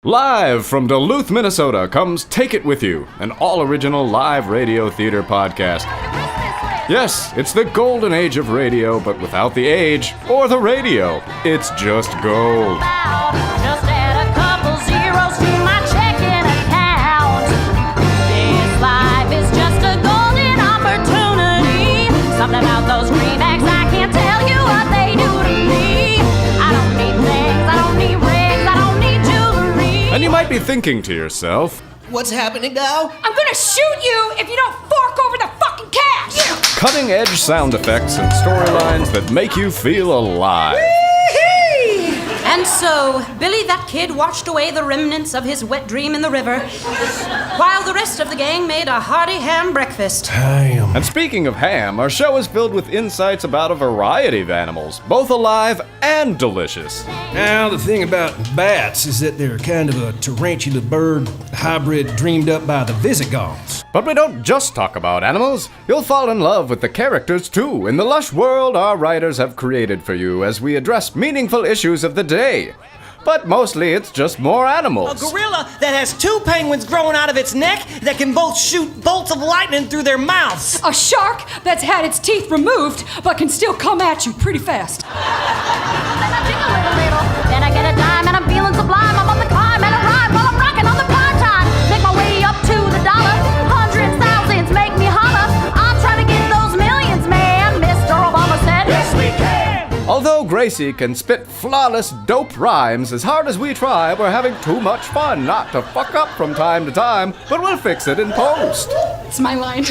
Live from Duluth, Minnesota comes Take It With You, an all-original live radio theater podcast. Yes, it's the golden age of radio, but without the age or the radio. It's just gold. Just add a couple zeros to my checking account. This life is just a golden opportunity. Something about those greenbacks, I can't tell you what they do to me. I don't need things, I don't need rings, I don't need jewelry. And you might be thinking to yourself, what's happening now? I'm gonna shoot you if you don't fork over the fucking cash! Yeah. Cutting-edge sound effects and storylines that make you feel alive. And so, Billy that kid washed away the remnants of his wet dream in the river, while the rest of the gang made a hearty ham breakfast. Ham. And speaking of ham, our show is filled with insights about a variety of animals, both alive and delicious. Now, the thing about bats is that they're kind of a tarantula bird hybrid dreamed up by the Visigoths. But we don't just talk about animals. You'll fall in love with the characters, too, in the lush world our writers have created for you as we address meaningful issues of the day. But mostly it's just more animals. A gorilla that has two penguins growing out of its neck that can both shoot bolts of lightning through their mouths. A shark that's had its teeth removed but can still come at you pretty fast. Then I get a dime and I'm feeling sublime. I'm on the climb and I rhyme while I'm rocking on the prime time. Make my way up to the dollar. Hundreds, thousands make me holler. I'm trying to get those millions, man. Mr. Obama said, yes, we can. Although Gracie can spit flawless, dope rhymes, as hard as we try, we're having too much fun not to fuck up from time to time, but we'll fix it in post. It's my line.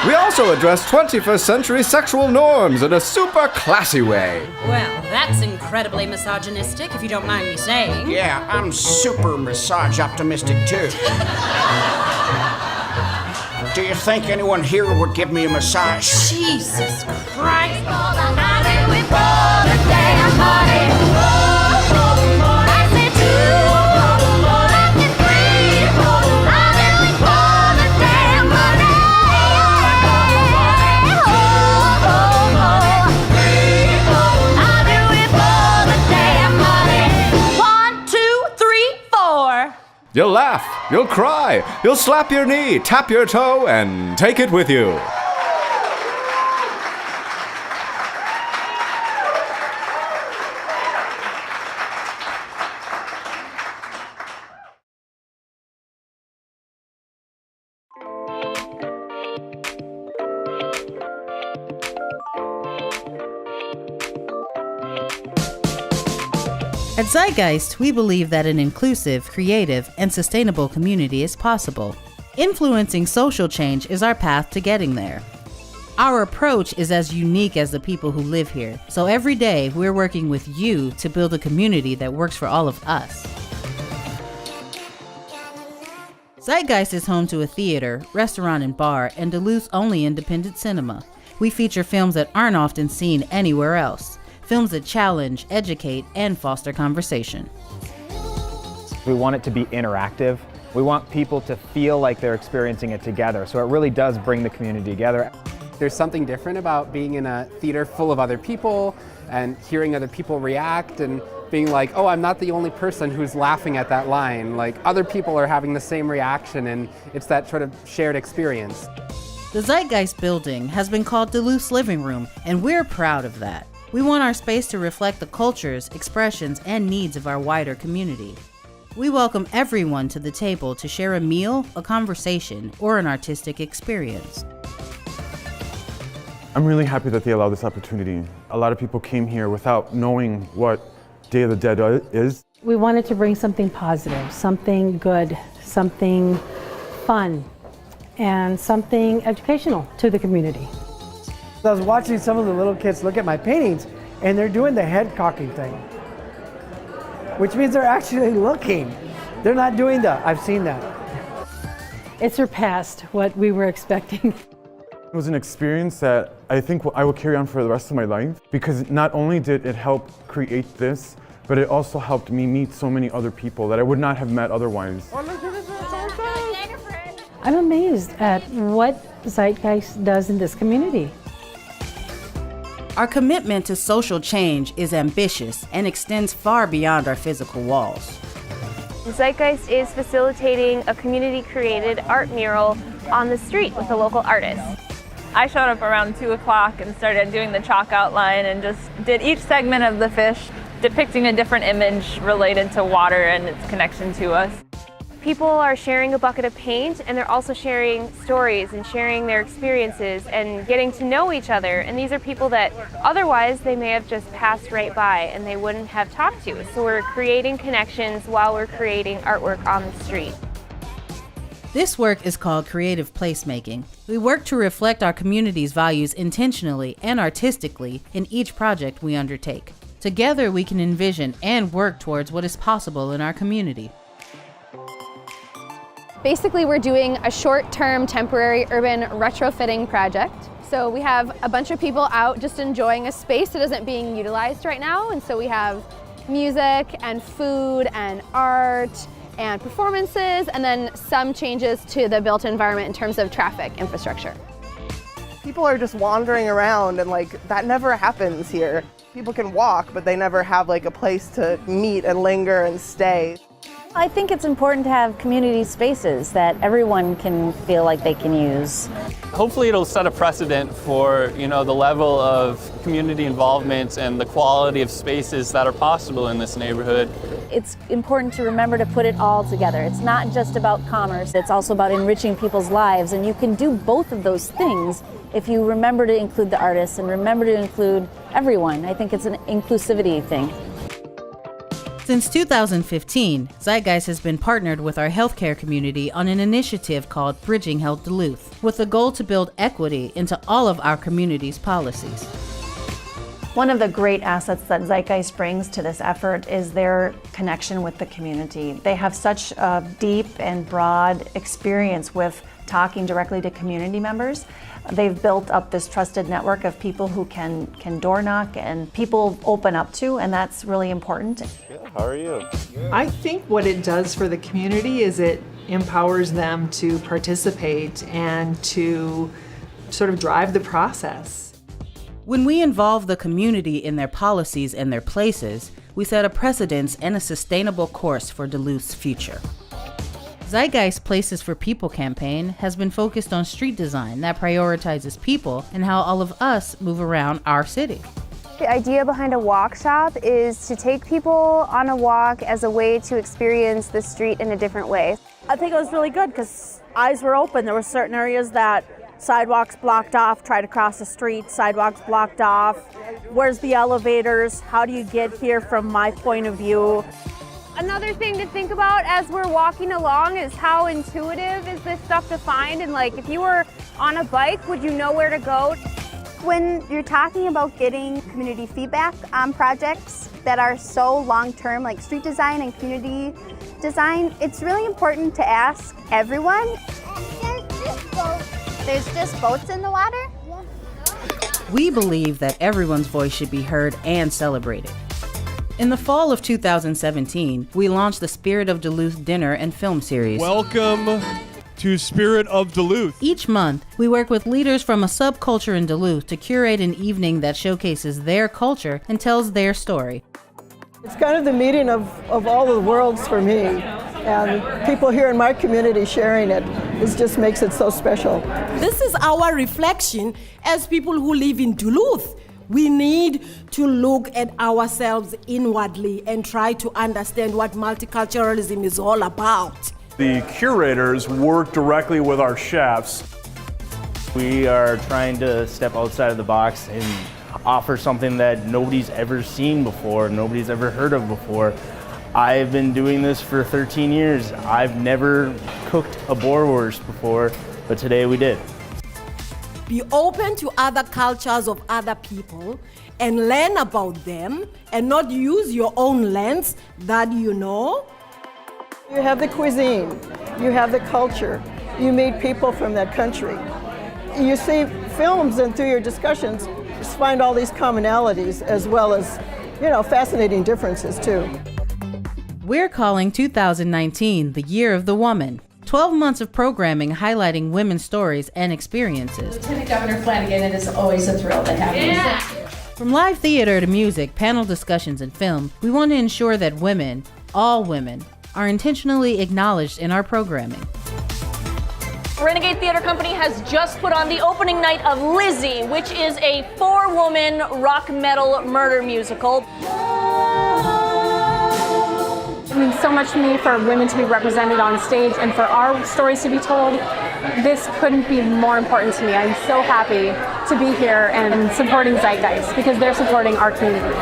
We also address 21st century sexual norms in a super classy way. Well, that's incredibly misogynistic, if you don't mind me saying. Yeah, I'm super massage optimistic too. Do you think anyone here would give me a massage? Jesus Christ. You'll laugh, you'll cry, you'll slap your knee, tap your toe, and take it with you. At Zeitgeist, we believe that an inclusive, creative, and sustainable community is possible. Influencing social change is our path to getting there. Our approach is as unique as the people who live here, so every day we're working with you to build a community that works for all of us. Zeitgeist is home to a theater, restaurant and bar, and Duluth's only independent cinema. We feature films that aren't often seen anywhere else. Films that challenge, educate, and foster conversation. We want it to be interactive. We want people to feel like they're experiencing it together, so it really does bring the community together. There's something different about being in a theater full of other people and hearing other people react and being like, oh, I'm not the only person who's laughing at that line. Like, other people are having the same reaction, and it's that sort of shared experience. The Zeitgeist building has been called Duluth's living room, and we're proud of that. We want our space to reflect the cultures, expressions, and needs of our wider community. We welcome everyone to the table to share a meal, a conversation, or an artistic experience. I'm really happy that they allowed this opportunity. A lot of people came here without knowing what Day of the Dead is. We wanted to bring something positive, something good, something fun, and something educational to the community. I was watching some of the little kids look at my paintings, and they're doing the head cocking thing, which means they're actually looking. They're not doing that. I've seen that. It surpassed what we were expecting. It was an experience that I think I will carry on for the rest of my life, because not only did it help create this, but it also helped me meet so many other people that I would not have met otherwise. I'm amazed at what Zeitgeist does in this community. Our commitment to social change is ambitious and extends far beyond our physical walls. Zeitgeist is facilitating a community-created art mural on the street with a local artist. I showed up around 2 o'clock and started doing the chalk outline and just did each segment of the fish, depicting a different image related to water and its connection to us. People are sharing a bucket of paint, and they're also sharing stories and sharing their experiences and getting to know each other. And these are people that otherwise they may have just passed right by and they wouldn't have talked to. So we're creating connections while we're creating artwork on the street. This work is called creative placemaking. We work to reflect our community's values intentionally and artistically in each project we undertake. Together we can envision and work towards what is possible in our community. Basically, we're doing a short-term temporary urban retrofitting project. So we have a bunch of people out just enjoying a space that isn't being utilized right now. And so we have music and food and art and performances, and then some changes to the built environment in terms of traffic infrastructure. People are just wandering around, and that never happens here. People can walk, but they never have a place to meet and linger and stay. I think it's important to have community spaces that everyone can feel like they can use. Hopefully it'll set a precedent for, the level of community involvement and the quality of spaces that are possible in this neighborhood. It's important to remember to put it all together. It's not just about commerce, it's also about enriching people's lives, and you can do both of those things if you remember to include the artists and remember to include everyone. I think it's an inclusivity thing. Since 2015, Zeitgeist has been partnered with our healthcare community on an initiative called Bridging Health Duluth, with the goal to build equity into all of our community's policies. One of the great assets that Zeitgeist brings to this effort is their connection with the community. They have such a deep and broad experience with talking directly to community members. They've built up this trusted network of people who can door knock and people open up to, and that's really important. How are you? I think what it does for the community is it empowers them to participate and to sort of drive the process. When we involve the community in their policies and their places, we set a precedence and a sustainable course for Duluth's future. Zeitgeist Places for People campaign has been focused on street design that prioritizes people and how all of us move around our city. The idea behind a walk shop is to take people on a walk as a way to experience the street in a different way. I think it was really good because eyes were open. There were certain areas that sidewalks blocked off, try to cross the street, sidewalks blocked off. Where's the elevators? How do you get here from my point of view? Another thing to think about as we're walking along is how intuitive is this stuff to find, and if you were on a bike, would you know where to go? When you're talking about getting community feedback on projects that are so long-term, like street design and community design, it's really important to ask everyone. There's just boats in the water? We believe that everyone's voice should be heard and celebrated. In the fall of 2017, we launched the Spirit of Duluth dinner and film series. Welcome to Spirit of Duluth. Each month, we work with leaders from a subculture in Duluth to curate an evening that showcases their culture and tells their story. It's kind of the meeting of all the worlds for me, and people here in my community sharing it just makes it so special. This is our reflection as people who live in Duluth. We need to look at ourselves inwardly and try to understand what multiculturalism is all about. The curators work directly with our chefs. We are trying to step outside of the box and offer something that nobody's ever seen before, nobody's ever heard of before. I've been doing this for 13 years. I've never cooked a boerewurst before, but today we did. Be open to other cultures of other people and learn about them and not use your own lens that you know. You have the cuisine, you have the culture, you meet people from that country. You see films and through your discussions, just find all these commonalities as well as, fascinating differences too. We're calling 2019 the Year of the Woman. 12 months of programming highlighting women's stories and experiences. Lieutenant Governor Flanagan, it is always a thrill to have you. From live theater to music, panel discussions, and film, we want to ensure that women, all women, are intentionally acknowledged in our programming. Renegade Theater Company has just put on the opening night of Lizzie, which is a 4-woman rock metal murder musical. It means so much to me for women to be represented on stage and for our stories to be told. This couldn't be more important to me. I'm so happy to be here and supporting Zeitgeist because they're supporting our community.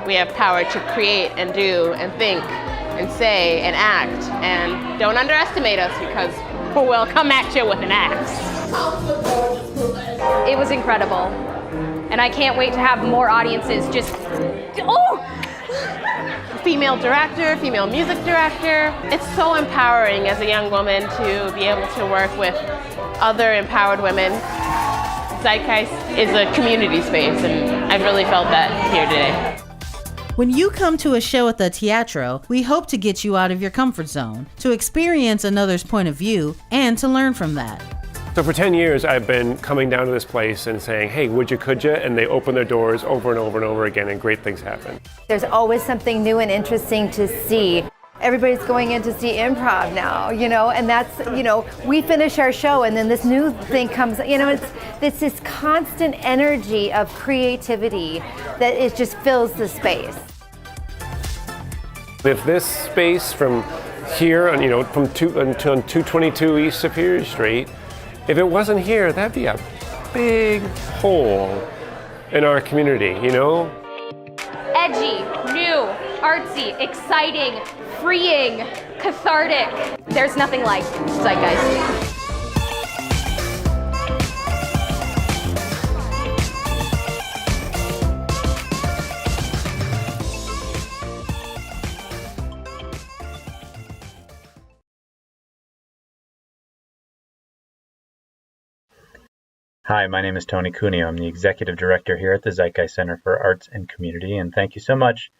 We have power to create and do and think and say and act, and don't underestimate us because we'll come at you with an axe. It was incredible, and I can't wait to have more audiences just, Female director, female music director. It's so empowering as a young woman to be able to work with other empowered women. Zeitgeist is a community space, and I've really felt that here today. When you come to a show at the Teatro, we hope to get you out of your comfort zone, to experience another's point of view, and to learn from that. So for 10 years, I've been coming down to this place and saying, hey, would you, could you? And they open their doors over and over and over again, and great things happen. There's always something new and interesting to see. Everybody's going in to see improv now, and that's, we finish our show and then this new thing comes, it's this constant energy of creativity that it just fills the space. If this space from here, from 222 East Superior Street, if it wasn't here, that'd be a big hole in our community, edgy, new, artsy, exciting, freeing, cathartic. There's nothing like Zeitgeist. Hi, my name is Tony Cuneo. I'm the Executive Director here at the Zeitgeist Center for Arts and Community, and thank you so much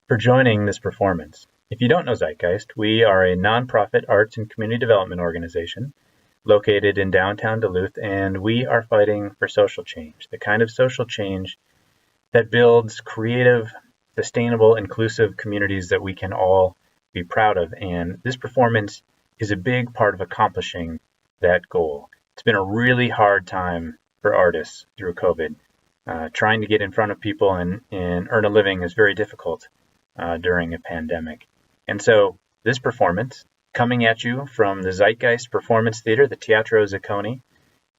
for joining this performance. If you don't know Zeitgeist, we are a nonprofit arts and community development organization located in downtown Duluth, and we are fighting for social change, the kind of social change that builds creative, sustainable, inclusive communities that we can all be proud of. And this performance is a big part of accomplishing that goal. It's been a really hard time for artists through COVID. Trying to get in front of people and earn a living is very difficult during a pandemic. And so this performance, coming at you from the Zeitgeist Performance Theater, the Teatro Zacconi,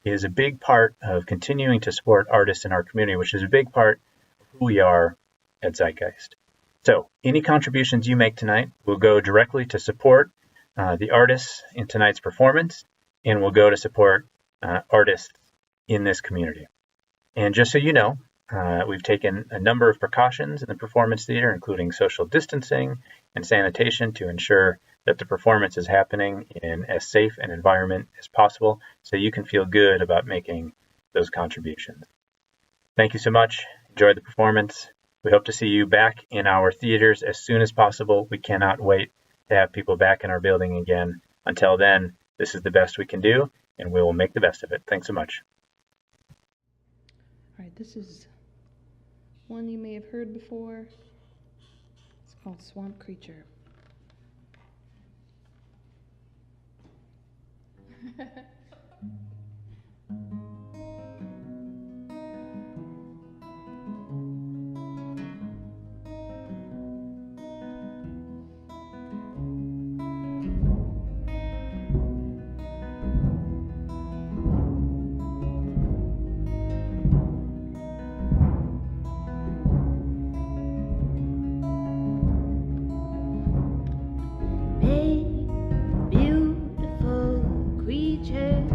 is a big part of continuing to support artists in our community, which is a big part of who we are at Zeitgeist. So any contributions you make tonight will go directly to support the artists in tonight's performance, and will go to support artists in this community. And just so you know, we've taken a number of precautions in the performance theater, including social distancing and sanitation, to ensure that the performance is happening in as safe an environment as possible, so you can feel good about making those contributions. Thank you so much. Enjoy the performance. We hope to see you back in our theaters as soon as possible. We cannot wait to have people back in our building again. Until then, this is the best we can do, and we will make the best of it. Thanks so much. All right, this is one you may have heard before. It's called Swamp Creature. Beautiful creature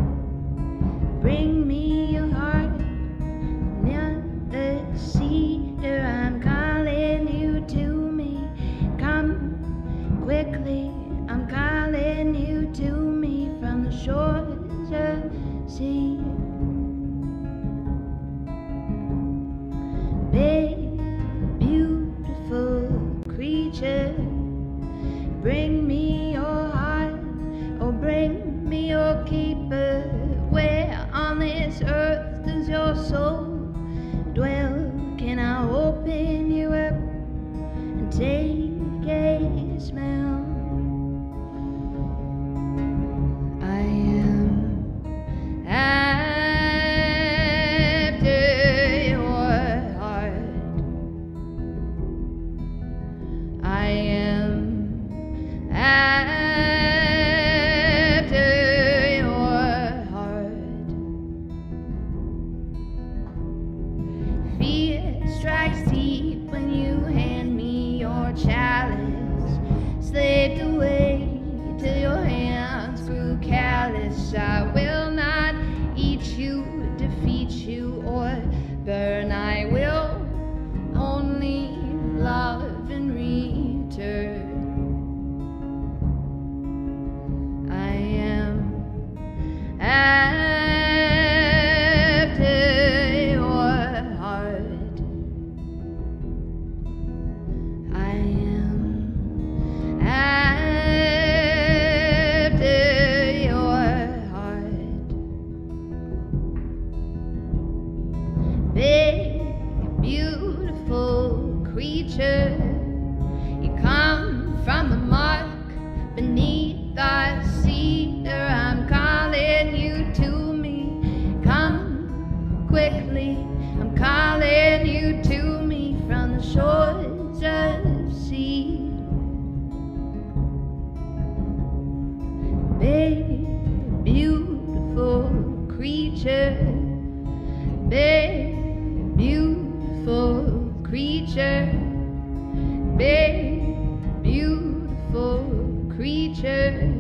creature,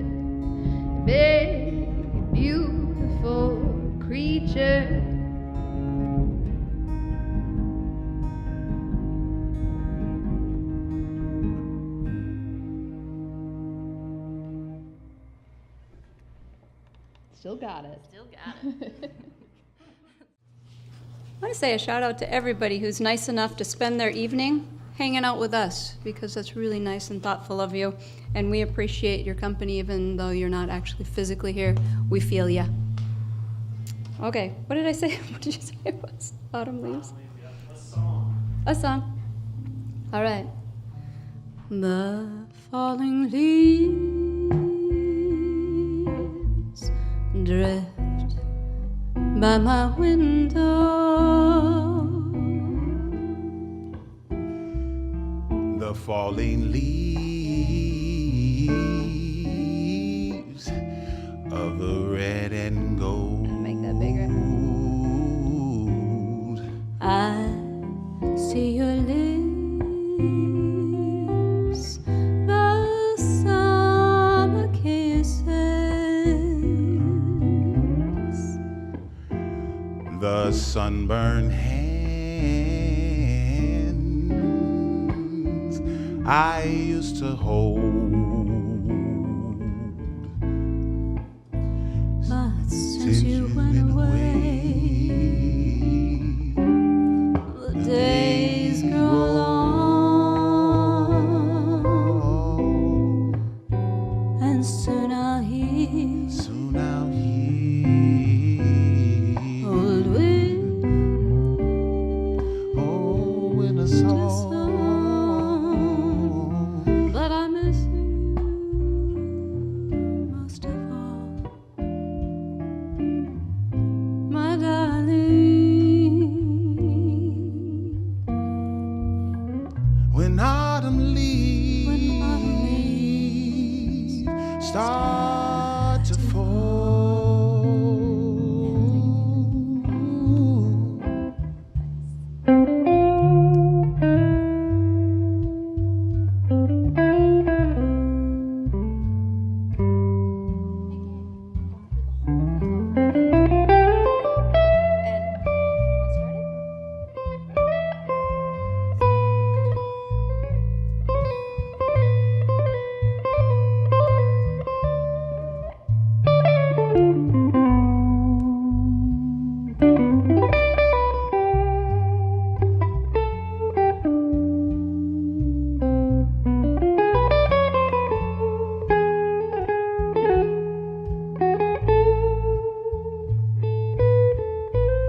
big, beautiful creature. Still got it. Still got it. I want to say a shout out to everybody who's nice enough to spend their evening hanging out with us, because that's really nice and thoughtful of you, and we appreciate your company even though you're not actually physically here. We feel ya. Okay, what did I say? What did you say it was? Autumn leaves? A song. All right. The falling leaves drift by my window. The falling leaves of the red and gold. Make that bigger. I see your lips, the summer kisses, the sunburned hands I used to hold. But since you went away, the days grow long, and soon I'll hear. Soon I'll hear old wind, oh, winter song. But I miss you most of all, my darling. When autumn leaves start to fall,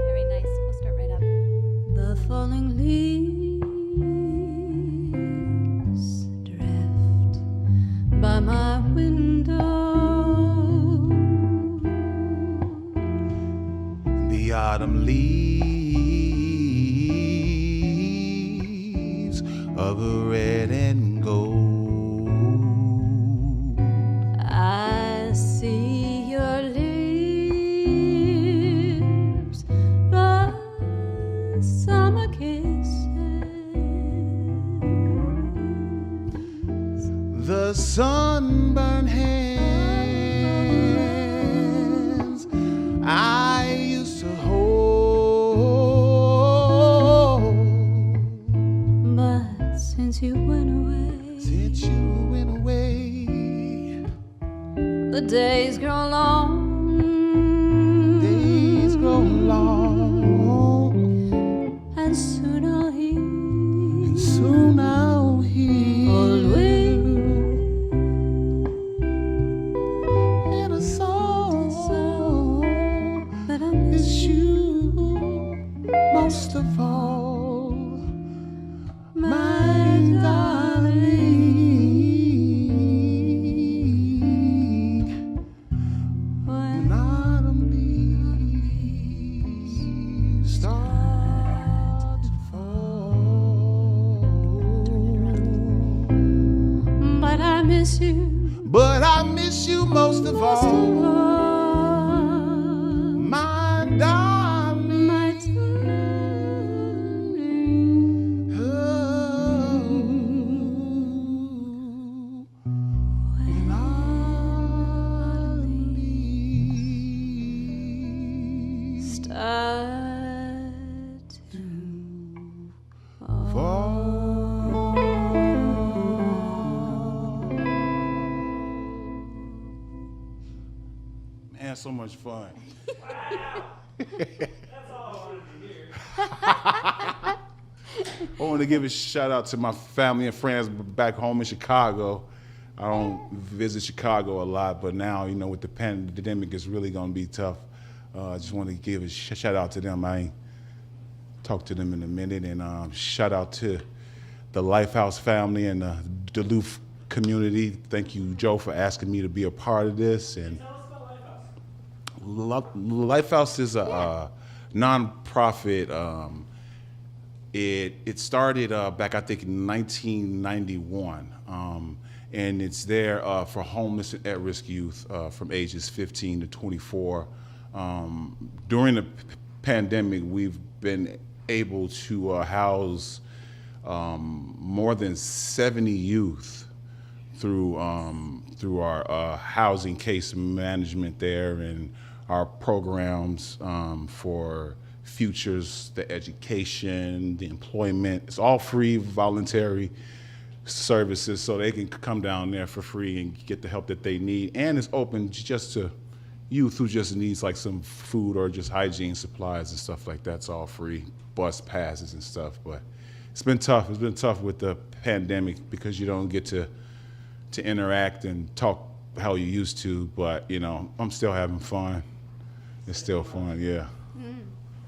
Very nice. We'll start right up. The falling leaves drift by my window. the autumn leaves of the red and gold. I see your lips, the summer kisses, The sunburned hands I used to hold. but since you went away, Since you went away, the days grow long. days grow long, And soon I'll hear and soon I'll hear old wind in a song. that I It's you most of all, my darling. When autumn leaves start to fall, but I miss you. but I miss you most of all, my darling. My Oh, when autumn Man, so much fun. I want to give a shout out to my family and friends back home in Chicago. I don't visit Chicago a lot, but now, you know, with the pandemic, it's really going to be tough. I just want to give a shout out to them. I ain't talked to them in a minute, and shout out to the Wherehouse family and the Duluth community. Thank you, Joe, for asking me to be a part of this. And Wherehouse is a nonprofit. It started back, I think, in 1991, and it's there for homeless and at-risk youth from ages 15 to 24. During the pandemic, we've been able to house more than 70 youth through our housing case management there and our programs for futures, the education, the employment. It's all free, voluntary services, so they can come down there for free and get the help that they need. And it's open just to youth who just needs like some food or just hygiene supplies and stuff like that. It's all free, bus passes and stuff. But it's been tough. It's been tough with the pandemic because you don't get to interact and talk how you used to. But you know, I'm still having fun. It's still fun, yeah.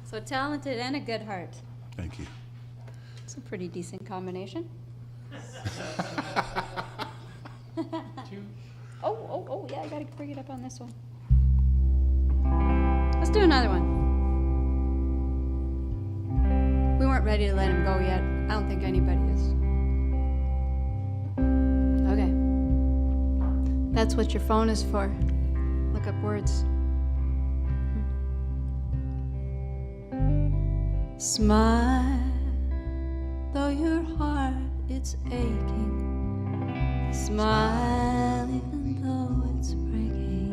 So talented and a good heart. Thank you. It's a pretty decent combination. Oh, yeah, I gotta bring it up on this one. Let's do another one. We weren't ready to let him go yet. I don't think anybody is. Okay. That's what your phone is for. Look up words. Smile, though your heart it's aching. Smile, even though it's breaking.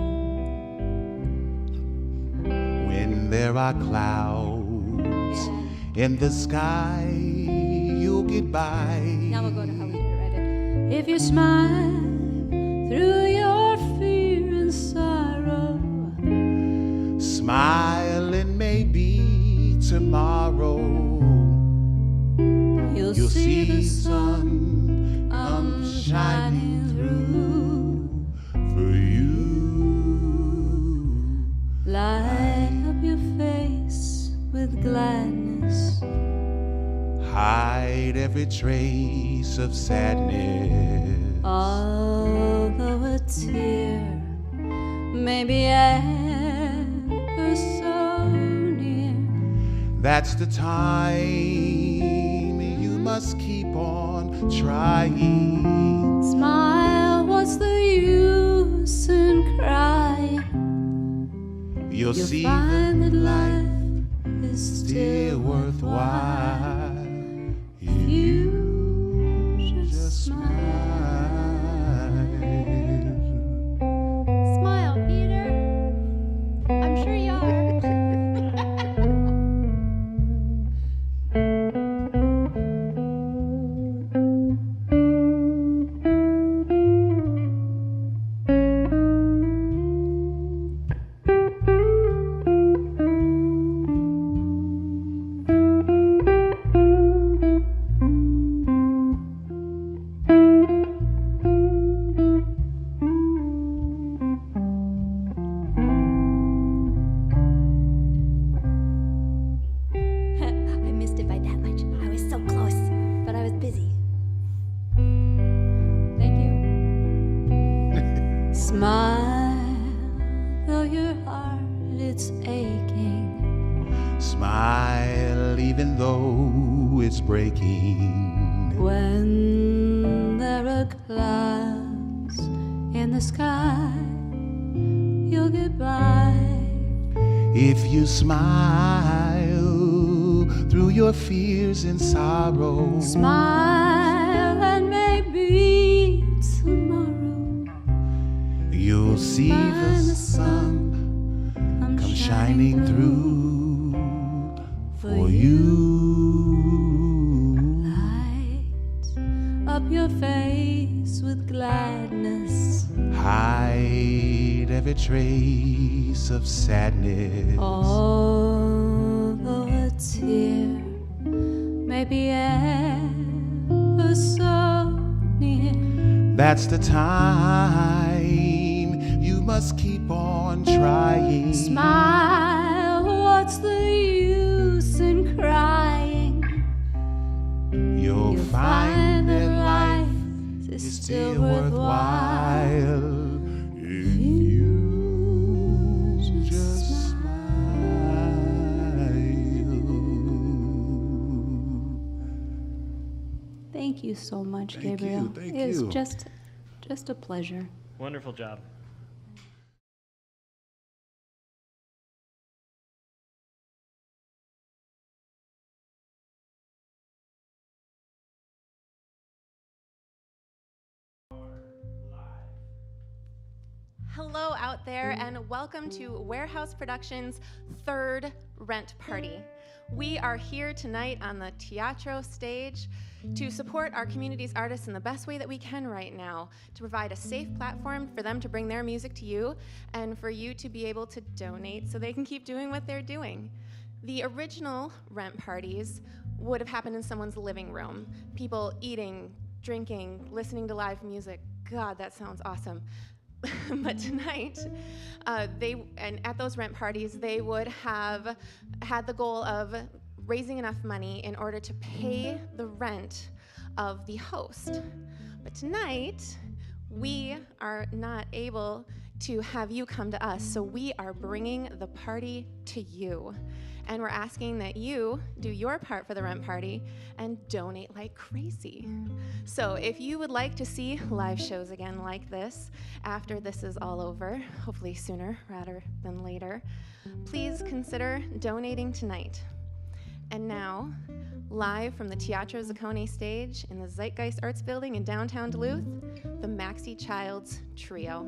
When there are clouds in the sky, you'll get by. Now we'll go to how we did it, right? If you smile through your fear and sorrow, Smile and maybe tomorrow you'll see the sun come shining through for you. light up your face with gladness. Hide every trace of sadness. Although a tear may be ever so near, That's the time you must keep on trying. smile, what's the use in crying? You'll see find that that life life is still worthwhile if you just smile. Smile, Peter. I'm sure you are. I missed it by that much. I was so close, but I was busy. Thank you. Smile, though your heart it's aching. Smile even though it's breaking. When there are clouds in the sky, you'll get by. If you smile through your fears and sorrow, Smile and maybe tomorrow you'll see the sun come shining through for you. up your face with gladness. Hide every trace of sadness. Although a tear may be ever so near, That's the time you must keep on trying. smile, what's the use in crying? You'll find that life is is still worthwhile if you just smile. Thank you so much, Thank Gabriel. you, thank It was you. just a pleasure. Wonderful job. Hello out there, and welcome to Wherehouse Productions' third rent party. We are here tonight on the Teatro stage to support our community's artists in the best way that we can right now, to provide a safe platform for them to bring their music to you and for you to be able to donate so they can keep doing what they're doing. The original rent parties would have happened in someone's living room. People eating, drinking, listening to live music. God, that sounds awesome. But tonight, at those rent parties, they would have had the goal of raising enough money in order to pay the rent of the host. But tonight, we are not able to have you come to us, so we are bringing the party to you. And we're asking that you do your part for the rent party and donate like crazy. So if you would like to see live shows again like this after this is all over, hopefully sooner rather than later, please consider donating tonight. And now, live from the Teatro Zaccone stage in the Zeitgeist Arts Building in downtown Duluth, the Maxi Childs Trio.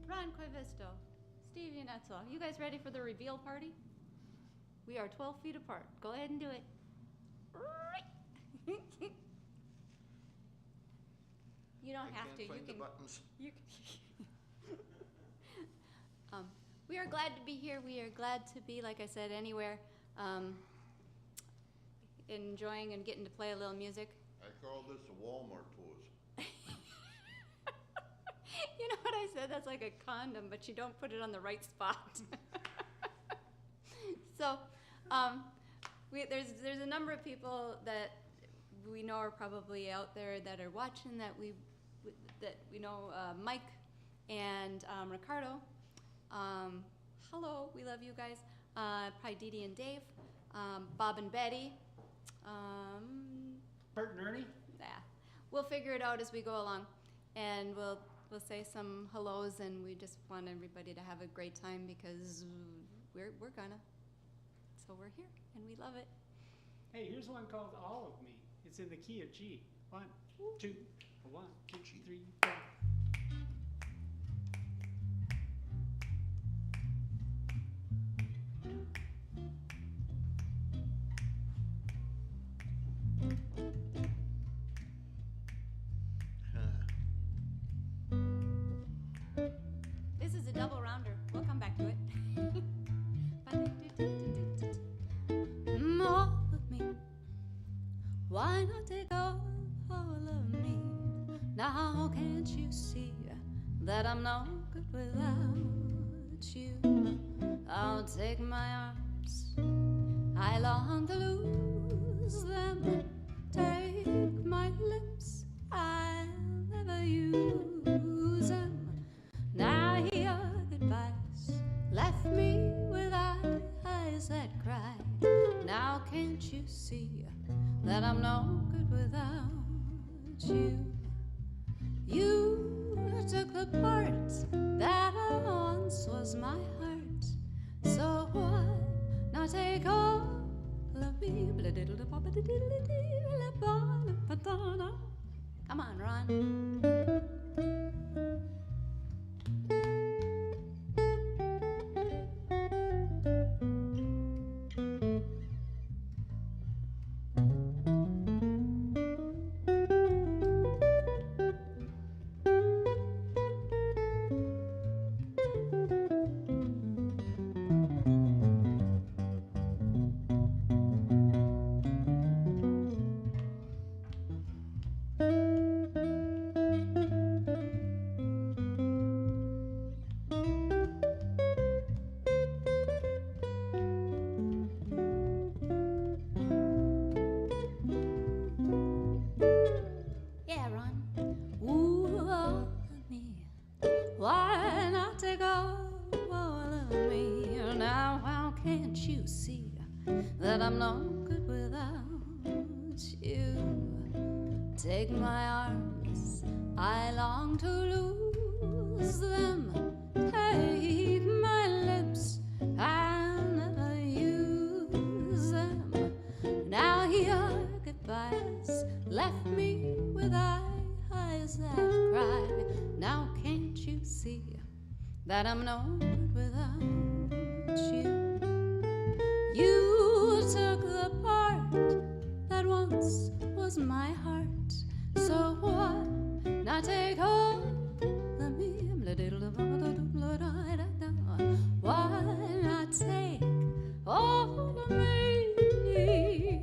Ron Koivisto, Stevie Netzel, you guys ready for the reveal party? We are 12 feet apart. Go ahead and do it. You don't have to. You can. You can. We are glad to be here. We are glad to be, like I said, anywhere, enjoying and getting to play a little music. I call this a Walmart tours. You know what I said? That's like a condom, but you don't put it on the right spot. So, there's a number of people that we know are probably out there that are watching that we know. Mike and Ricardo. Hello, we love you guys. Probably Dee Dee and Dave, Bob and Betty. Bert and Ernie? Yeah, we'll figure it out as we go along, and we'll say some hellos, and we just want everybody to have a great time because we're gonna. So we're here, and we love it. Hey, here's one called All of Me. It's in the key of G. 1, 2, 1, 2, 3, 4. This is a double rounder. We'll come back to it. All of me. Why not take all of me? Now can't you see that I'm no good without you? I'll take my arms, I long to lose them. Take my lips, I'll never use them. Now your goodbyes left me with eyes that cry. Now can't you see that I'm no good without you? You took the part that once was my heart. So why not take all of me? Come on, Ron. Yeah, Ron. Ooh, all of me. Why not take all of me? Now, how can't you see that I'm no good without you? Take my arms, I long to lose them. Take my lips, I'll never use them. Now your goodbyes left me with eyes that cry. Now can't you see that I'm no good without you? You took the part that once was my heart. So why not take all of me? Why not take all of me?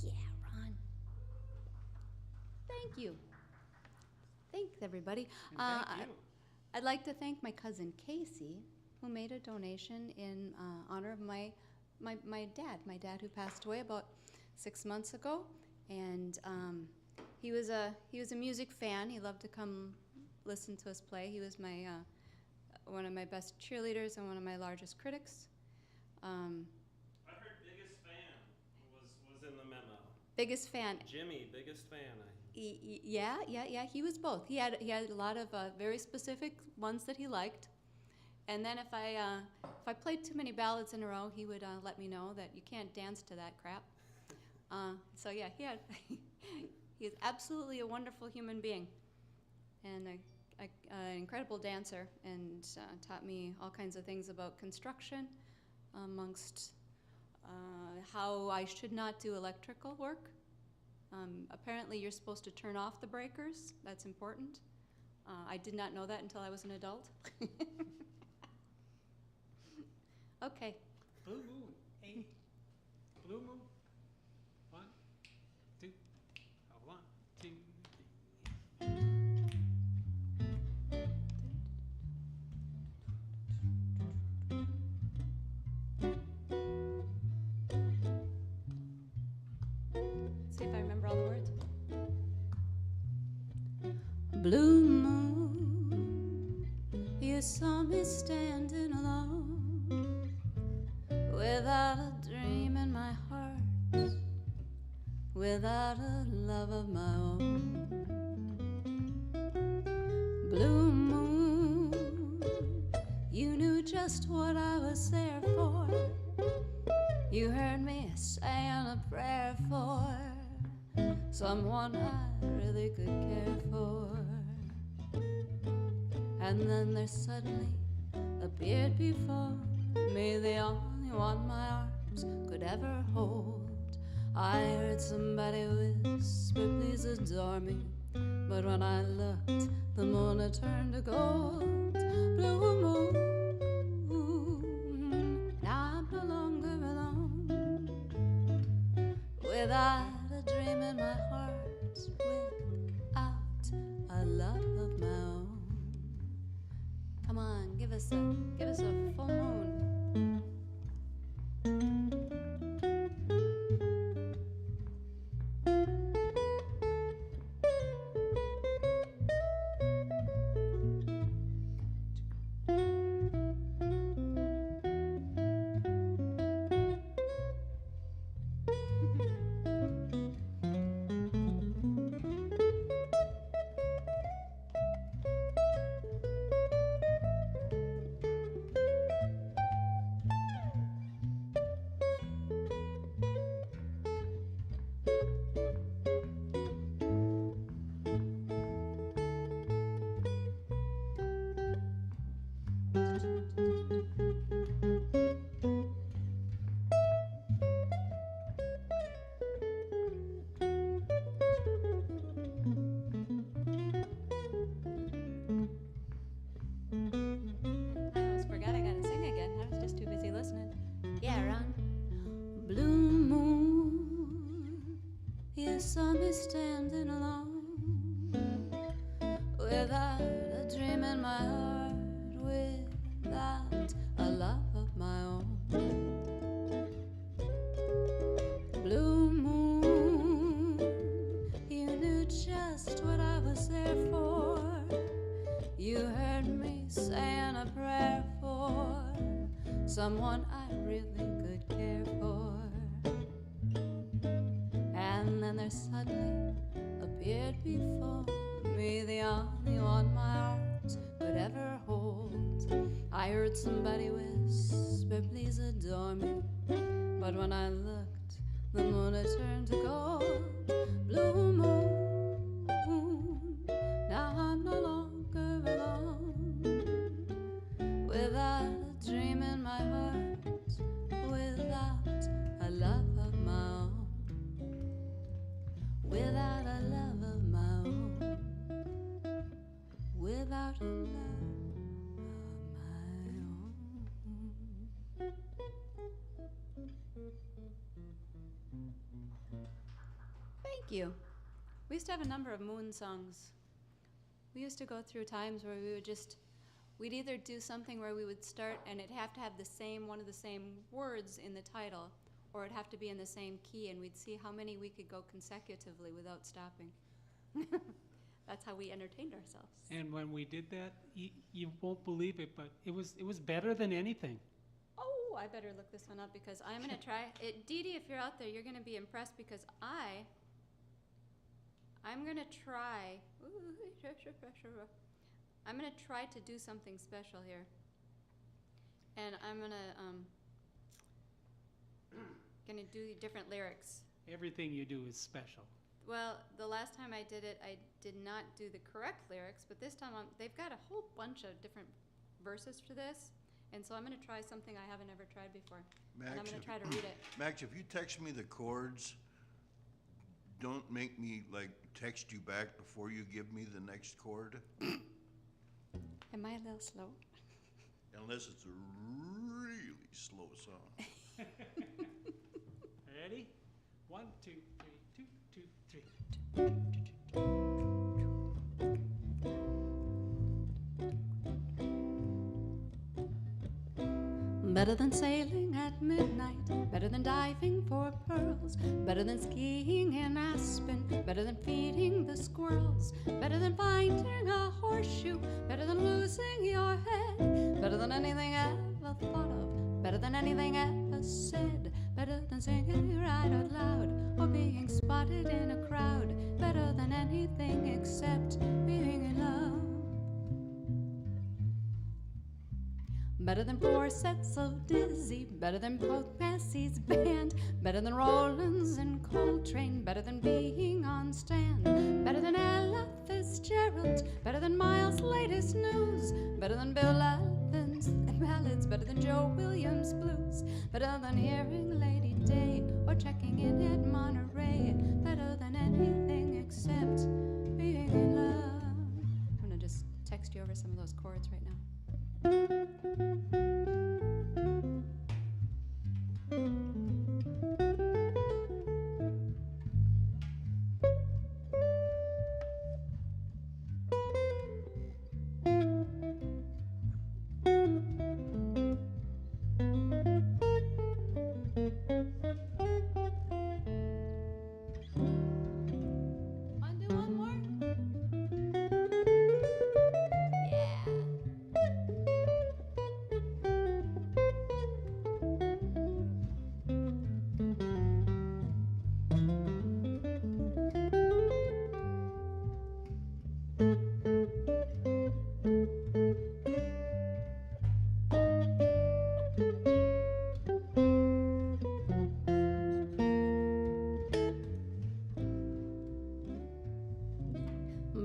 Yeah, Ron. Thank you. Thanks, everybody. I'd like to thank my cousin Casey, who made a donation in honor of my dad who passed away about 6 months ago, and he was a music fan. He loved to come listen to us play. He was my one of my best cheerleaders and one of my largest critics. I heard biggest fan was in the memo. Biggest fan. Jimmy, biggest fan. Yeah. He was both. He had a lot of very specific ones that he liked, and then if I played too many ballads in a row, he would let me know that you can't dance to that crap. So yeah, he's absolutely a wonderful human being, and an incredible dancer, and taught me all kinds of things about construction, amongst how I should not do electrical work. Apparently you're supposed to turn off the breakers. That's important. I did not know that until I was an adult. Okay. Blue moon. Hey. Blue moon. 1, 2. 1, 2, 3. Blue moon, you saw me standing alone, without a dream in my heart, without a love of my own. Blue moon, you knew just what I was there for. You heard me saying a prayer for someone I really could care for. And then there suddenly appeared before me the only one my arms could ever hold. I heard somebody whisper, please adore me. But when I looked, the moon had turned to gold. Blue moon, now I'm no longer alone, without a dream in my heart, without a love of my own. Come on, give us a full moon. Saw me standing alone, without a dream in my heart, without a love of my own. Blue moon, you knew just what I was there for. You heard me saying a prayer for someone I really could care for. And then there suddenly appeared before me the only one my arms could ever hold. I heard somebody whisper, please adore me. But when I looked, the moon had turned to gold. Blue moon, now I'm no longer alone, without a dream in my heart, without a love of my own. Without a love of my own, without a love of my own. Thank you. We used to have a number of moon songs. We used to go through times where we'd either do something where we would start and it'd have to have one of the same words in the title, or it'd have to be in the same key, and we'd see how many we could go consecutively without stopping. That's how we entertained ourselves. And when we did that, you won't believe it, but it was better than anything. Oh, I better look this one up because I'm going to try it. Dee Dee, if you're out there, you're going to be impressed because I'm going to try. I'm going to try to do something special here. And I'm going to do different lyrics. Everything you do is special. Well, the last time I did it, I did not do the correct lyrics, but this time they've got a whole bunch of different verses for this, and so I'm going to try something I haven't ever tried before, and I'm going to try to read it. Max, if you text me the chords, don't make me text you back before you give me the next chord. Am I a little slow? Unless it's a really slow song. Ready? 1, 2, 3, 2, 2, 3. Better than sailing at midnight, better than diving for pearls, better than skiing in Aspen, better than feeding the squirrels, better than finding a horseshoe, better than losing your head, better than anything ever thought of, better than anything ever said, better than singing right out loud or being spotted in a crowd, better than anything except being in love. Better than 4 sets of Dizzy, better than both Massey's band, better than Rollins and Coltrane, better than being on Stan, better than Ella Fitzgerald, better than Miles' latest news, better than Bill Evans and ballads, better than Joe Williams blues, better than hearing Lady Day or checking in at Monterey, better than anything except being in love. I'm gonna just text you over some of those chords right now.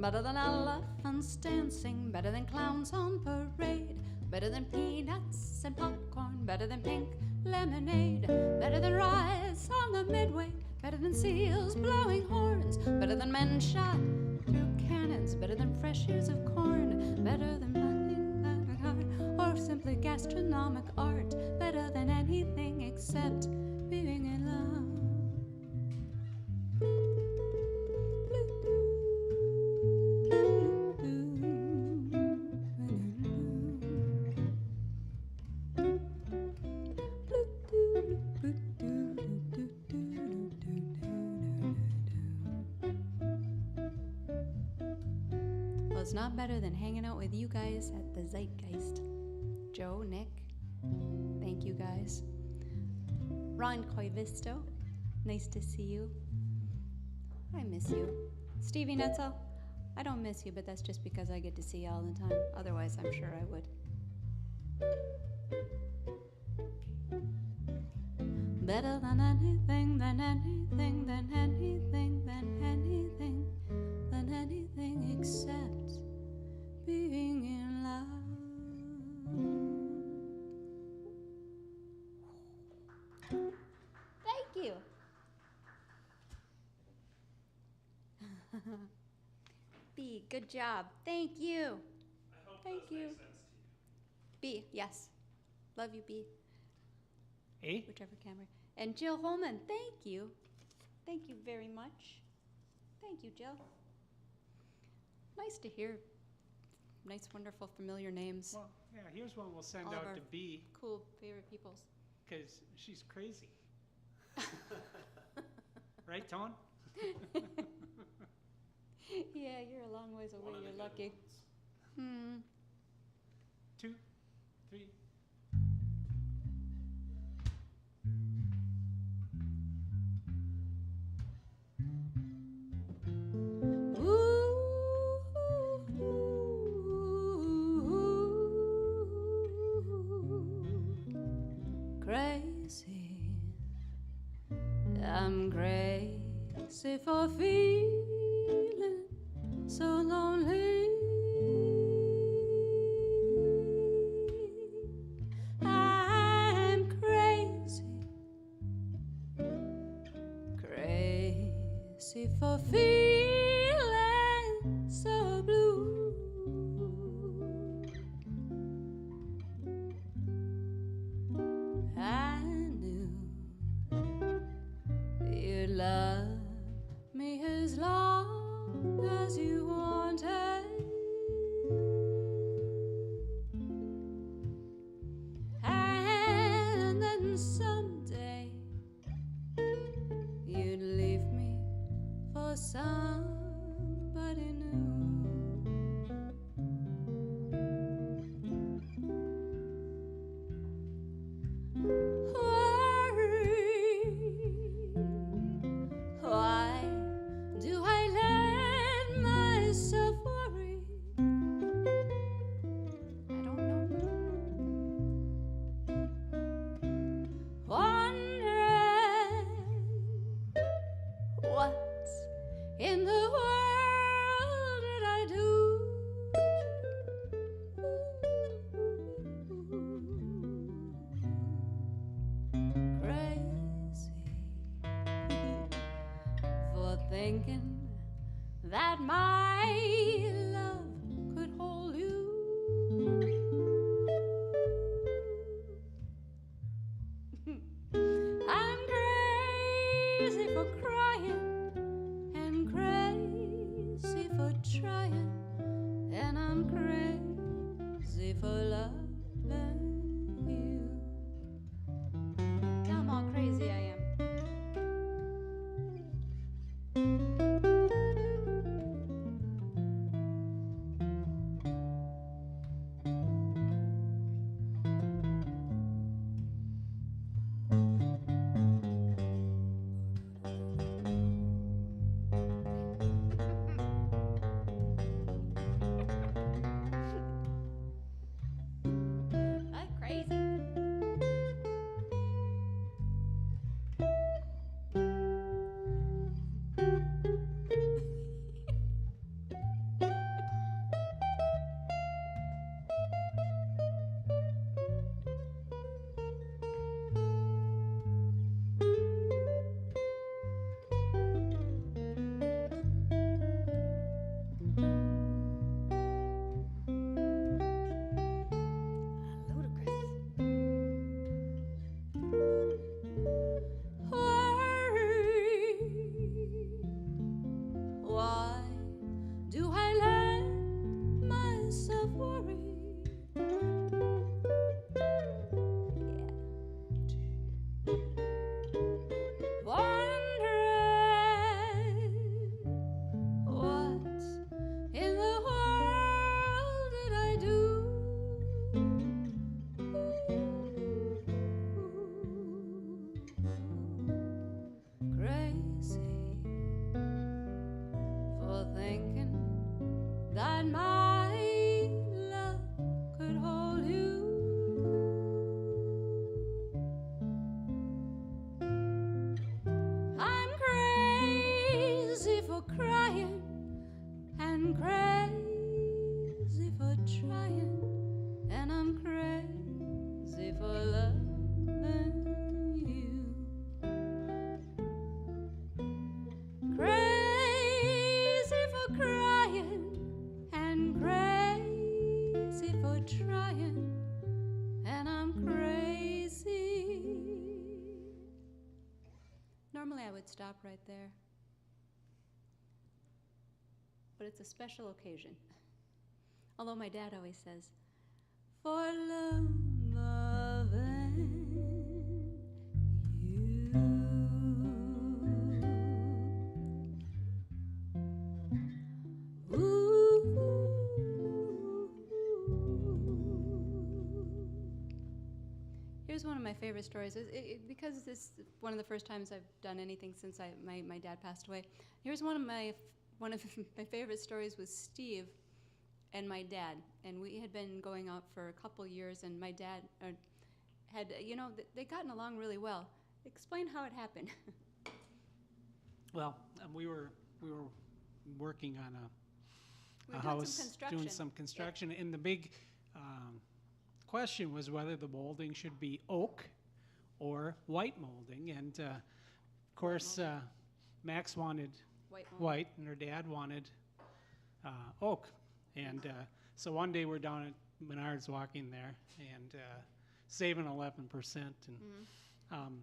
Better than elephants dancing, better than clowns on parade, better than peanuts and popcorn, better than pink lemonade, better than riots on the Midway, better than seals blowing horns, better than men shot through cannons, better than fresh ears of corn, better than or simply gastronomic art, better than anything except being in love. Well, it's not better than hanging out with you guys at the Zeitgeist. Joe, Nick, thank you guys. Ron Koivisto, nice to see you. I miss you. Stevie Netzel, I don't miss you, but that's just because I get to see you all the time. Otherwise, I'm sure I would. Better than anything, than anything, than anything, than anything, than anything except being in love. Thank you. B, good job. Thank you. I hope Thank those you. make sense to you. B, yes. Love you, B. A? Whichever camera. And Jill Holman, thank you. Thank you very much. Thank you, Jill. Nice to hear nice, wonderful, familiar names. Well, yeah, here's one we'll send All of out our to B, cool favorite peoples. because she's crazy. Right, Tone? Yeah, you're a long ways away. One of the You're good lucky. ones. 2, 3. Crazy, I'm crazy for feeling so lonely. I'm crazy, crazy for feeling so blue. I knew you'd love me as long as you wanted, and then some. for somebody new. Why do I let myself worry? I don't know. Wondering what in the world did I do? Thinking that my love could hold you. I'm crazy for crying and crazy for trying, and I'm crazy for loving you. Tell 'em how crazy I am. That my love could hold you. I'm crazy for crying and crazy for trying, and I'm crazy for loving you. Crazy for crying and crazy for trying, and I'm crazy. Normally I would stop right there, but it's a special occasion. Although my dad always says, for loving you. Here's one of my favorite stories. Because this is one of the first times I've done anything since my dad passed away. Here's one of my favorite stories with Steve and my dad. And we had been going out for a couple years, and my dad had, they'd gotten along really well. Explain how it happened. Well, we were working on a doing house, some construction. doing some construction, and the big question was whether the molding should be oak or white molding. And of course, Max wanted white, and her dad wanted oak. And so one day we're down at Menards walking there and saving 11%. And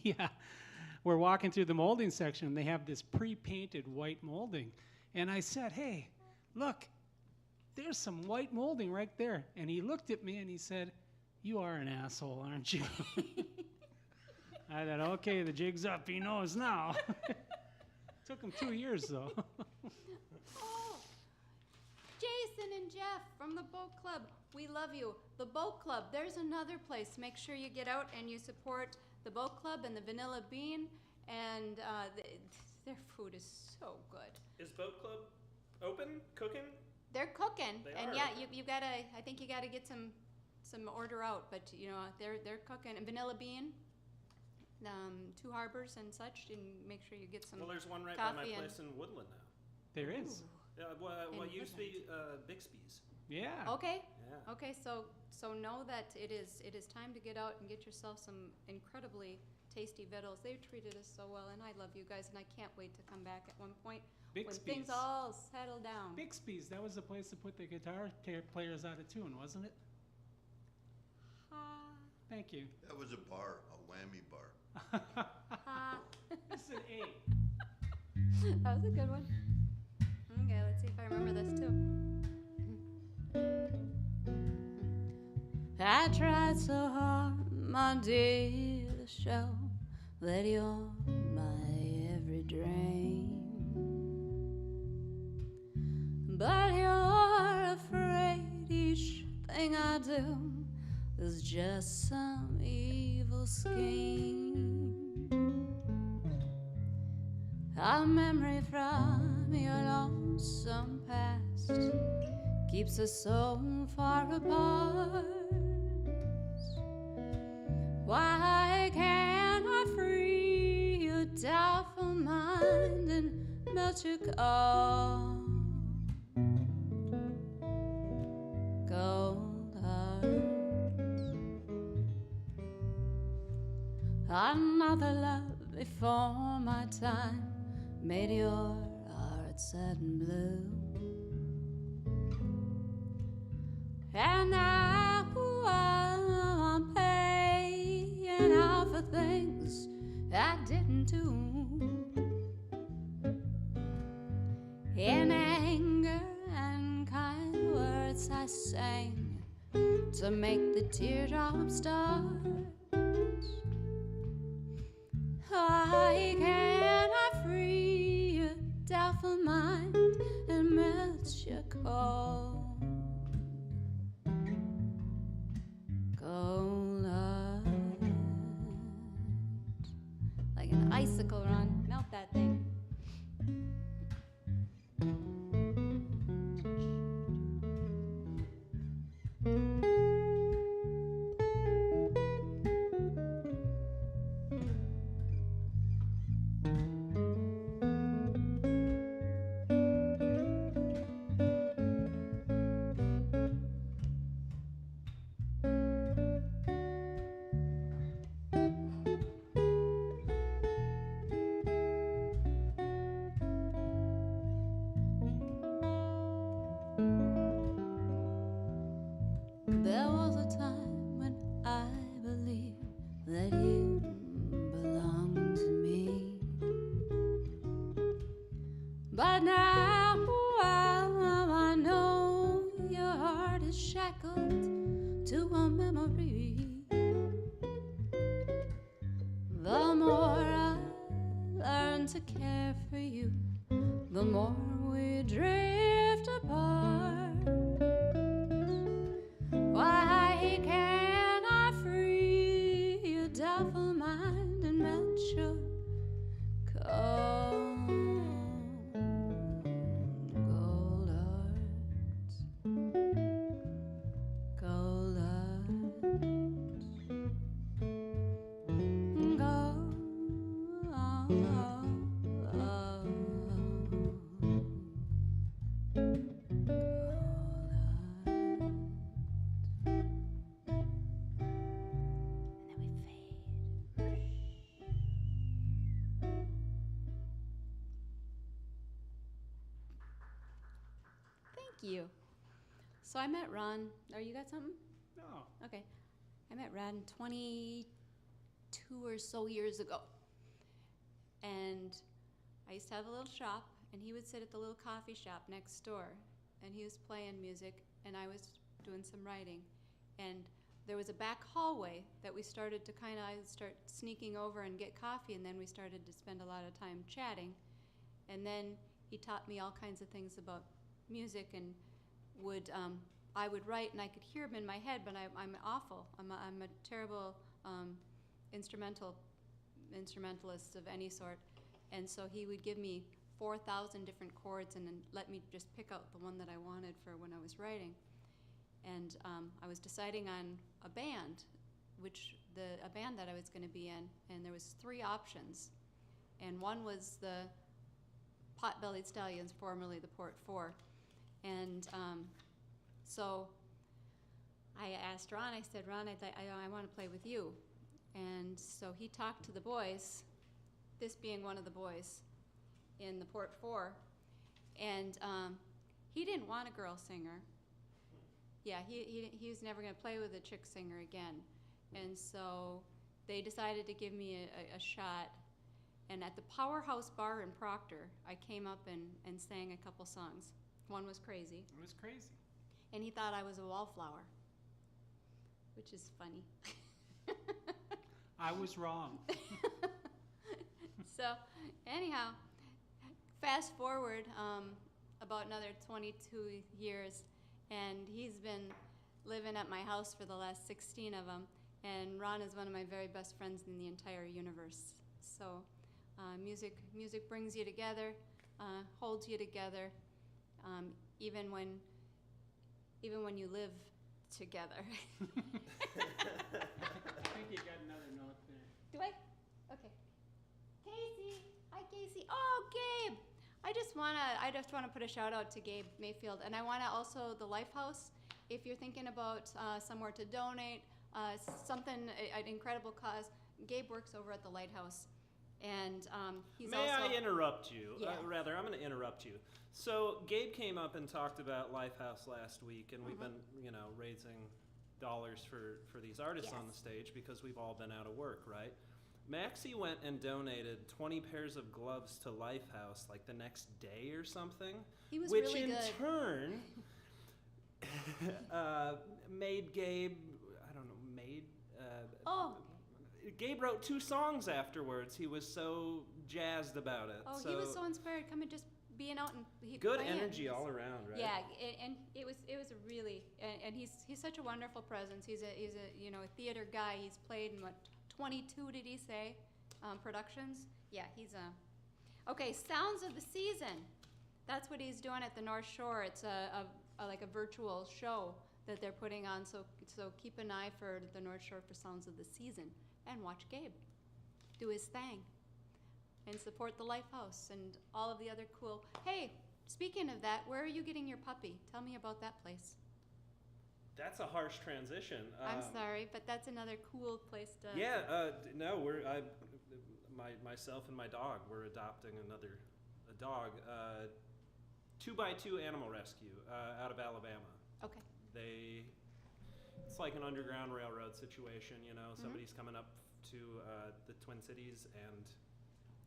yeah, we're walking through the molding section, and they have this pre-painted white molding. And I said, hey, look, there's some white molding right there. And he looked at me and he said, you are an asshole, aren't you? I thought, okay, the jig's up. He knows now. Took him 2 years, though. Oh, Jason and Jeff from the boat club, we love you. The boat club, there's another place. Make sure you get out and you support the boat club and the Vanilla Bean, and their food is so good. Is Boat Club open, cooking? They're cooking, They and are. yeah, you gotta. I think you gotta get some order out, but you know they're cooking. And Vanilla Bean, Two Harbors and such, and make sure you get some. Well, there's one right by my coffee place in Woodland now. There is. Yeah, well, In used to be Bixby's. Yeah. Okay. Yeah. Okay. So know that it is time to get out and get yourself some incredibly tasty victuals. They've treated us so well, and I love you guys, and I can't wait to come back at one point when Bixby's. things all settle down. Bixby's, that was the place to put the guitar players out of tune, wasn't it? Thank you. That was a bar, a whammy bar. This is an A. That was a good one. Okay, let's see if I remember this too. I tried so hard, my dear, to show that you're my every dream. But you're afraid each thing I do is just some evil scheme. A memory from your lonesome past keeps us so far apart. Why can't I free your doubtful mind and melt your cold heart? Another love before my time made your heart sad and blue. And now I'm paying out for things I didn't do. In anger and kind words I sang to make the teardrops start. Why can't I free your doubtful mind and melt your cold heart? Like an icicle, Ron. Melt that thing. There was a time when I believed that you belonged to me, but now I know your heart is shackled to a memory. The more I learn to care for you, the more we drift apart. Why can't I free your doubtful mind and melt your cold heart? Cold heart. Thank you. So I met Ron. Oh, you got something? No. Okay. I met Ron 22 or so years ago. And I used to have a little shop, and he would sit at the little coffee shop next door, and he was playing music, and I was doing some writing. And there was a back hallway that we started to kind of start sneaking over and get coffee, and then we started to spend a lot of time chatting. And then he taught me all kinds of things about music, and I would write and I could hear him in my head, but I'm awful. I'm a terrible instrumentalist of any sort. And so he would give me 4,000 different chords and then let me just pick out the one that I wanted for when I was writing. And I was deciding on a band, a band that I was going to be in, and there was 3 options. And one was the Pot-Bellied Stallions, formerly the Port 4. And so I asked Ron, I said, Ron, I want to play with you. And so he talked to the boys, this being one of the boys in the Port 4, and he didn't want a girl singer. Yeah, he was never going to play with a chick singer again. And so they decided to give me a shot. And at the Powerhouse Bar in Proctor, I came up and sang a couple songs. One was Crazy. It was Crazy. And he thought I was a wallflower, which is funny. I was wrong. So anyhow, fast forward about another 22 years, and he's been living at my house for the last 16 of them. And Ron is one of my very best friends in the entire universe. So music brings you together, holds you together, even when you live together. I think you got another note there. Do I? Okay. Casey, hi Casey. Oh, Gabe. I just wanna put a shout out to Gabe Mayfield, and I wanna also the Lifehouse. If you're thinking about somewhere to donate, something an incredible cause, Gabe works over at the Lighthouse, and he's May also. I interrupt you? Yeah. Rather, I'm going to interrupt you. So Gabe came up and talked about Lifehouse last week, and we've been, raising dollars for these artists on the stage because we've all been out of work, right? Maxi went and donated 20 pairs of gloves to Lifehouse like the next day or something. He was which really in good. turn made Gabe, Gabe wrote 2 songs afterwards. He was so jazzed about it. Oh, he was so inspired. Coming, just being out and good playing. energy all around, right? Yeah, and it was a really, and he's such a wonderful presence. He's a a theater guy. He's played in 22 did he say, productions? Yeah, he's okay. Sounds of the Season. That's what he's doing at the North Shore. It's like a virtual show that they're putting on. So keep an eye for the North Shore for Sounds of the Season, and watch Gabe do his thing, and support the Lifehouse and all of the other cool. Hey, speaking of that, where are you getting your puppy? Tell me about that place. That's a harsh transition. I'm sorry, but that's another cool place to. Yeah, no, myself and my dog, we're adopting a dog, 2x2 Animal Rescue out of Alabama. Okay. It's like an Underground Railroad situation, somebody's coming up to the Twin Cities and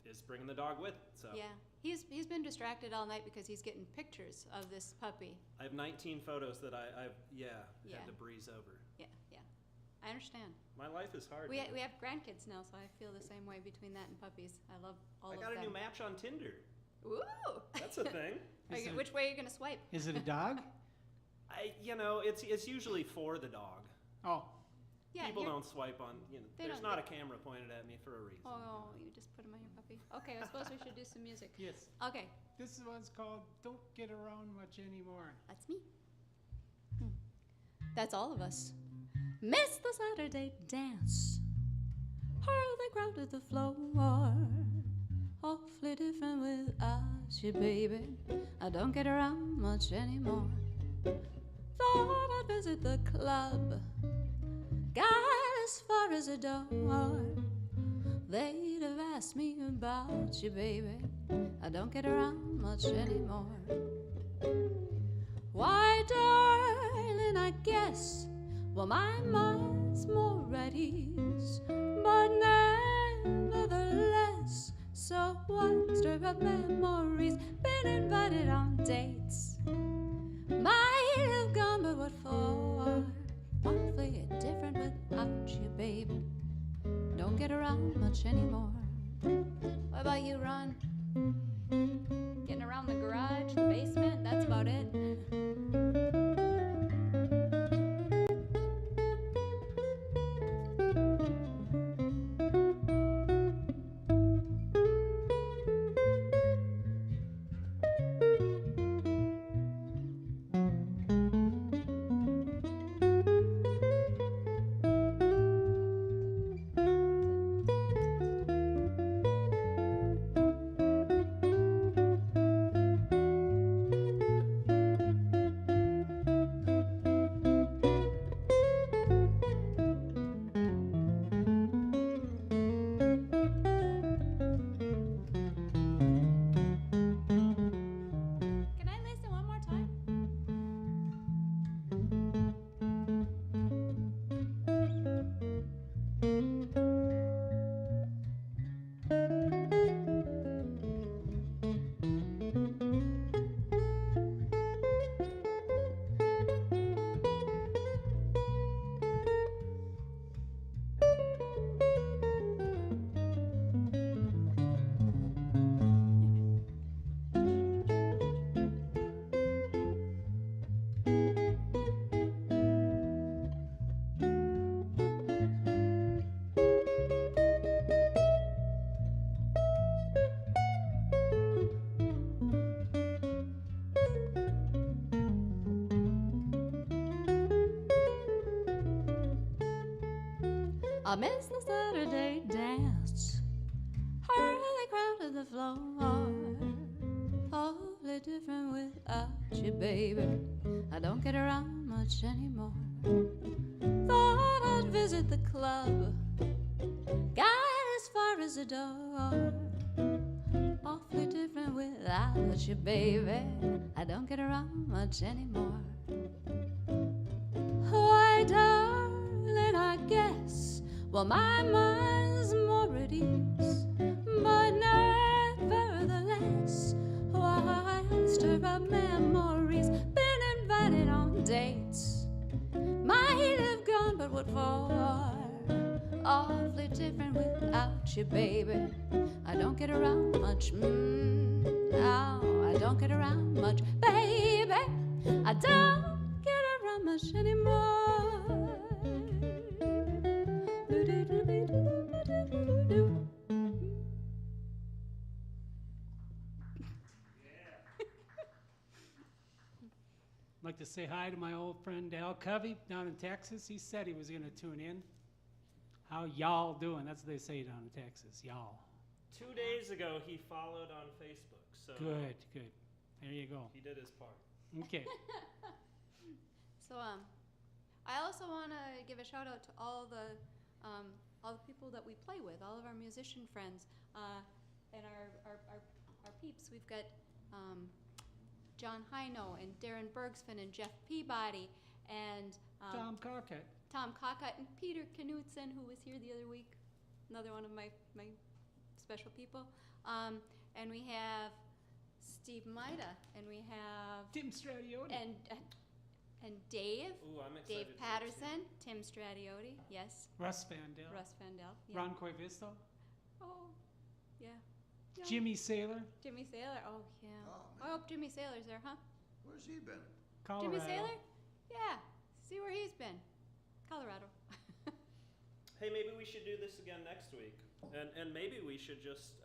is bringing the dog with. So yeah, he's been distracted all night because he's getting pictures of this puppy. I have 19 photos that I've had to breeze over. Yeah, I understand. My life is hard. We have grandkids now, so I feel the same way between that and puppies. I love all of them. I got a new match on Tinder. Ooh, that's a thing. Which way are you gonna swipe? Is it a dog? It's usually for the dog. Oh. Yeah, people don't swipe on, there's not a camera pointed at me for a reason. Oh, you just put them on your puppy. Okay, I suppose we should do some music. Yes. Okay. This one's called Don't Get Around Much Anymore. That's me. That's all of us. Miss the Saturday dance. Hardly crowded the floor. Awfully different without you, baby. I don't get around much anymore. Thought I'd visit the club. Got as far as the door. They'd have asked me about you, baby. I don't get around much anymore. Why, darling, I guess, well, my mind's more at ease. But nevertheless, so what? Stir up memories. Been invited on dates. Might have gone, but what for? Awfully different without you, baby. Don't get around much anymore. What about you, Ron? I miss the Saturday dance. Early crowded the floor. Awfully different without you, baby. I don't get around much anymore. Thought I'd visit the club, got as far as the door. Awfully different without you, baby. I don't get around much anymore. Why, darling, I guess, well, my mind's more at ease, but nevertheless, why stir up memories? Been invited on dates, might have gone, but what for? Awfully different without you, baby. I don't get around much, no, I don't get around much, baby. I don't get around much anymore. I'd like to say hi to my old friend Al Covey down in Texas. He said he was going to tune in. How y'all doing? That's what they say down in Texas, y'all. 2 days ago, he followed on Facebook. So Good. There you go. He did his part. Okay. So I also want to give a shout out to all the people that we play with, all of our musician friends, and our peeps. We've got John Hino and Darren Bergsfin and Jeff Peabody and Tom Cockett. Tom Cockett and Peter Knutson, who was here the other week, another one of my special people. And we have Steve Maida, and we have Tim Stradiotti. And Dave. Ooh, I'm excited Dave to see Patterson, Tim Stradiotti, yes. Russ Vandell. Yeah. Ron Koivisto. Oh, yeah. Jimmy Saylor. Jimmy Saylor, oh yeah. Oh, I hope Jimmy Saylor's there, huh? Where's he been? Colorado. Jimmy Saylor? Yeah. See where he's been. Colorado. Hey, maybe we should do this again next week. And maybe we should just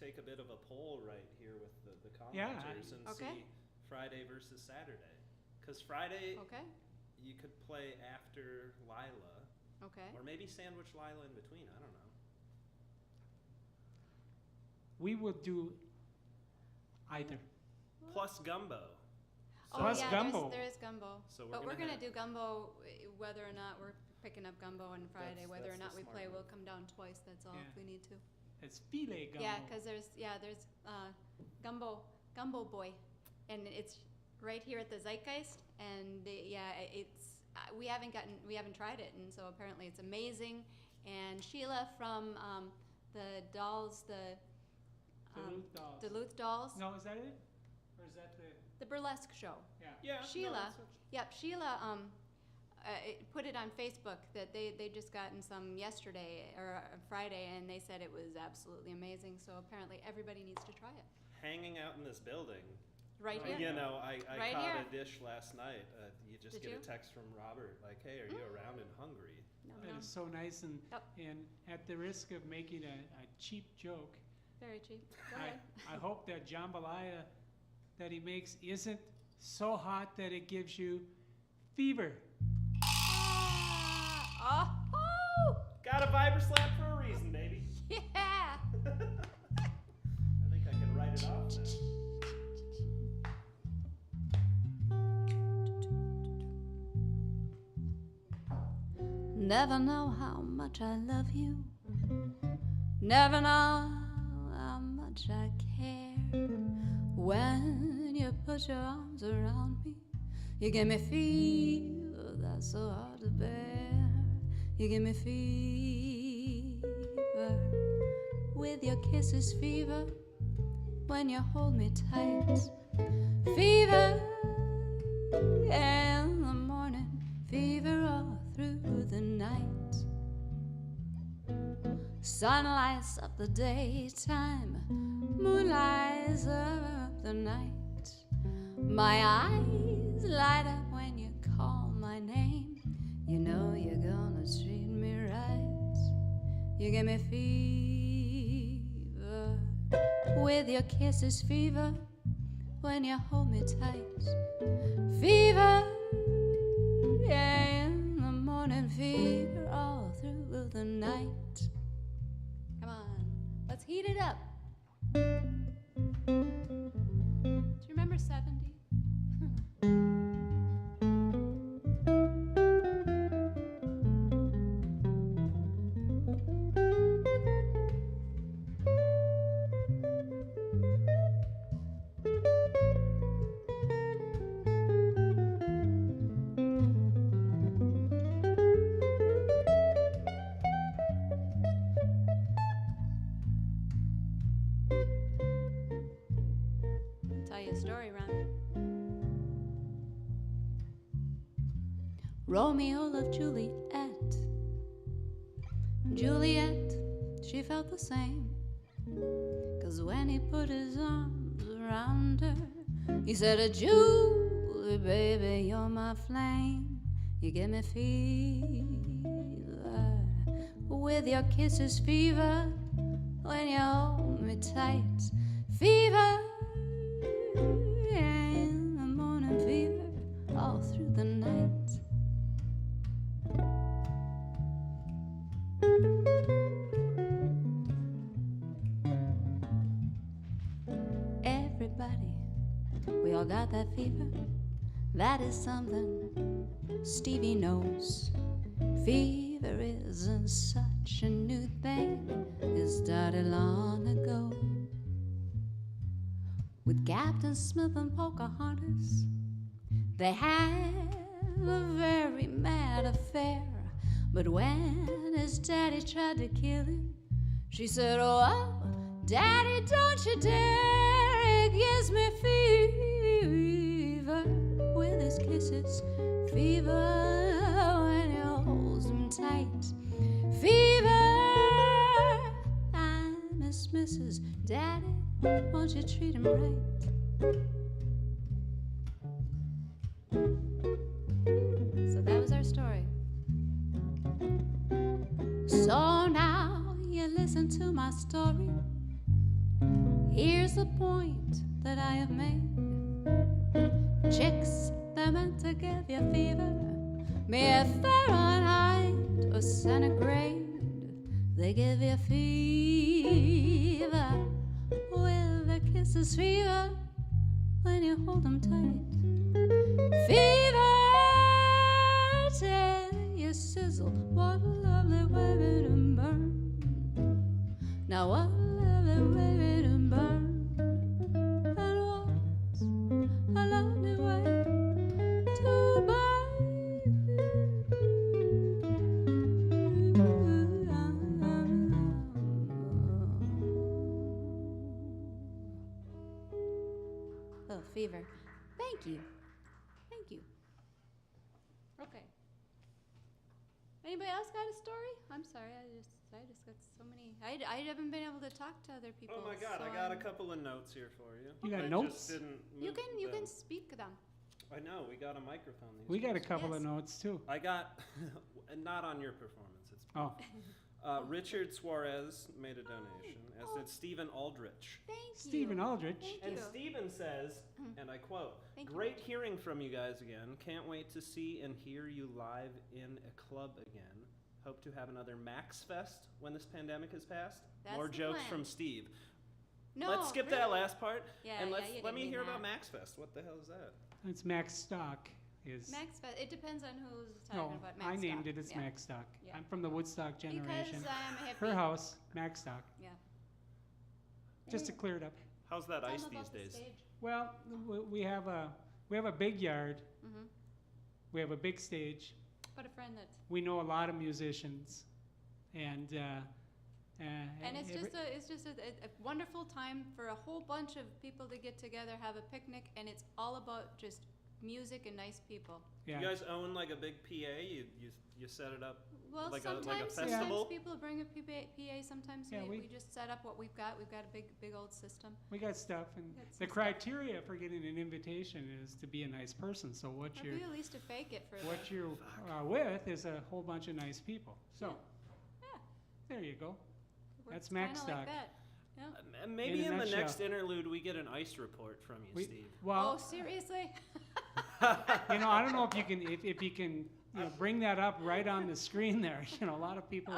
take a bit of a poll right here with the commenters and see Friday versus Saturday. Because Friday, you could play after Lila. Okay. Or maybe sandwich Lila in between. I don't know. We will do either. Plus gumbo. So Plus gumbo. There is gumbo. So we're going to do gumbo whether or not we're picking up gumbo on Friday. Whether or not we play, we'll come down twice. That's all if we need to. It's filet gumbo. Yeah, because there's gumbo boy, and it's right here at the Zeitgeist, and it's we haven't tried it, and so apparently it's amazing. And Sheila from the Dolls, Duluth Dolls. No, is that it? Or is that the burlesque show? Yeah. Sheila. Sheila put it on Facebook that they just gotten some yesterday or Friday, and they said it was absolutely amazing. So apparently everybody needs to try it. Hanging out in this building. Right here. You know, I right caught here. a dish last night. You just get a text from Robert like, "Hey, are you around and hungry?" That is so nice, and at the risk of making a cheap joke, very cheap. Go ahead. I hope that jambalaya that he makes isn't so hot that it gives you fever. Got a Viber slap for a reason, baby. Yeah. I think I can write it off now. Never know how much I love you. Never know how much I care. When you put your arms around me, you give me feel that's so hard to bear. You give me fever with your kisses, fever when you hold me tight. Fever in the morning, fever all through the night. Sun lights up the daytime, moon lights up the night. My eyes light up when you call my name. You know you're gonna treat me right. You give me fever with your kisses, fever when you hold me tight. Fever, yeah, in the morning, fever all through the night. Come on, let's heat it up. Do you remember 70? Tell you a story, Ron. Romeo loved Juliet. Juliet, she felt the same. 'Cause when he put his arms around her, he said, Julie, baby, you're my flame. You give me fever with your kisses, fever when you hold me tight. Fever and the morning fever all through the night. Everybody, we all got that fever. That is something Stevie knows. Fever isn't such a new thing. It started long ago with Captain Smith and Pocahontas. They had a very mad affair, but when his daddy tried to kill him, she said, oh, Daddy, don't you dare, it gives me fever with his kisses, fever when he holds him tight, fever. I miss Mrs. Daddy, won't you treat him right? So that was our story. So now you listen to my story. Here's the point that I have made. Chicks, they're meant to give you fever, be it Fahrenheit or centigrade. They give you fever with their kisses, fever when you hold them tight. Fever till you sizzle. What a lovely way to burn. Now what a lovely way to burn. And what's a lovely way to burn. Oh, fever. Thank you. Thank you. Okay. Anybody else got a story? I'm sorry, I just got so many. I haven't been able to talk to other people. Oh my God, so I got a couple of notes here for you. You got I notes? Just didn't You move can them. speak them. I know, we got a microphone. We got a couple of notes too. I got, not on your performance, it's Oh. Richard Suarez made a donation, as did Stephen Aldrich. Thank you. Stephen Aldrich. Thank And you. Stephen says, and I quote, Thank you, great Rich. hearing from you guys again. Can't wait to see and hear you live in a club again. Hope to have another Max Fest when this pandemic has passed. That's More the jokes plan. from Steve. No, Let's skip that really? last part. Yeah, and yeah, let you me didn't hear mean about that. Max Fest. What the hell is that? It's Max Stock. Is Max Fest. It depends on who's talking no, about Max I named Stock. it. It's Yeah. Max Stock. Yeah. I'm from the Woodstock generation. Because I'm a hippie. Her house, Max Stock. Yeah. Just to clear it up. How's that Tell ice them these about the days? stage. Well, we have a big yard. Mhm. We have a big stage. But a friend that. We know a lot of musicians, and And it's just a wonderful time for a whole bunch of people to get together, have a picnic, and it's all about just music and nice people. Yeah. You guys own like a big PA? You set it up Well, like sometimes a festival? people bring a PA. Sometimes Yeah, we just set up what we've got. We've got a big old system. We got stuff, and Got some the stuff. criteria for getting an invitation is to be a nice person. So what Or you're be at least to fake it for what you're with is a whole bunch of nice people. So there you go. That's Max kinda Stock. like that. Yeah. And maybe In a in the nutshell. next interlude we get an ice report from you, Steve. Well, Oh, seriously? I don't know if you can bring that up right on the screen there. A lot of people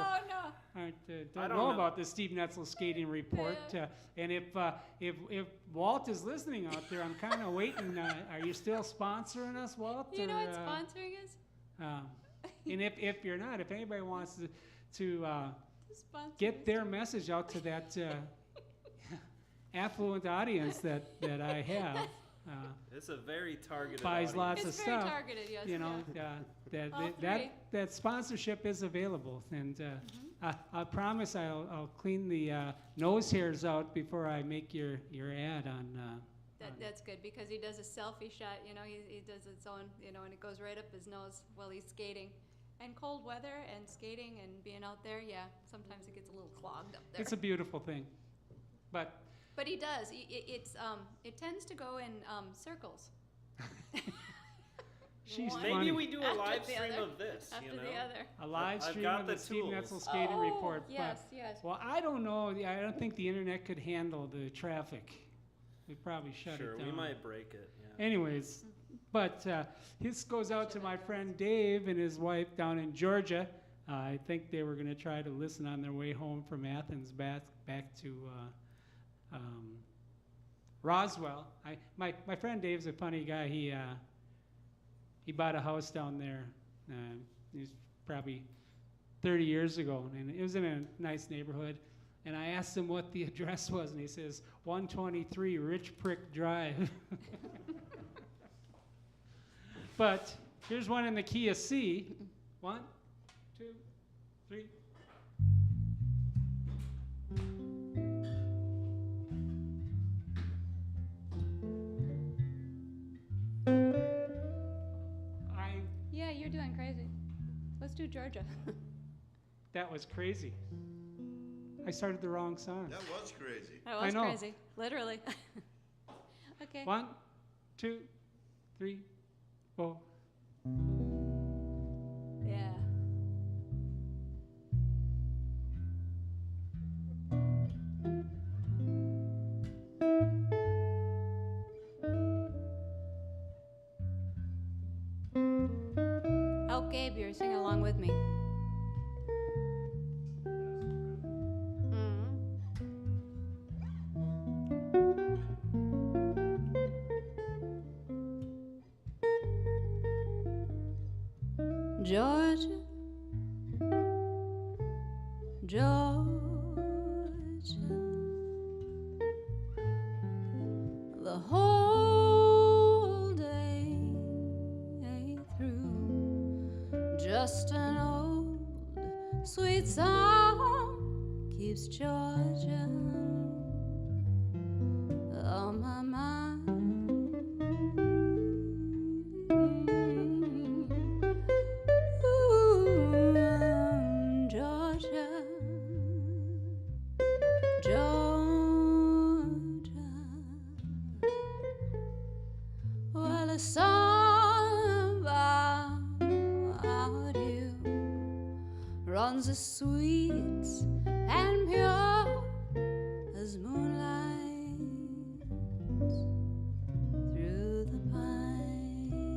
don't know about the Steve Netzel skating report. And if Walt is listening out there, I'm kind of waiting. Are you still sponsoring us, Walt? You know what sponsoring is? And if you're not, if anybody wants to get their message out to that affluent audience that I have. It's a very targeted buys audience. lots It's of very stuff. targeted, yes, That sponsorship is available, and I promise I'll clean the nose hairs out before I make your ad on. That's good, because he does a selfie shot. He does its own. And it goes right up his nose while he's skating. And cold weather and skating and being out there, sometimes it gets a little clogged up there. It's a beautiful thing, but he does. It tends to go in circles. She's Maybe funny. we do a live stream of this. After the other. A live I've stream got of the the Steve tools. Netzel skating report. Yes, but, yes. Well, I don't know. I don't think the internet could handle the traffic. We probably shut it down. Sure, we might break it. Yeah. Anyways, but this goes out to my friend Dave and his wife down in Georgia. I think they were going to try to listen on their way home from Athens back to Roswell. My friend Dave's a funny guy. He bought a house down there. It was probably 30 years ago, and it was in a nice neighborhood. And I asked him what the address was, and he says 123 Rich Prick Drive. But here's one in the key of C. 1, 2, 3. Yeah, you're doing crazy. Let's do Georgia. That was crazy. I started the wrong song. That was crazy. That was crazy, literally. Okay. 1, 2, 3, 4. Yeah. Oh, Gabe, you're singing along with me. Georgia, Georgia, the whole day through, just an old sweet song keeps Georgia on my mind. Runs as sweet and pure as moonlight through the pines.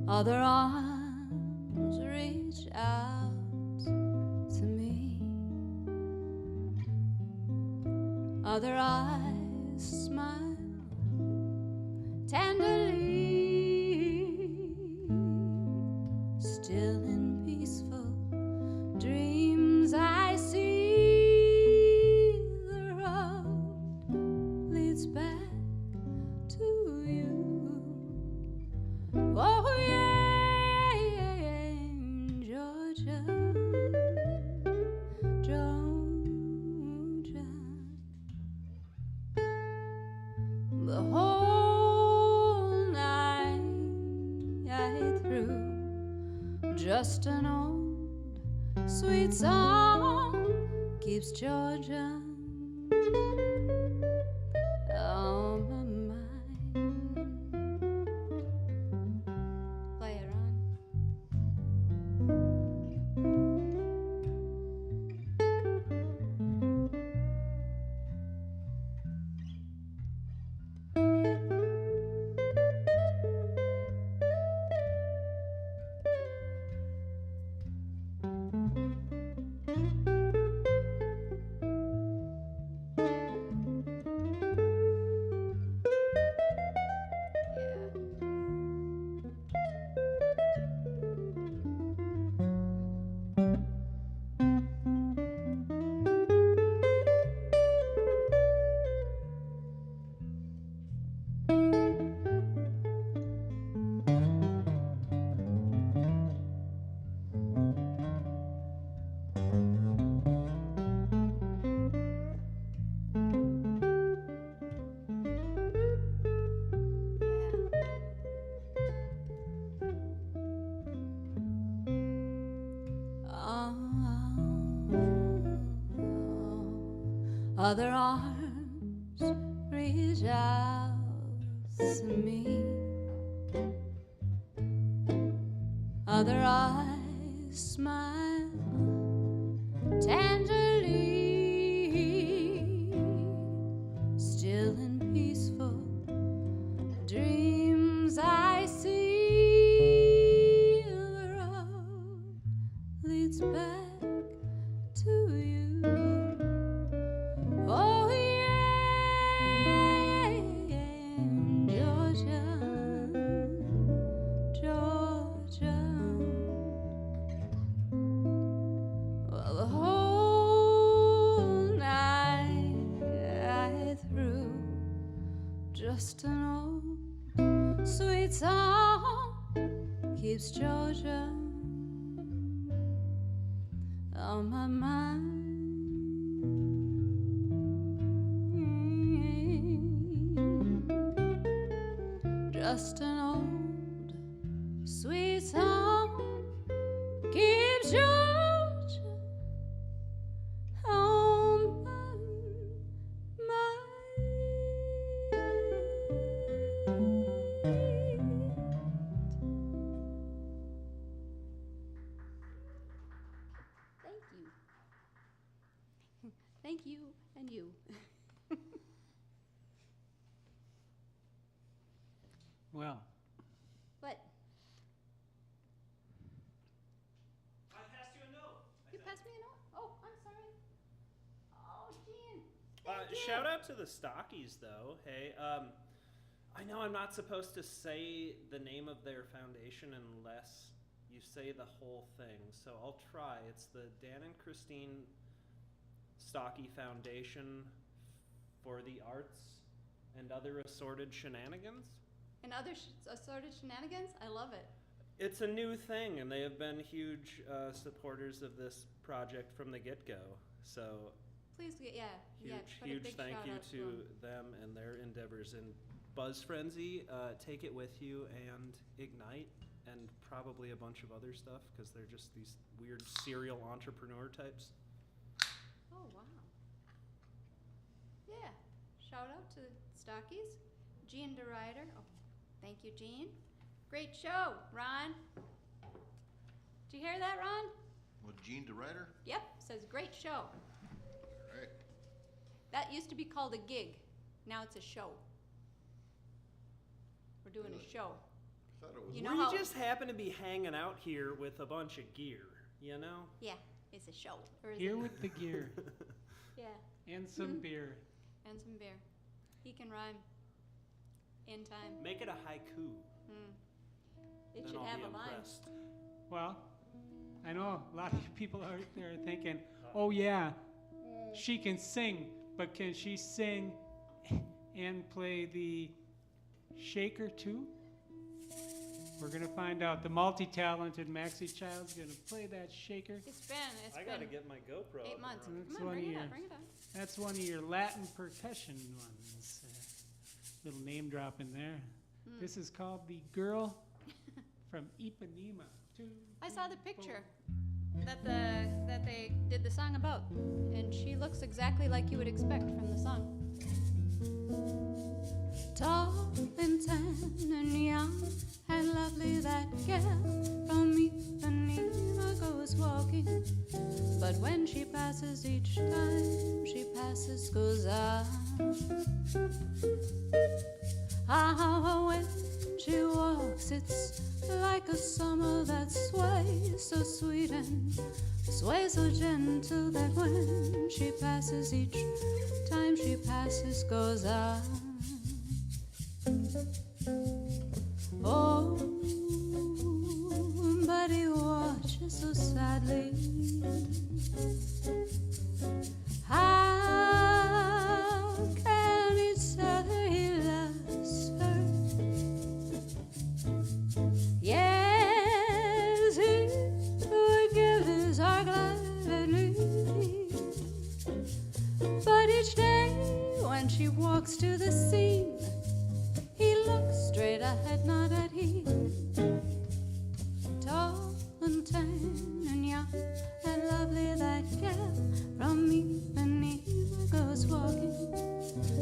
Other arms reach out to me, other eyes smile tenderly, still in peaceful dreams I see the road leads back to you. Oh yeah, Georgia, Georgia, the whole just an old sweet song keeps Georgia on my mind. Play it, Ron. Other arms reach out to me. Other eyes smile tenderly. Still and peaceful dreams I see. The road leads back to you. Oh yeah, Georgia, Georgia. Well, the whole night through, just an old sweet song keeps Georgia on my mind. Just an old sweet song keeps Georgia on my Thank you. Thank you and you. Well, What? I passed you a note. You passed me a note? Oh, I'm sorry. Oh, Jean. Shout out to the Stockies, though. Hey, I know I'm not supposed to say the name of their foundation unless you say the whole thing, so I'll try. It's the Dan and Christine Stocky Foundation for the Arts and Other Assorted Shenanigans. And other assorted shenanigans? I love it. It's a new thing, and they have been huge supporters of this project from the get-go. So Please, put a huge big thank shout you out to them and their endeavors. And Buzz Frenzy, take it with you, and Ignite, and probably a bunch of other stuff, because they're just these weird serial entrepreneur types. Oh, wow. Yeah. Shout out to Stockies. Jean DeRider. Oh, thank you, Jean. Great show, Ron. Did you hear that, Ron? Well, Gene DeRider? Yep, says great show. All right. That used to be called a gig. Now it's a show. We're doing a show. I thought it was. You know We how- just happen to be hanging out here with a bunch of gear, you know? Yeah, it's a show. Or is here it? with the gear Yeah. and some beer. And some beer. He can rhyme. In time. Make it a haiku. It Then should I'll have be a line. impressed. Well, I know a lot of people out there thinking, oh yeah, she can sing, but can she sing and play the shaker too? We're gonna find out. The multi-talented Maxi child's gonna play that shaker. It's been I gotta get my GoPro. 8 months. That's Come on, one bring of it your, up, bring it up. That's one of your Latin percussion ones. Little name drop in there. This is called The Girl from Ipanema. I saw the picture that they did the song about, and she looks exactly like you would expect from the song. Tall and tan and young and lovely, that girl from Ipanema goes walking, but when she passes, each time she passes goes on. Ah, when she walks, it's like a summer that sways so sweet and sways so gentle that when she passes, each time she passes goes on. Oh, but he watches so sadly. How can he tell her he loves her? Yes, he would give his heart gladly. But each day when she walks to the scene, he looks straight ahead, not at he. Tall and tan and young and lovely, that girl from Ipanema goes walking,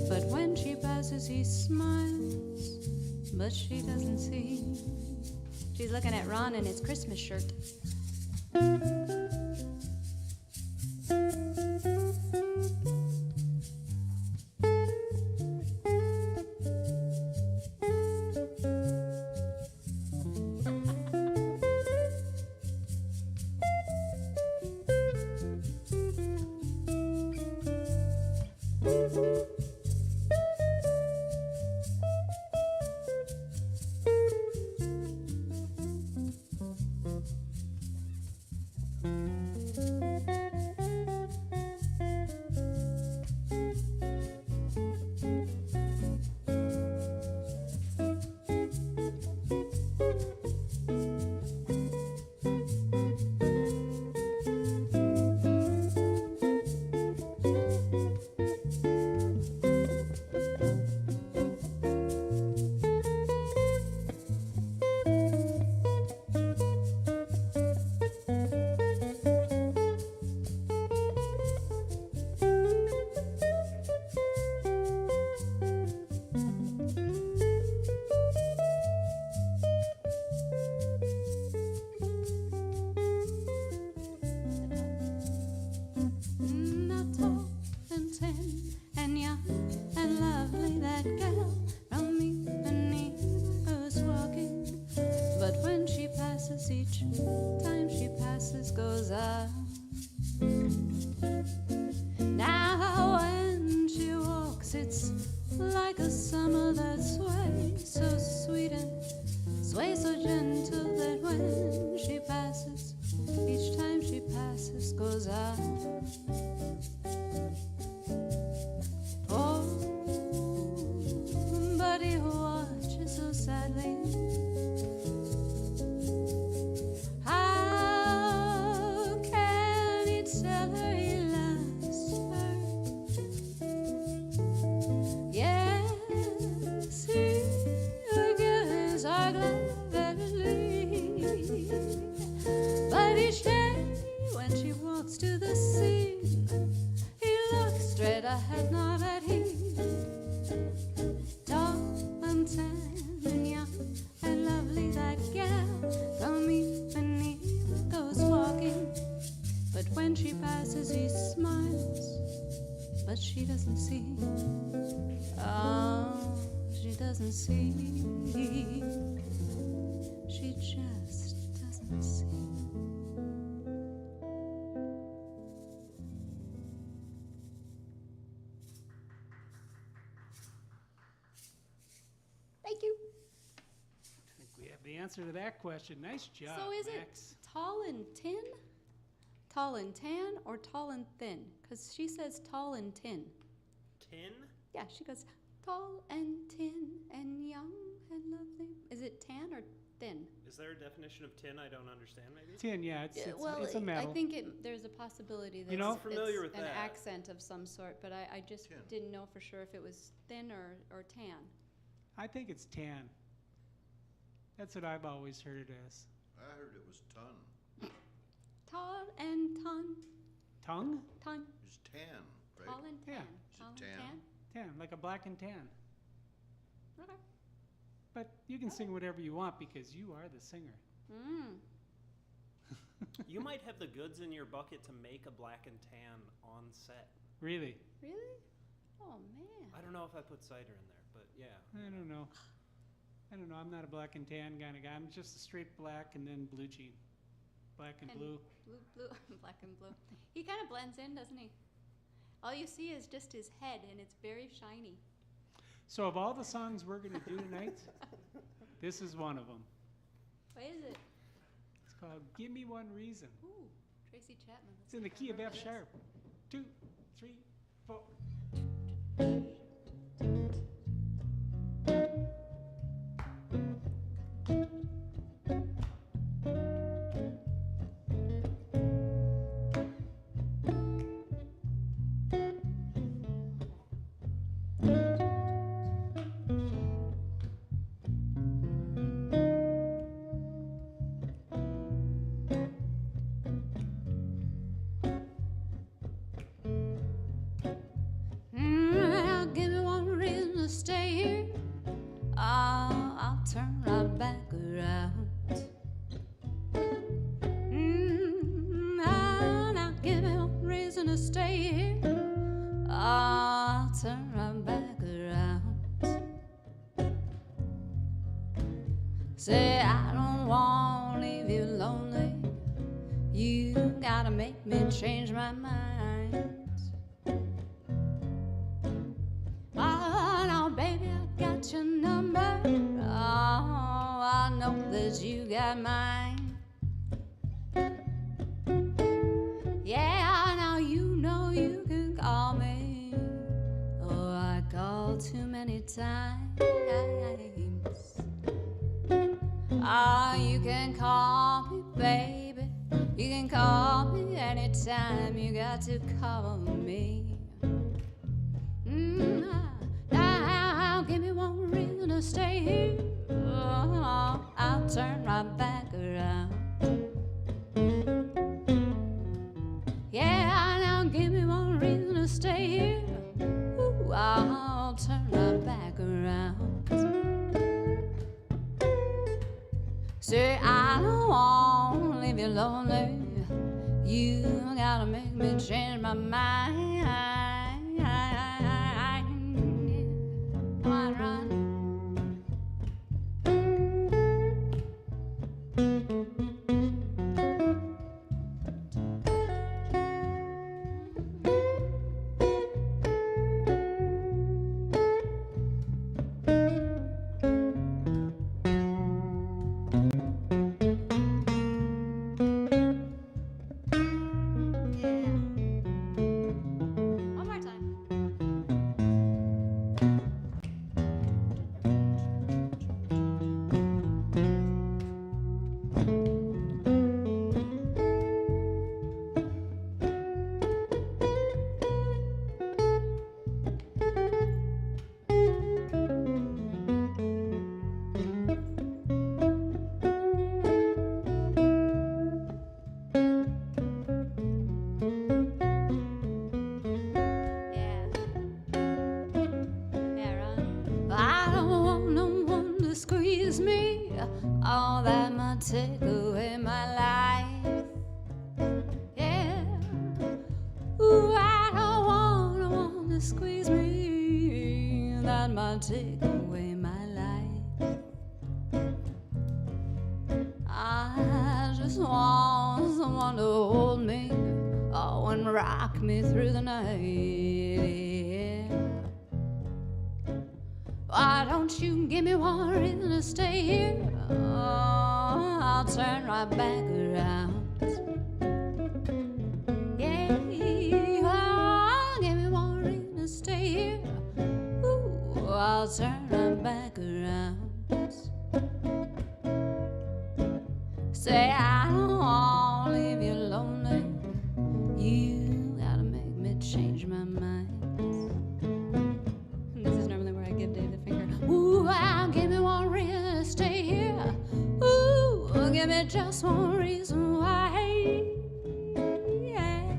but when she passes he smiles, but she doesn't see. She's looking at Ron in his Christmas shirt. Answer to that question. Nice job, So is Max. it tall and tin? Tall and tan or tall and thin? Because she says tall and tin. Tin? Yeah, she goes tall and tin and young and lovely. Is it tan or thin? Is there a definition of tin I don't understand, maybe? Tin, yeah, it's a metal. I think there's a possibility that I'm familiar with an that. accent of some sort, but I just didn't know for sure if it was thin or tan. I think it's tan. That's what I've always heard it as. I heard it was ton. Tall and ton. Tongue? Ton. It's tan, right? Tall and tan. Is Tall it and tan? Tan, like a black and tan. Okay. But you can sing whatever you want because you are the singer. Mm. You might have the goods in your bucket to make a black and tan on set. Really? Really? Oh, man. I don't know if I put cider in there, but yeah. I don't know. I'm not a black and tan kind of guy. I'm just a straight black and then blue jean. Black and blue. Blue, black and blue. He kind of blends in, doesn't he? All you see is just his head, and it's very shiny. So of all the songs we're going to do tonight, this is one of them. What is it? It's called Give Me One Reason. Ooh, Tracy Chapman. It's in the key of F sharp. 2, 3, 4. stay here, I'll turn right back around. Say I don't want to leave you lonely. You gotta make me change my mind. Oh, no, baby, I got your number. Oh, I know that you got mine. Yeah, now you know you can call me. Oh, I called too many times. Ah, you can call me, baby. You can call me anytime. You got to call me. Now give me one reason to stay here. Oh, I'll turn right back around. Yeah, now give me one reason to stay here. Ooh, I'll turn right back around. Say I don't want to leave you lonely. You gotta make me change my mind. Come on, Ron. All that might take away my life. Yeah. Ooh, I don't want to squeeze me. That might take away my life. I just want someone to hold me, oh, and rock me through the night. Yeah. Why don't you give me one reason to stay here? Oh, I'll turn right back around. Yeah, oh, give me one reason to stay here. Ooh, I'll turn right back around. Say I don't want to leave you lonely. You gotta make me change my mind. Ooh, give me one reason to stay here. Ooh, give me just one reason why. Yeah.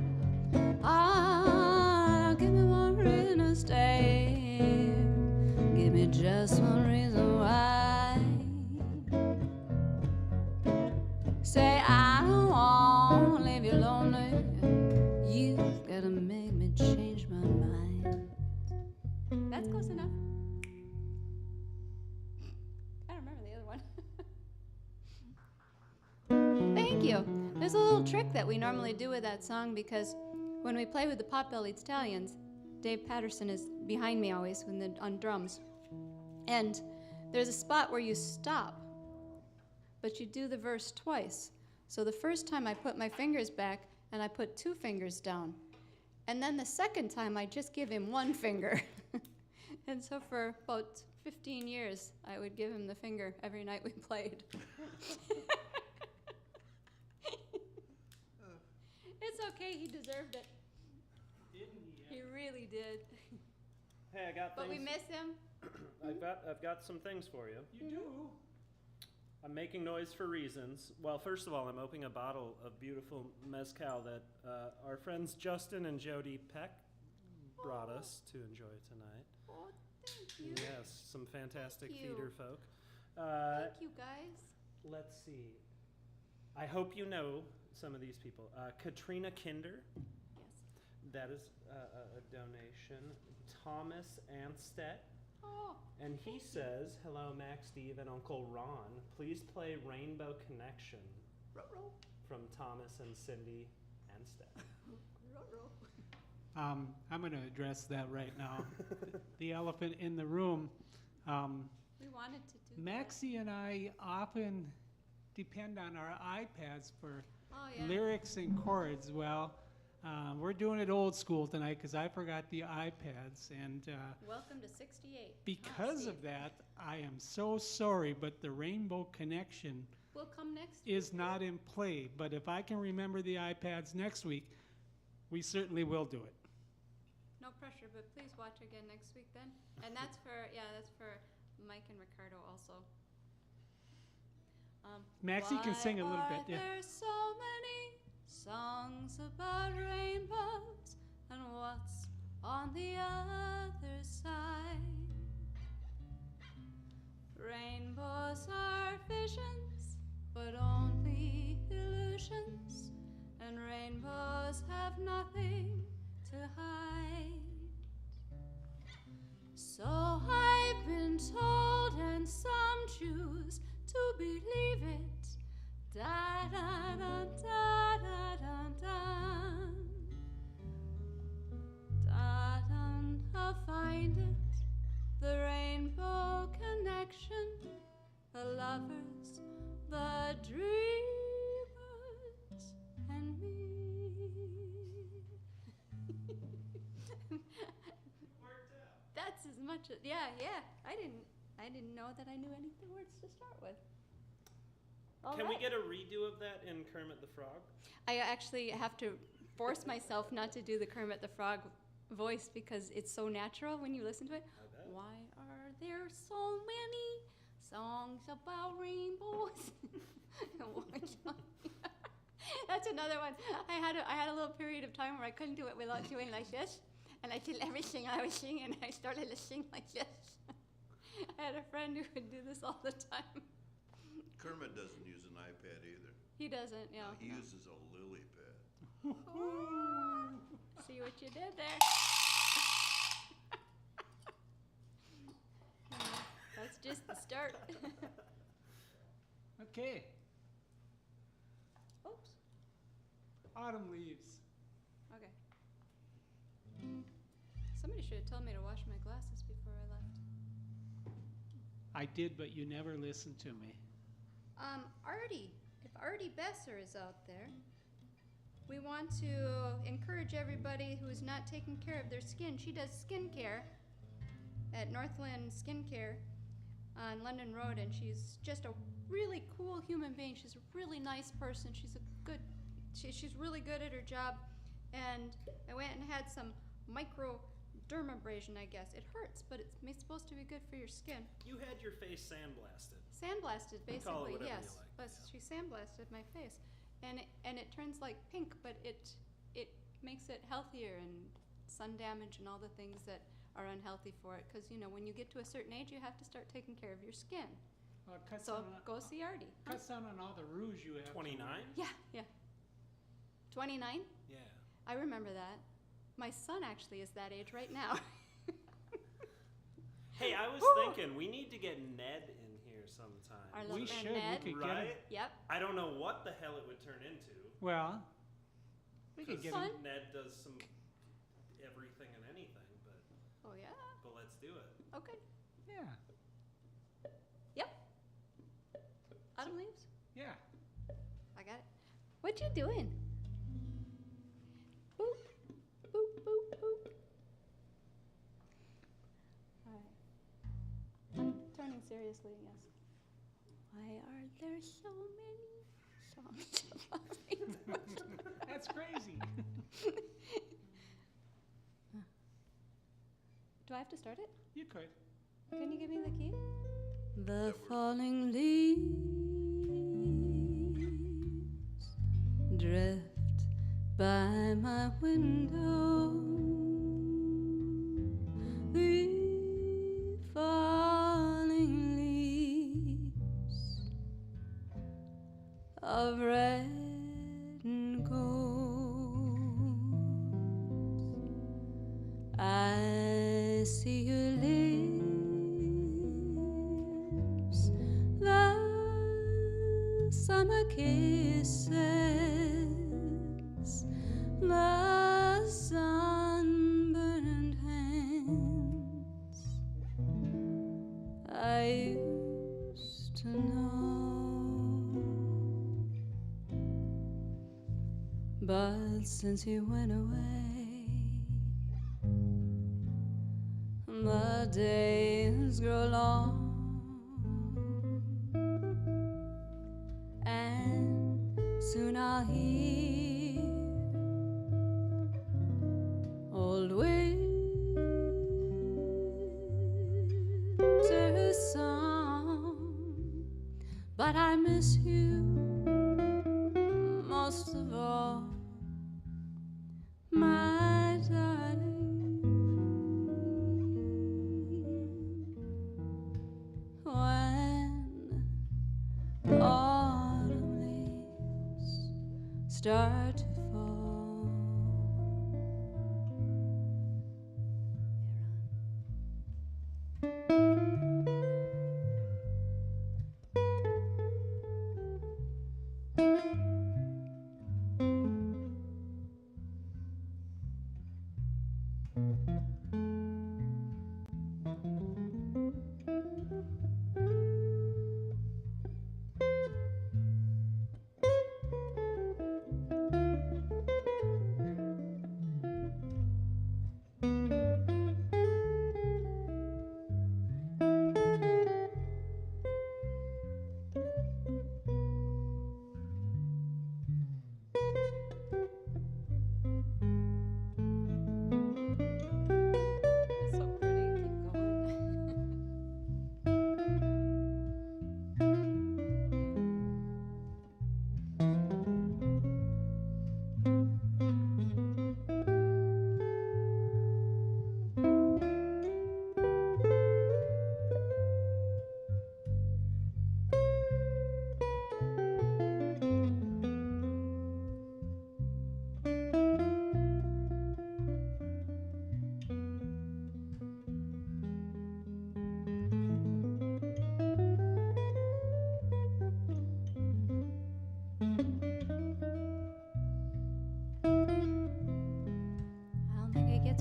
Oh, give me one reason to stay here. Give me just one reason why. Say I don't want to leave you lonely. You've gotta make me change my mind. That's close enough. Thank you. There's a little trick that we normally do with that song because when we play with the Potbellied Stallions, Dave Patterson is behind me always on drums. And there's a spot where you stop, but you do the verse twice. So the first time I put my fingers back and I put 2 fingers down. And then the second time I just give him 1 finger. And so for about 15 years, I would give him the finger every night we played. It's okay, he deserved it. Didn't he? He really did. Hey, I got things. But we miss him. I've got some things for you. You do? I'm making noise for reasons. Well, first of all, I'm opening a bottle of beautiful mezcal that our friends Justin and Jody Peck brought us to enjoy tonight. Oh, thank you. Yes, some fantastic Thank you. theater folk. Thank you, guys. Let's see. I hope you know some of these people. Katrina Kinder. Yes. That is a donation. Thomas Anstedt. Oh. And he says, hello, Max, Steve, and Uncle Ron. Please play Rainbow Connection from Thomas and Cindy Anstedt. I'm going to address that right now. The elephant in the room. We wanted to do Maxi and I often depend on our iPads for yeah. lyrics and chords. Well, we're doing it old school tonight because I forgot the iPads. And Welcome to 68. because of that, I am so sorry, but the Rainbow Connection We'll come next is week. not in play. But if I can remember the iPads next week, we certainly will do it. No pressure, but please watch again next week then. And that's for, that's for Mike and Ricardo also. Maxi can sing a little bit, yeah. There's so many songs about rainbows and what's on the other side. Rainbows are visions, but only illusions, and rainbows have nothing to hide. So I've been told, and some choose to believe it. Da da da da da da da. Da da. I'll find it. The rainbow connection. The lovers, the dreamers, and me. That's as much as yeah. I didn't know that I knew any of the words to start with. Can we get a redo of that in Kermit the Frog? I actually have to force myself not to do the Kermit the Frog voice because it's so natural when you listen to it. Why are there so many songs about rainbows? That's another one. I had a little period of time where I couldn't do it without doing like this. And I did everything I was singing, and I started to sing like this. I had a friend who would do this all the time. Kermit doesn't use an iPad either. He doesn't, No, he uses a lily pad. Ooh. See what you did there. That's just the start. Okay. Oops. Autumn leaves. Okay. Somebody should have told me to wash my glasses before I left. I did, but you never listened to me. Artie, if Artie Besser is out there, we want to encourage everybody who is not taking care of their skin. She does skincare at Northland Skincare on London Road, and she's just a really cool human being. She's a really nice person. She's she's really good at her job. And I went and had some microdermabrasion, I guess. It hurts, but it's supposed to be good for your skin. You had your face sandblasted. Sandblasted, basically, yes. you like. But she sandblasted my face, and it turns like pink, but it makes it healthier and sun damage and all the things that are unhealthy for it. Because when you get to a certain age, you have to start taking care of your skin. So go see Artie. Cuts down on all the rouge you have. 29? Yeah. 29? Yeah. I remember that. My son actually is that age right now. Hey, I was thinking we need to get Ned in here sometime. Our little friend Ned. We could right? get him. Yep. I don't know what the hell it would turn into. Well, we could get him. Ned does some everything and anything, but. Oh yeah. But let's do it. Okay. Yeah. Yep. Autumn leaves? Yeah. I got it. What you doing? Boop, boop, boop, boop. All right. I'm turning seriously, yes. Why are there so many songs about rainbows? That's crazy. Do I have to start it? You could. Can you give me the key? The falling leaves drift by my window. The falling leaves of red and gold. But since you went away, the days grow long, and soon I'll hear old winter's song. But I miss you most of all, my darling. When autumn leaves start to fall,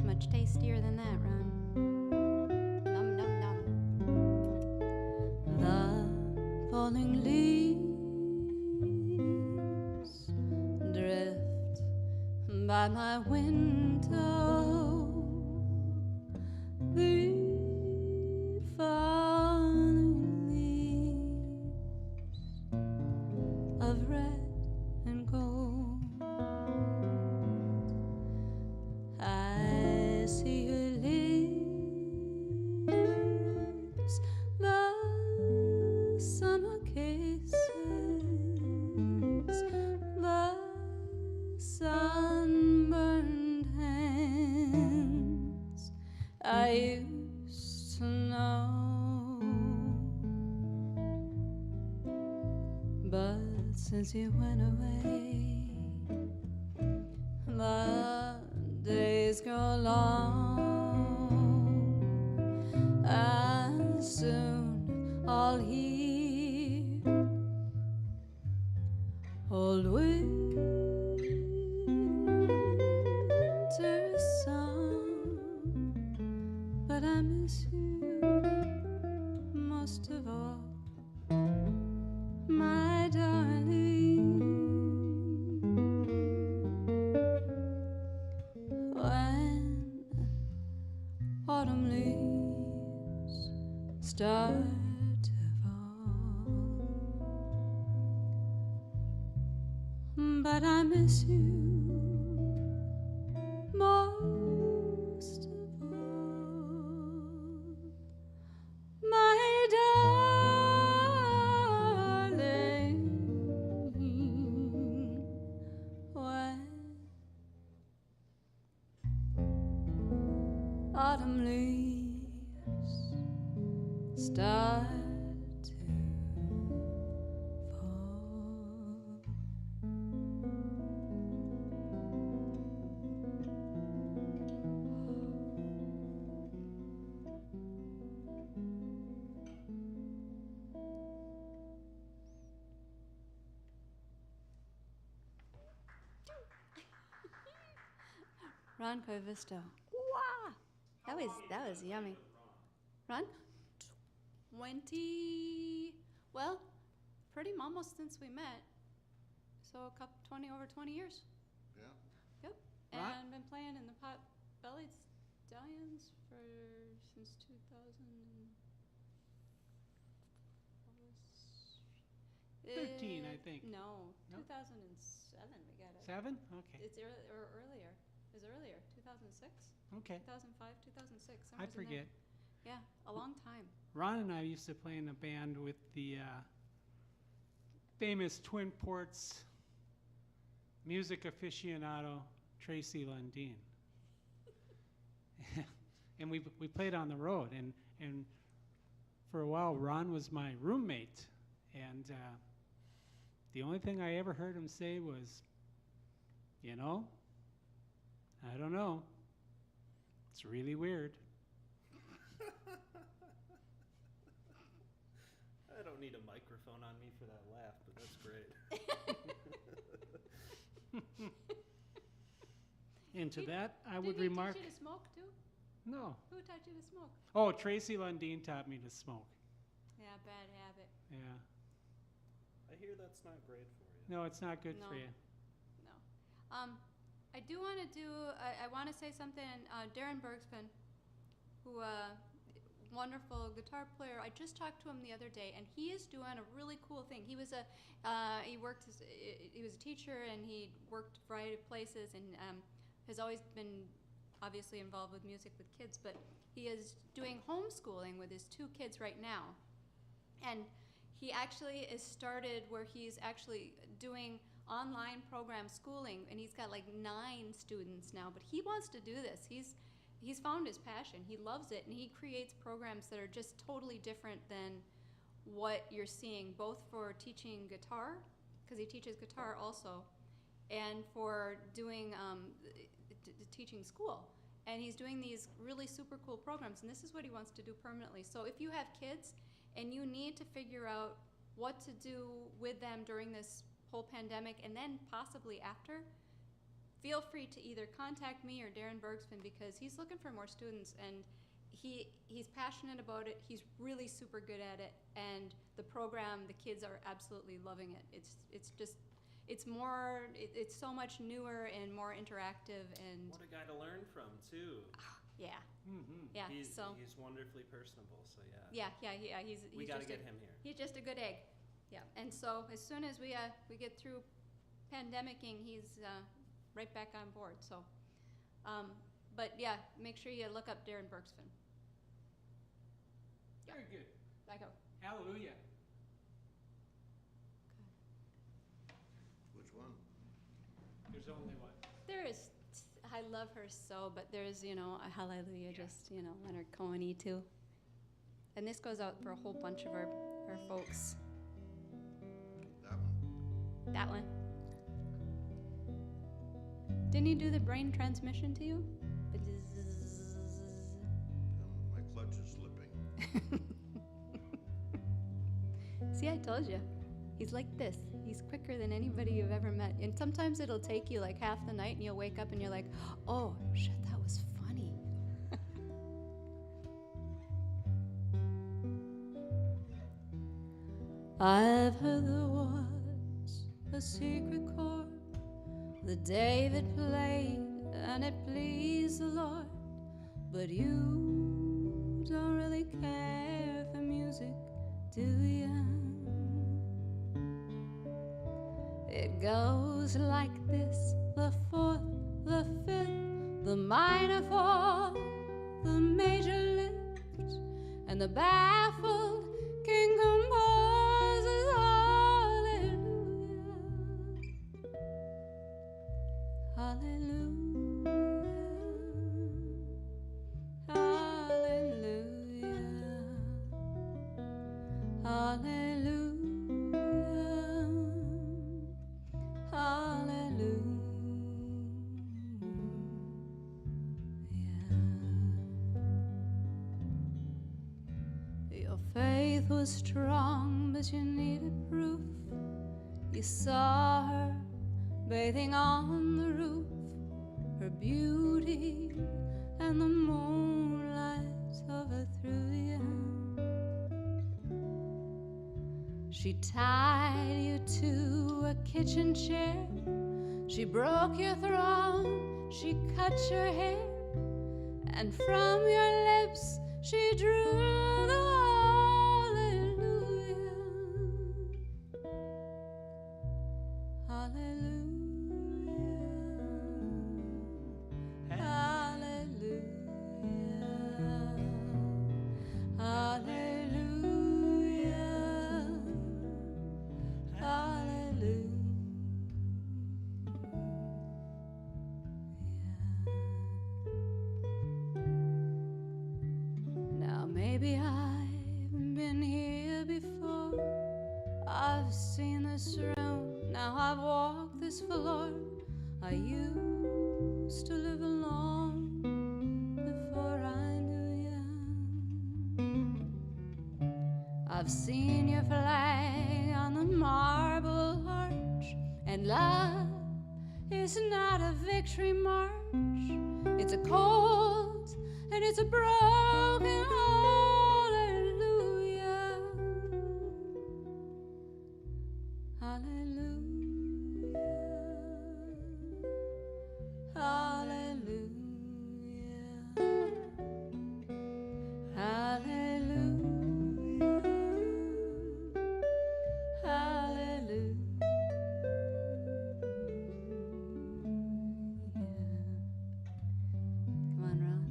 much tastier than that, Ron. Num, num, num. The falling leaves drift by my window. The falling leaves of red and gold. I see her lips, the summer kisses, the sunburned hands I used to know. But since you went away, the days grow long, and soon I'll hear old winter's song. But I miss you most of all, my darling. When autumn leaves start to fall, but I miss you most of all, my darling. When autumn leaves start to fall. Ron Koivisto. Wow, that was yummy. Ron? pretty almost since we met. So over 20 years. Yeah. Yep. Ron? And been playing in the Pot-Bellied Stallions since 2000. 13, I think. No, No? 2007 we got it. 7? Okay. It's earlier. It was earlier, 2006? Okay. 2005, 2006. I forget. Yeah, a long time. Ron and I used to play in a band with the famous Twin Ports music aficionado Tracy Lundeen. And we played on the road, and for a while Ron was my roommate, and the only thing I ever heard him say was, you know, I don't know, it's really weird. I don't need a microphone on me for that laugh, but that's great. And to that, I Did would he remark. teach you to smoke too? No. Who taught you to smoke? Oh, Tracy Lundeen taught me to smoke. Yeah, bad habit. Yeah. I hear that's not great for you. No, it's not good for No. you. No. I do want to I want to say something. Darren Bergspin, who wonderful guitar player. I just talked to him the other day, and he is doing a really cool thing. He was he was a teacher, and he worked a variety of places, and has always been obviously involved with music with kids. But he is doing homeschooling with his 2 kids right now, and he actually is started where he's actually doing online program schooling, and he's got like 9 students now. But he wants to do this. He's found his passion. He loves it, and he creates programs that are just totally different than what you're seeing, both for teaching guitar, because he teaches guitar also, and for doing teaching school. And he's doing these really super cool programs, and this is what he wants to do permanently. So if you have kids and you need to figure out what to do with them during this whole pandemic and then possibly after, feel free to either contact me or Darren Bergspin, because he's looking for more students, and he's passionate about it. He's really super good at it, and the program, the kids are absolutely loving it. It's so much newer and more interactive, and What a guy to learn from, too. yeah. Mm-hmm. Yeah, He's so wonderfully personable, so yeah. Yeah. We got to get him here. He's just a good egg. Yeah, and so as soon as we get through pandemicing, he's right back on board. So, but yeah, make sure you look up Darren Bergspin. Yeah. Very good. I go. Hallelujah. Which one? There's only one. There is. I love her so, but there's a Hallelujah, just Leonard Cohen-y too. And this goes out for a whole bunch of our folks. That one. That one. Didn't he do the brain transmission to you? My clutch is slipping. See, I told you. He's like this. He's quicker than anybody you've ever met. And sometimes it'll take you like half the night, and you'll wake up and you're like, oh, shit, that was funny. I've heard there was a secret chord that David played, and it pleased the Lord. But you don't really care for music, do you? It goes like this: the 4th, the 5th, the minor 4, the major lift, and the baffled king composes hallelujah, hallelujah, hallelujah, hallelujah. Your faith was strong, but you needed proof. You saw her bathing on the roof, her beauty and the moonlight overthrew you. She tied you to a kitchen chair. She She broke your throne, she cut your hair, and from your lips she drew the hallelujah. Hallelujah. Hallelujah. Hallelujah. Hallelujah. Now maybe I've been here before. I've seen this room. Now I've walked this floor. I used to live alone before I knew you. I've seen your flag on the marble arch, and love is not a victory march. It's a cold and it's a broken hallelujah. Hallelujah. Hallelujah. Hallelujah. Hallelujah. Come on, Ron.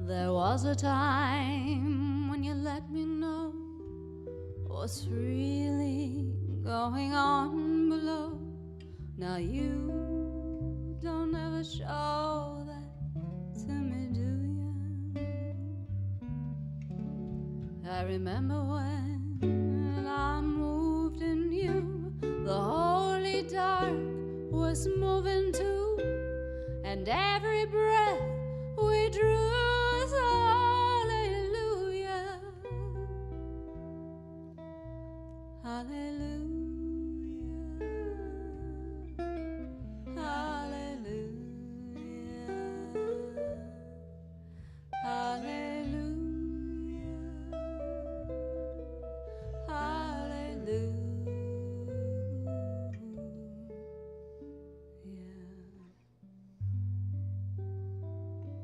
There was a time when you let me know what's really going on below. Now you don't ever show that to me, do you? I remember when I moved in you, the holy dark was moving too, and every breath we drew was hallelujah. Hallelujah. Hallelujah. Hallelujah. Hallelujah.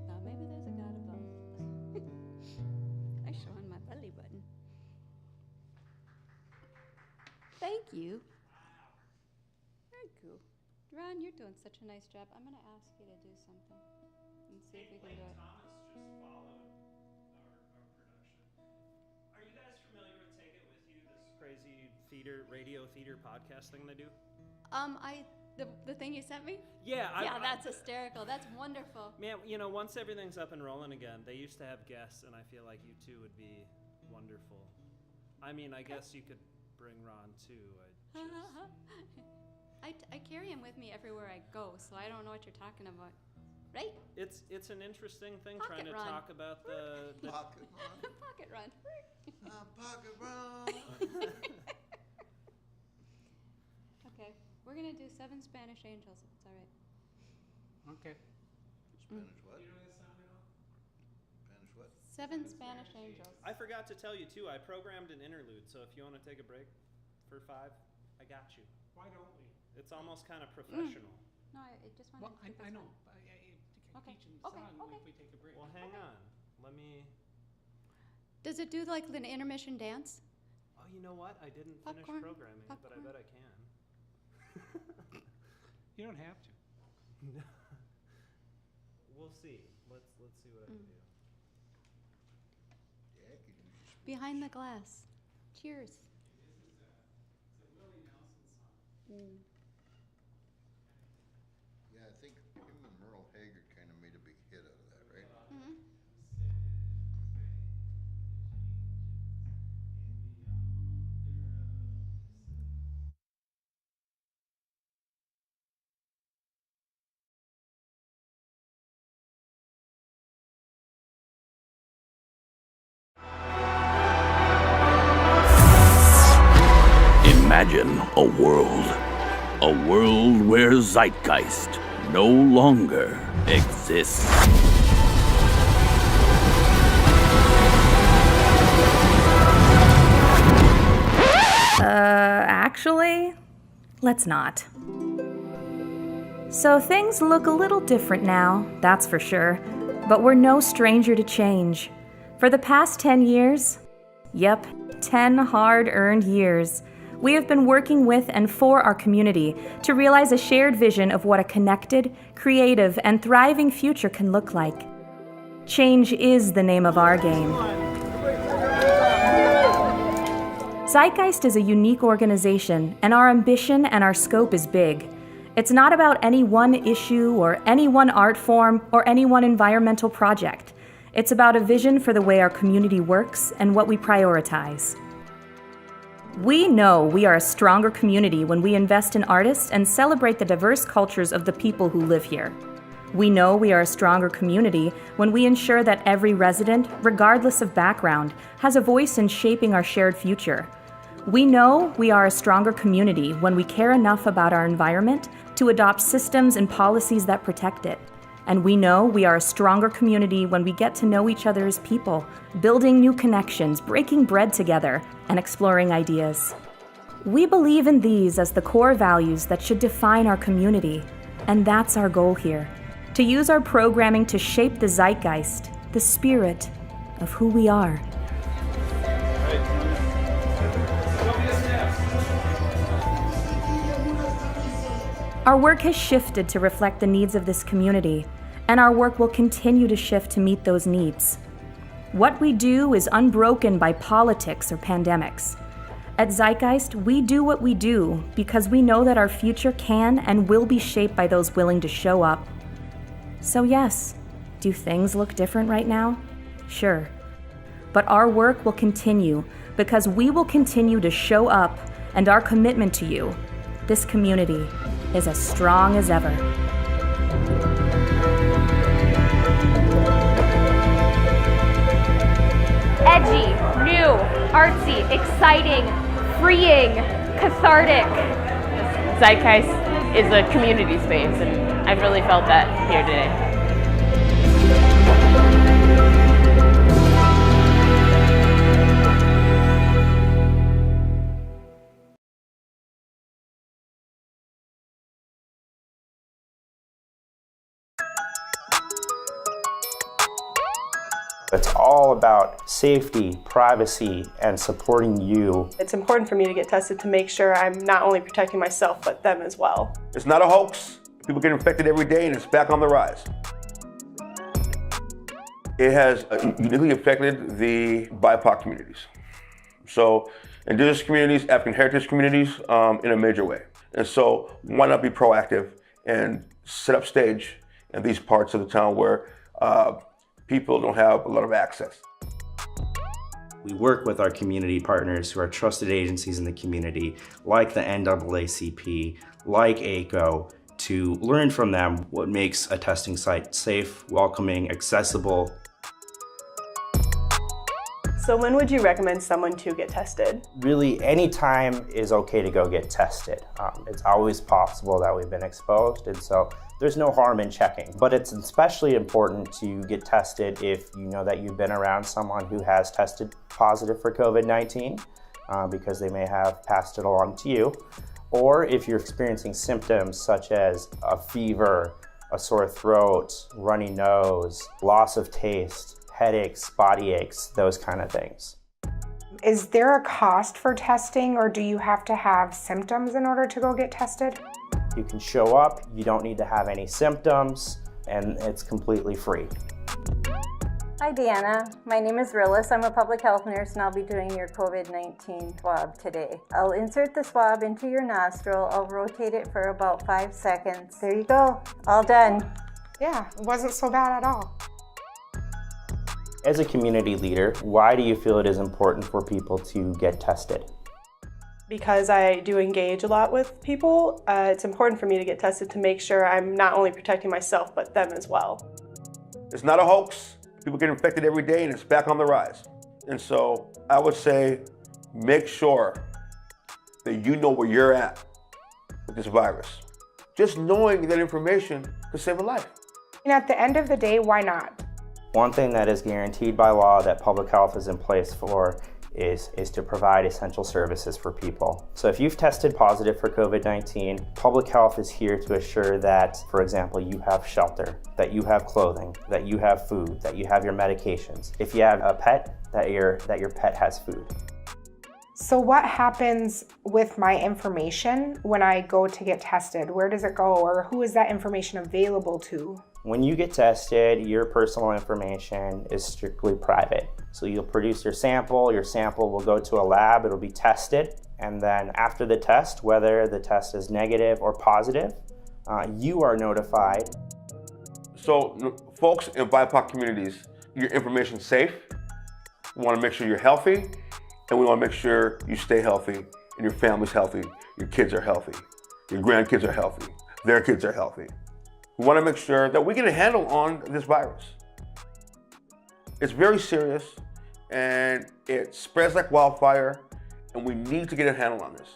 Now maybe there's a God above. I'm showing my belly button. Thank you. Very cool. Ron, you're doing such a nice job. I'm going to ask you to do something and see if we can do it. Thomas just followed our production. Are you guys familiar with Take It With You, this crazy radio theater podcast thing they do? The thing you sent me? Yeah. Yeah, that's hysterical. That's wonderful. Man, once everything's up and rolling again, they used to have guests, and I feel like you two would be wonderful. I mean, I guess you could bring Ron too. I carry him with me everywhere I go, so I don't know what you're talking about. Right? It's an interesting thing Pocket trying to Ron. talk about the Pocket Ron. Pocket Run. Pocket Ron. Okay, we're gonna do 7 Spanish Angels, if it's all right. Okay. Spanish what? You know this song at all? Spanish what? 7 Spanish Angels. I forgot to tell you too, I programmed an interlude, so if you want to take a break for 5, I got you. Why don't we? It's almost kind of professional. No, I just wanted Well, to keep I this know. one. Okay. Teaching the song if we take a break. Well, hang on. Let me... Does it do like an intermission dance? Oh, you know what? I didn't Popcorn. finish programming it, but I Popcorn. bet I can. You don't have to. we'll see. Let's see what I can do. Behind the glass. Cheers. Yeah, I think him and Merle Haggard kind of made a big hit out of that, right? Imagine a world where Zeitgeist no longer exists. Actually, let's not. So things look a little different now, that's for sure, but we're no stranger to change. For the past 10 years, yep, 10 hard-earned years, we have been working with and for our community to realize a shared vision of what a connected, creative, and thriving future can look like. Change is the name of our game. Zeitgeist is a unique organization, and our ambition and our scope is big. It's not about any one issue or any one art form or any one environmental project. It's about a vision for the way our community works and what we prioritize. We know we are a stronger community when we invest in artists and celebrate the diverse cultures of the people who live here. We know we are a stronger community when we ensure that every resident, regardless of background, has a voice in shaping our shared future. We know we are a stronger community when we care enough about our environment to adopt systems and policies that protect it. And we know we are a stronger community when we get to know each other as people, building new connections, breaking bread together, and exploring ideas. We believe in these as the core values that should define our community, and that's our goal here, to use our programming to shape the zeitgeist, the spirit of who we are. Our work has shifted to reflect the needs of this community, and our work will continue to shift to meet those needs. What we do is unbroken by politics or pandemics. At Zeitgeist, we do what we do because we know that our future can and will be shaped by those willing to show up. So yes, do things look different right now? Sure. But our work will continue because we will continue to show up, and our commitment to you, this community, is as strong as ever. Edgy, new, artsy, exciting, freeing, cathartic. Zeitgeist is a community space, and I've really felt that here today. It's all about safety, privacy, and supporting you. It's important for me to get tested to make sure I'm not only protecting myself, but them as well. It's not a hoax. People get infected every day and it's back on the rise. It has uniquely affected the BIPOC communities. So indigenous communities, African heritage communities in a major way. And so why not be proactive and set up stage in these parts of the town where people don't have a lot of access. We work with our community partners who are trusted agencies in the community, like the NAACP, like ACO, to learn from them what makes a testing site safe, welcoming, accessible. So when would you recommend someone to get tested? Really, any time is okay to go get tested. It's always possible that we've been exposed, and so there's no harm in checking. But it's especially important to get tested if you know that you've been around someone who has tested positive for COVID-19, because they may have passed it along to you. Or if you're experiencing symptoms such as a fever, a sore throat, runny nose, loss of taste, headaches, body aches, those kind of things. Is there a cost for testing, or do you have to have symptoms in order to go get tested? You can show up, you don't need to have any symptoms. and it's completely free. Hi Deanna, my name is Rillis. I'm a public health nurse and I'll be doing your COVID-19 swab today. I'll insert the swab into your nostril. I'll rotate it for about 5 seconds. There you go, all done. Yeah, it wasn't so bad at all. As a community leader, why do you feel it is important for people to get tested? Because I do engage a lot with people, it's important for me to get tested to make sure I'm not only protecting myself, but them as well. It's not a hoax. People get infected every day and it's back on the rise. And so I would say make sure that you know where you're at with this virus. Just knowing that information could save a life. And at the end of the day, why not? One thing that is guaranteed by law that public health is in place for is to provide essential services for people. So if you've tested positive for COVID-19, public health is here to assure that, for example, you have shelter, that you have clothing, that you have food, that you have your medications. If you have a pet, that your pet has food. So what happens with my information when I go to get tested? Where does it go, or who is that information available to? When you get tested, your personal information is strictly private. So you'll produce your sample will go to a lab, it'll be tested, and then after the test, whether the test is negative or positive, you are notified. So folks in BIPOC communities, your information's safe. We want to make sure you're healthy, and we want to make sure you stay healthy, and your family's healthy, your kids are healthy, your grandkids are healthy, their kids are healthy. We want to make sure that we get a handle on this virus. It's very serious, and it spreads like wildfire, and we need to get a handle on this.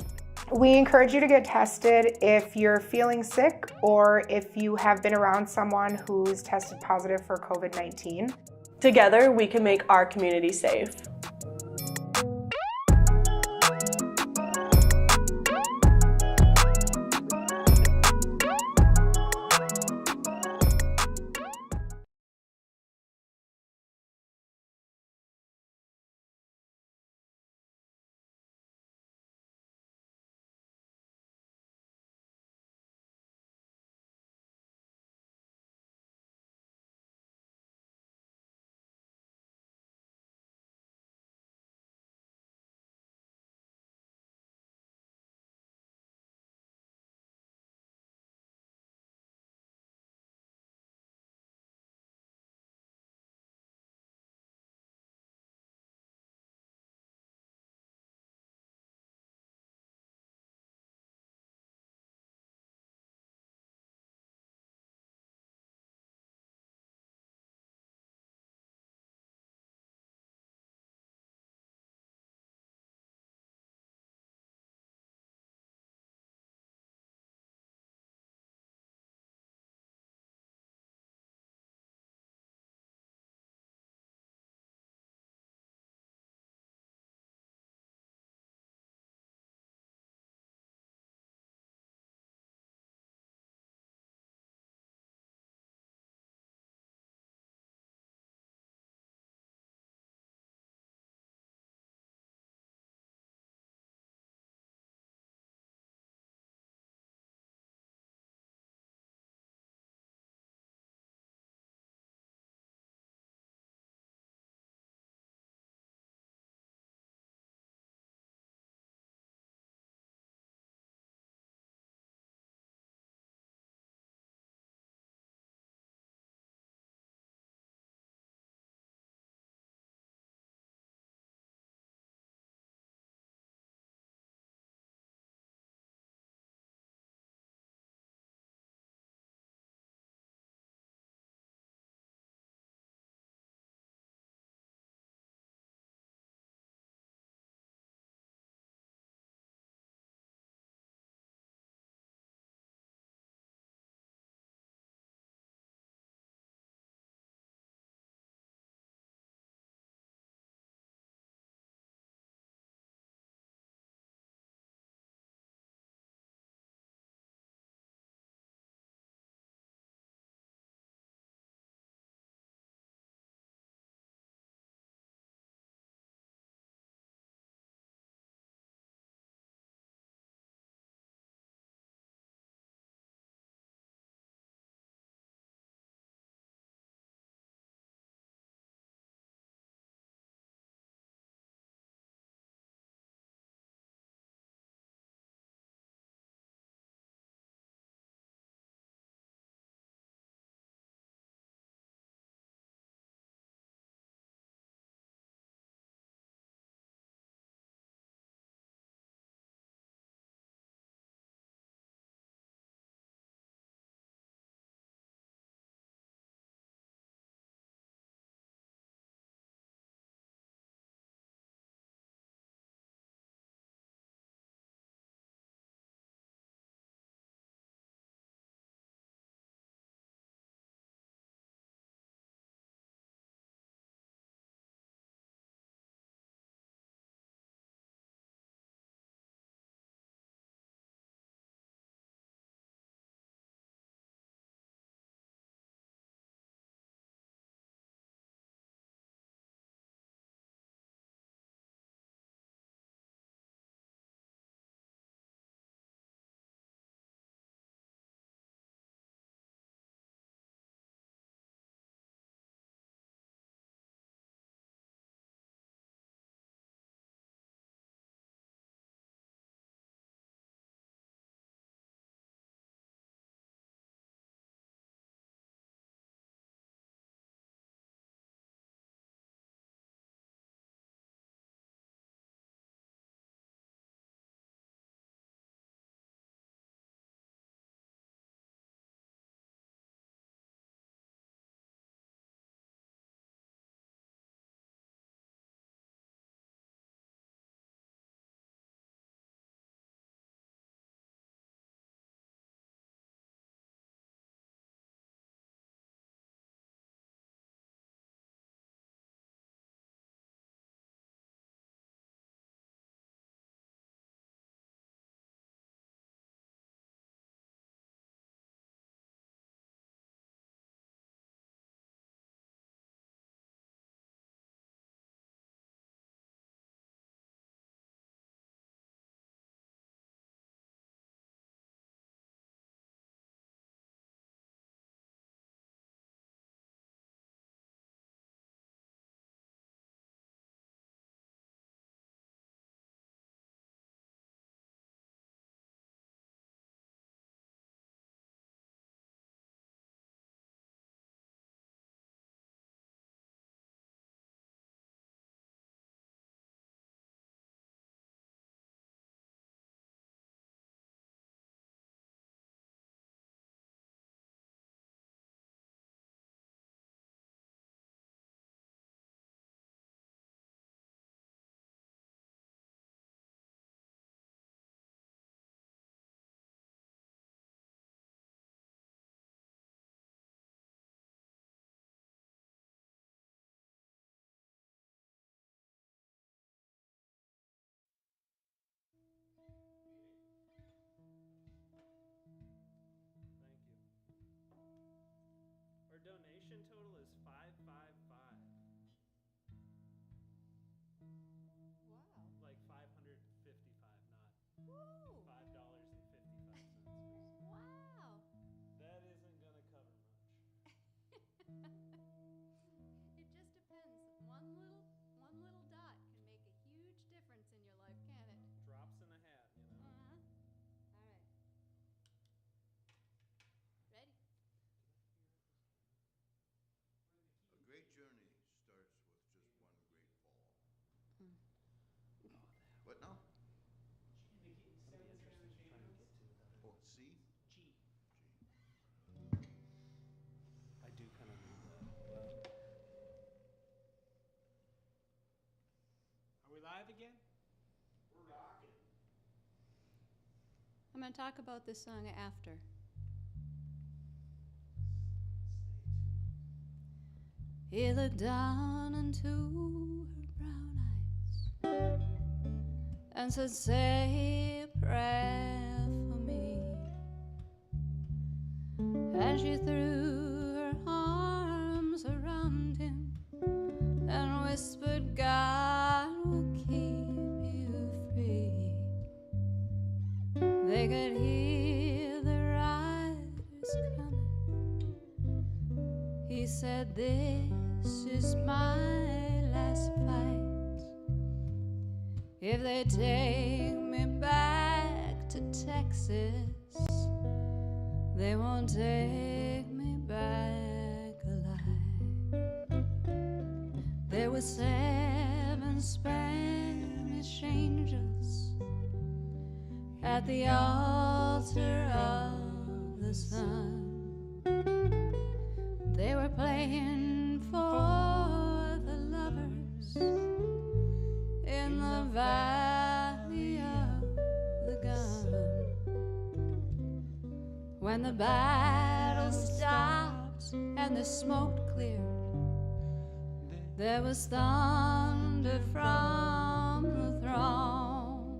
We encourage you to get tested if you're feeling sick or if you have been around someone who's tested positive for COVID-19. Together, we can make our community safe. grand total is 555. Wow. Like 555, not Woo! $5.55. Wow. That isn't gonna cover much. It just depends. One little dot can make a huge difference in your life, can't it? Drops in a hat, you know. All right. Ready? A great journey starts with just one great fall. What now? Oh, C? G. I do kind of need that. Are we live again? We're rocking. I'm going to talk about this song after. He looked down into her brown eyes and said, say a prayer for me. And she threw her arms around him and whispered, God will keep you free. They could hear the riders coming. He said, this is my last fight. If they take me back to Texas, they won't take me back alive. There were 7 Spanish angels at the altar of the sun. They were playing for the lovers in the valley of the gun. When the battle stopped and the smoke cleared, there was thunder from the throne,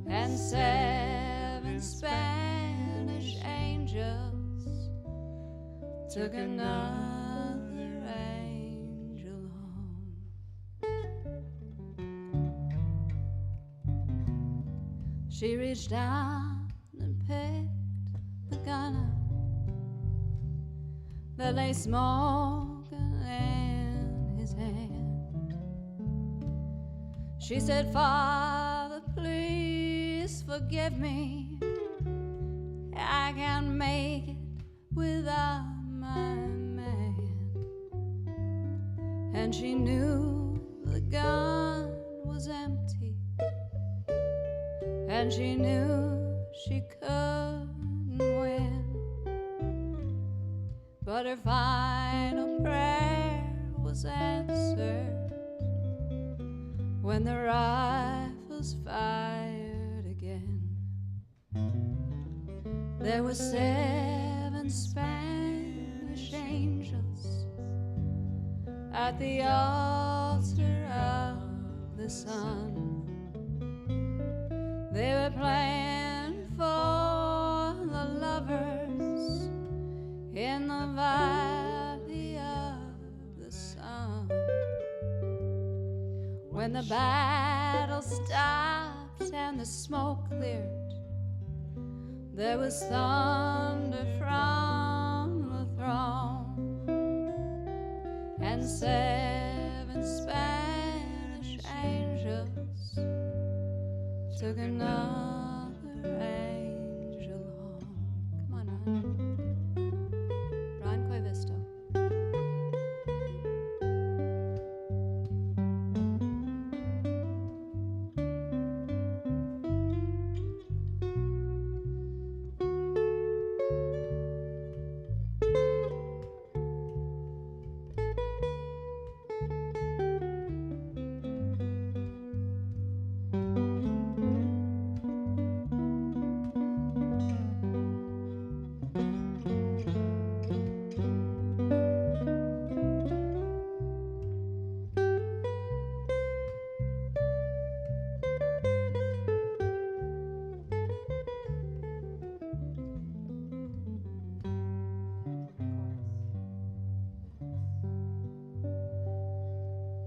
and 7 Spanish angels took another angel home. She reached down and picked the gun up that lay smoking in his hand. She said, Father, please forgive me. I can't make it without my man. And she knew the gun was empty, and she knew she couldn't win. But her final prayer was answered when the rifles fired again. There were 7 Spanish angels at the altar of the sun. They were playing for the lovers in the valley of the sun. When the battle stopped and the smoke cleared, there was thunder from the throne, and 7 Spanish angels took another angel home. Come on, Ron Koivisto.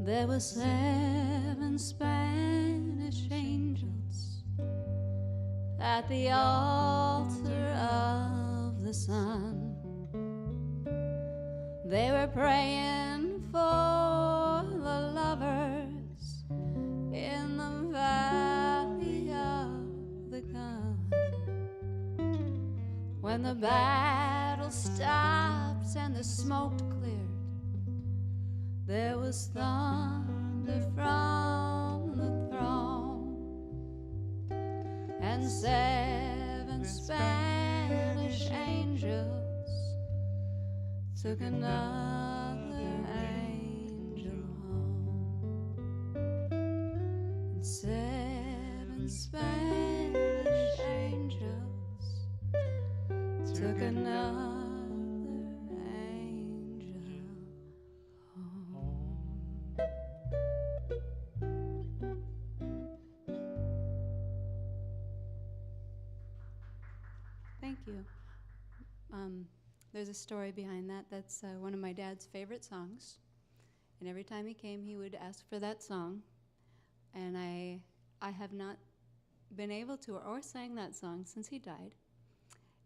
There were 7 Spanish angels at the altar of the sun. They were praying for the lovers in the valley of the gun. When the battle stopped and the smoke cleared, there was thunder from the throne, and 7 Spanish angels took another angel home. And 7 Spanish angels took another Thank you. There's a story behind that. That's one of my dad's favorite songs. And every time he came, he would ask for that song. And I have not been able to or sang that song since he died.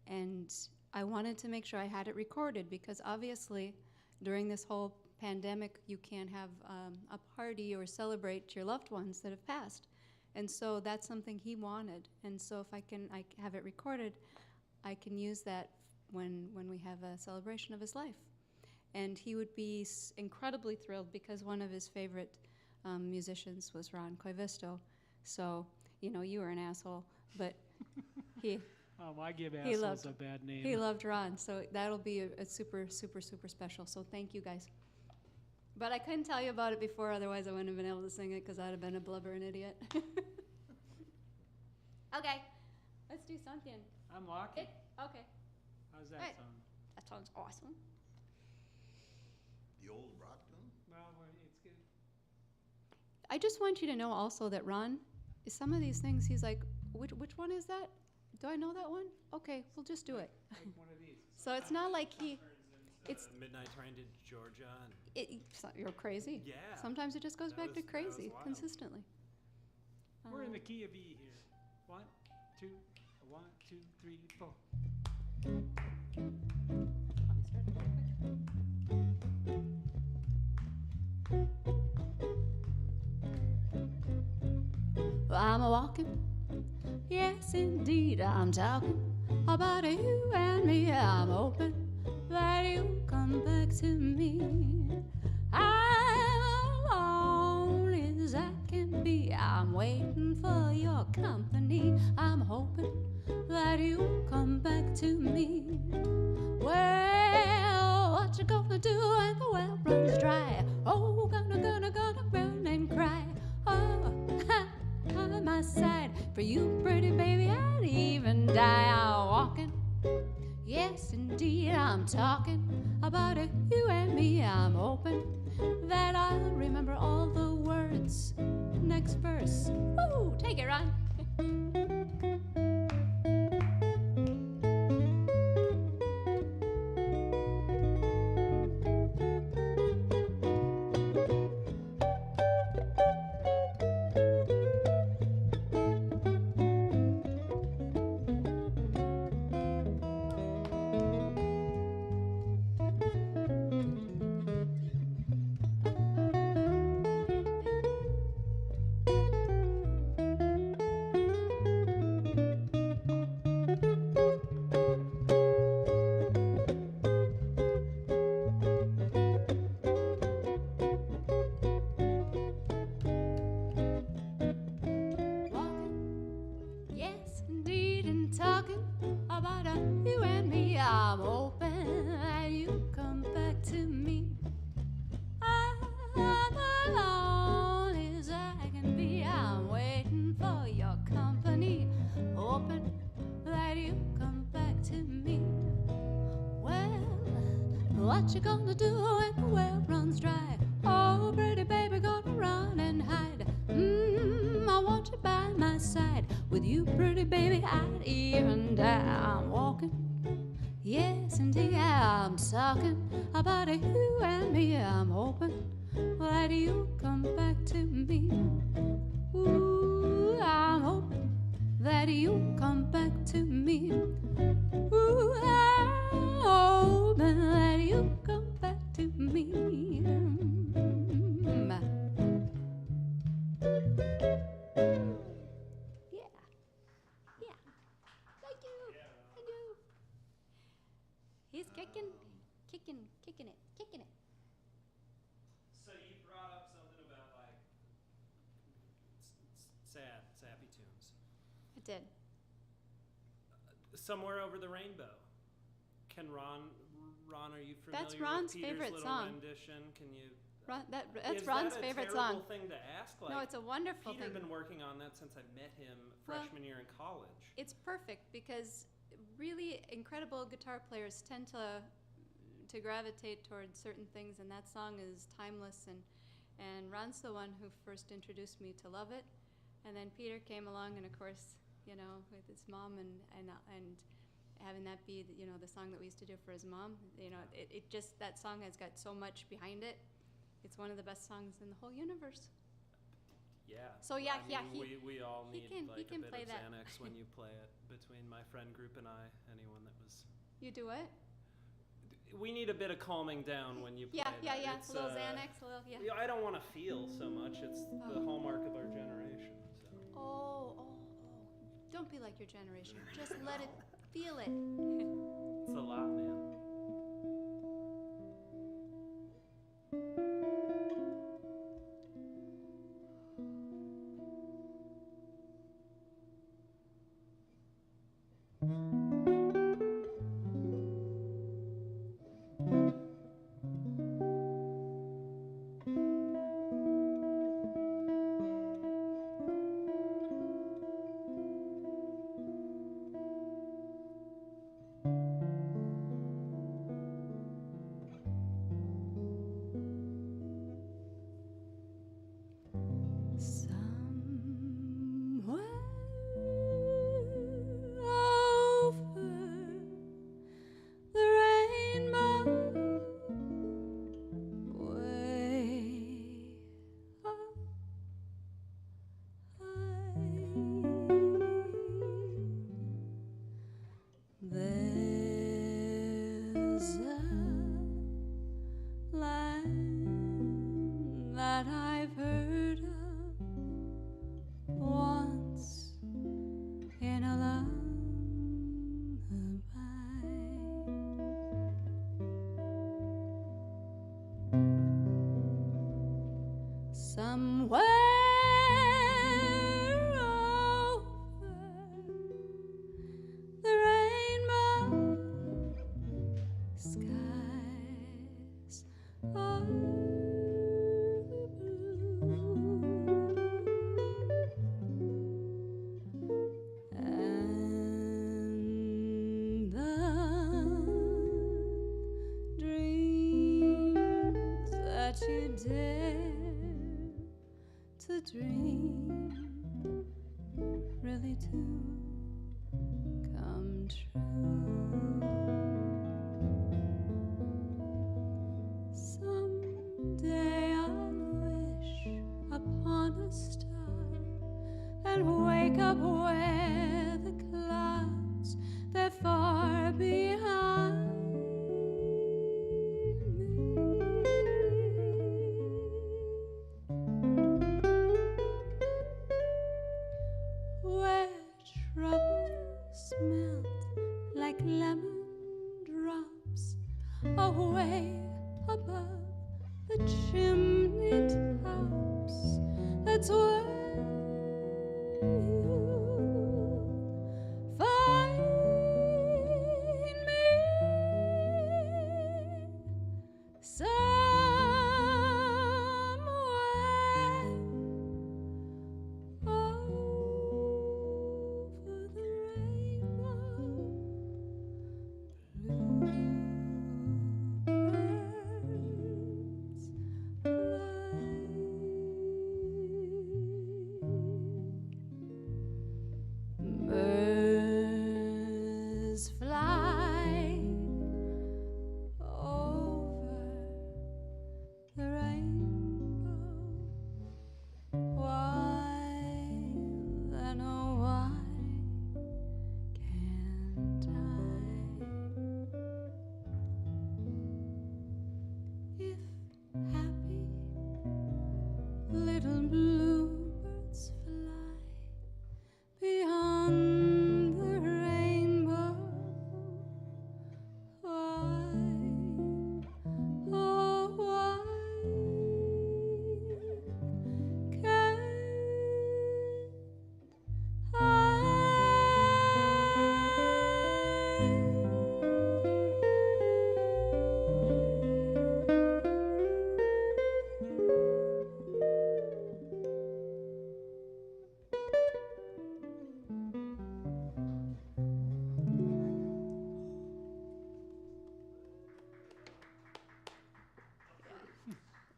And I wanted to make sure I had it recorded because obviously during this whole pandemic, you can't have a party or celebrate your loved ones that have passed. And so that's something he wanted. And so if I have it recorded, I can use that when we have a celebration of his life. And he would be incredibly thrilled because one of his favorite musicians was Ron Koivisto. So, you know, you were an asshole, but he... I give assholes a bad name. He loved Ron, so that'll be a super, super, super special. So thank you, guys. But I couldn't tell you about it before, otherwise I wouldn't have been able to sing it because I'd have been a blubbering idiot. Okay, let's do something. I'm walking. Okay. How's that sound? That sounds awesome. The old rock tune? Well, it's good. I just want you to know also that Ron, some of these things, he's like, which one is that? Do I know that one? Okay, we'll just do it. Like one of these. So it's not like it's Midnight Train to Georgia. And you're crazy. Yeah. Sometimes it just goes back to crazy wild. consistently. We're in the key of E here. 1, 2, 1, 2, 3, 4. I'm a walking, yes indeed I'm talking about you and me. I'm hoping that you come back to me. I'm alone as I can be. I'm waiting for your company. I'm hoping that you come back to me. Well, what you gonna do when the well runs dry? Oh, gonna run and cry. Oh, by my side, for you, pretty baby, I'd even die. I'm walking, yes indeed I'm talking about you and me. I'm hoping that I'll remember all the words. Next verse, woo, take it, Ron. What you gonna do when the well runs dry? Oh, pretty baby, gonna run and hide. I want you by my side. With you, pretty baby, I'd even die. I'm walking, yes indeed, I'm talking about you and me. I'm hoping that you come back to me. Ooh, I'm hoping that you come back to me. Ooh, I'm hoping that you come back to me. Yeah. Yeah. Thank you. Thank you. He's kicking it. So you brought up something about like sappy tunes. I did. Somewhere Over the Rainbow. Can Ron, are you familiar That's Ron's with Peter's favorite little song. rendition? Can you? That's is Ron's that favorite a terrible song. thing to ask? Like, No, it's a wonderful Peter thing. been working on that since I met him freshman year in college. It's perfect because really incredible guitar players tend to gravitate towards certain things, and that song is timeless. And Ron's the one who first introduced me to love it, and then Peter came along, and of course, you know, with his mom and having that be the song that we used to do for his mom. You know, it just, that song has got so much behind it. It's one of the best songs in the whole universe. Yeah. So yeah, I mean, he we all he need can- like he can a bit play of that. Xanax when you play it. Between my friend group and I, anyone that was. You do it? We need a bit of calming down when you play that. Yeah. It's, A little Xanax, a little, yeah. I don't want to feel so much. It's the hallmark of our generation. So. Oh. Don't be like your generation. Just let it feel it. It's a lot, man. There's a line that I've heard of once in a lullaby. Somewhere the rainbow skies are blue, and the dreams that you dare to dream really do come true. Someday I'll wish upon a star and wake up where the clouds, they're far behind where troubles melt like lemon drops away above the chimney tops. That's where you'll find me somewhere over the rainbow. Bluebirds fly. Birds fly over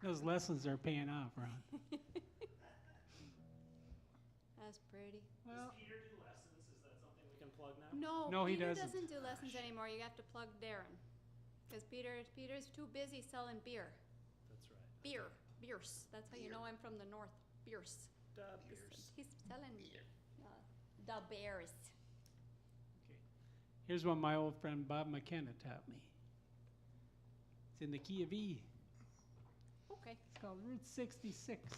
Those lessons are paying off, Ron. That's pretty. Well, Does Peter do lessons? Is that something we can plug now? No, he Peter doesn't. do lessons anymore. You have to plug Darren. Because Peter's too busy selling beer. That's right. Beers. That's how you know I'm from the north. Beers. Da beers. He's selling the beers. Okay. Here's what my old friend Bob McKenna taught me. It's in the key of E. Okay. It's called Route 66.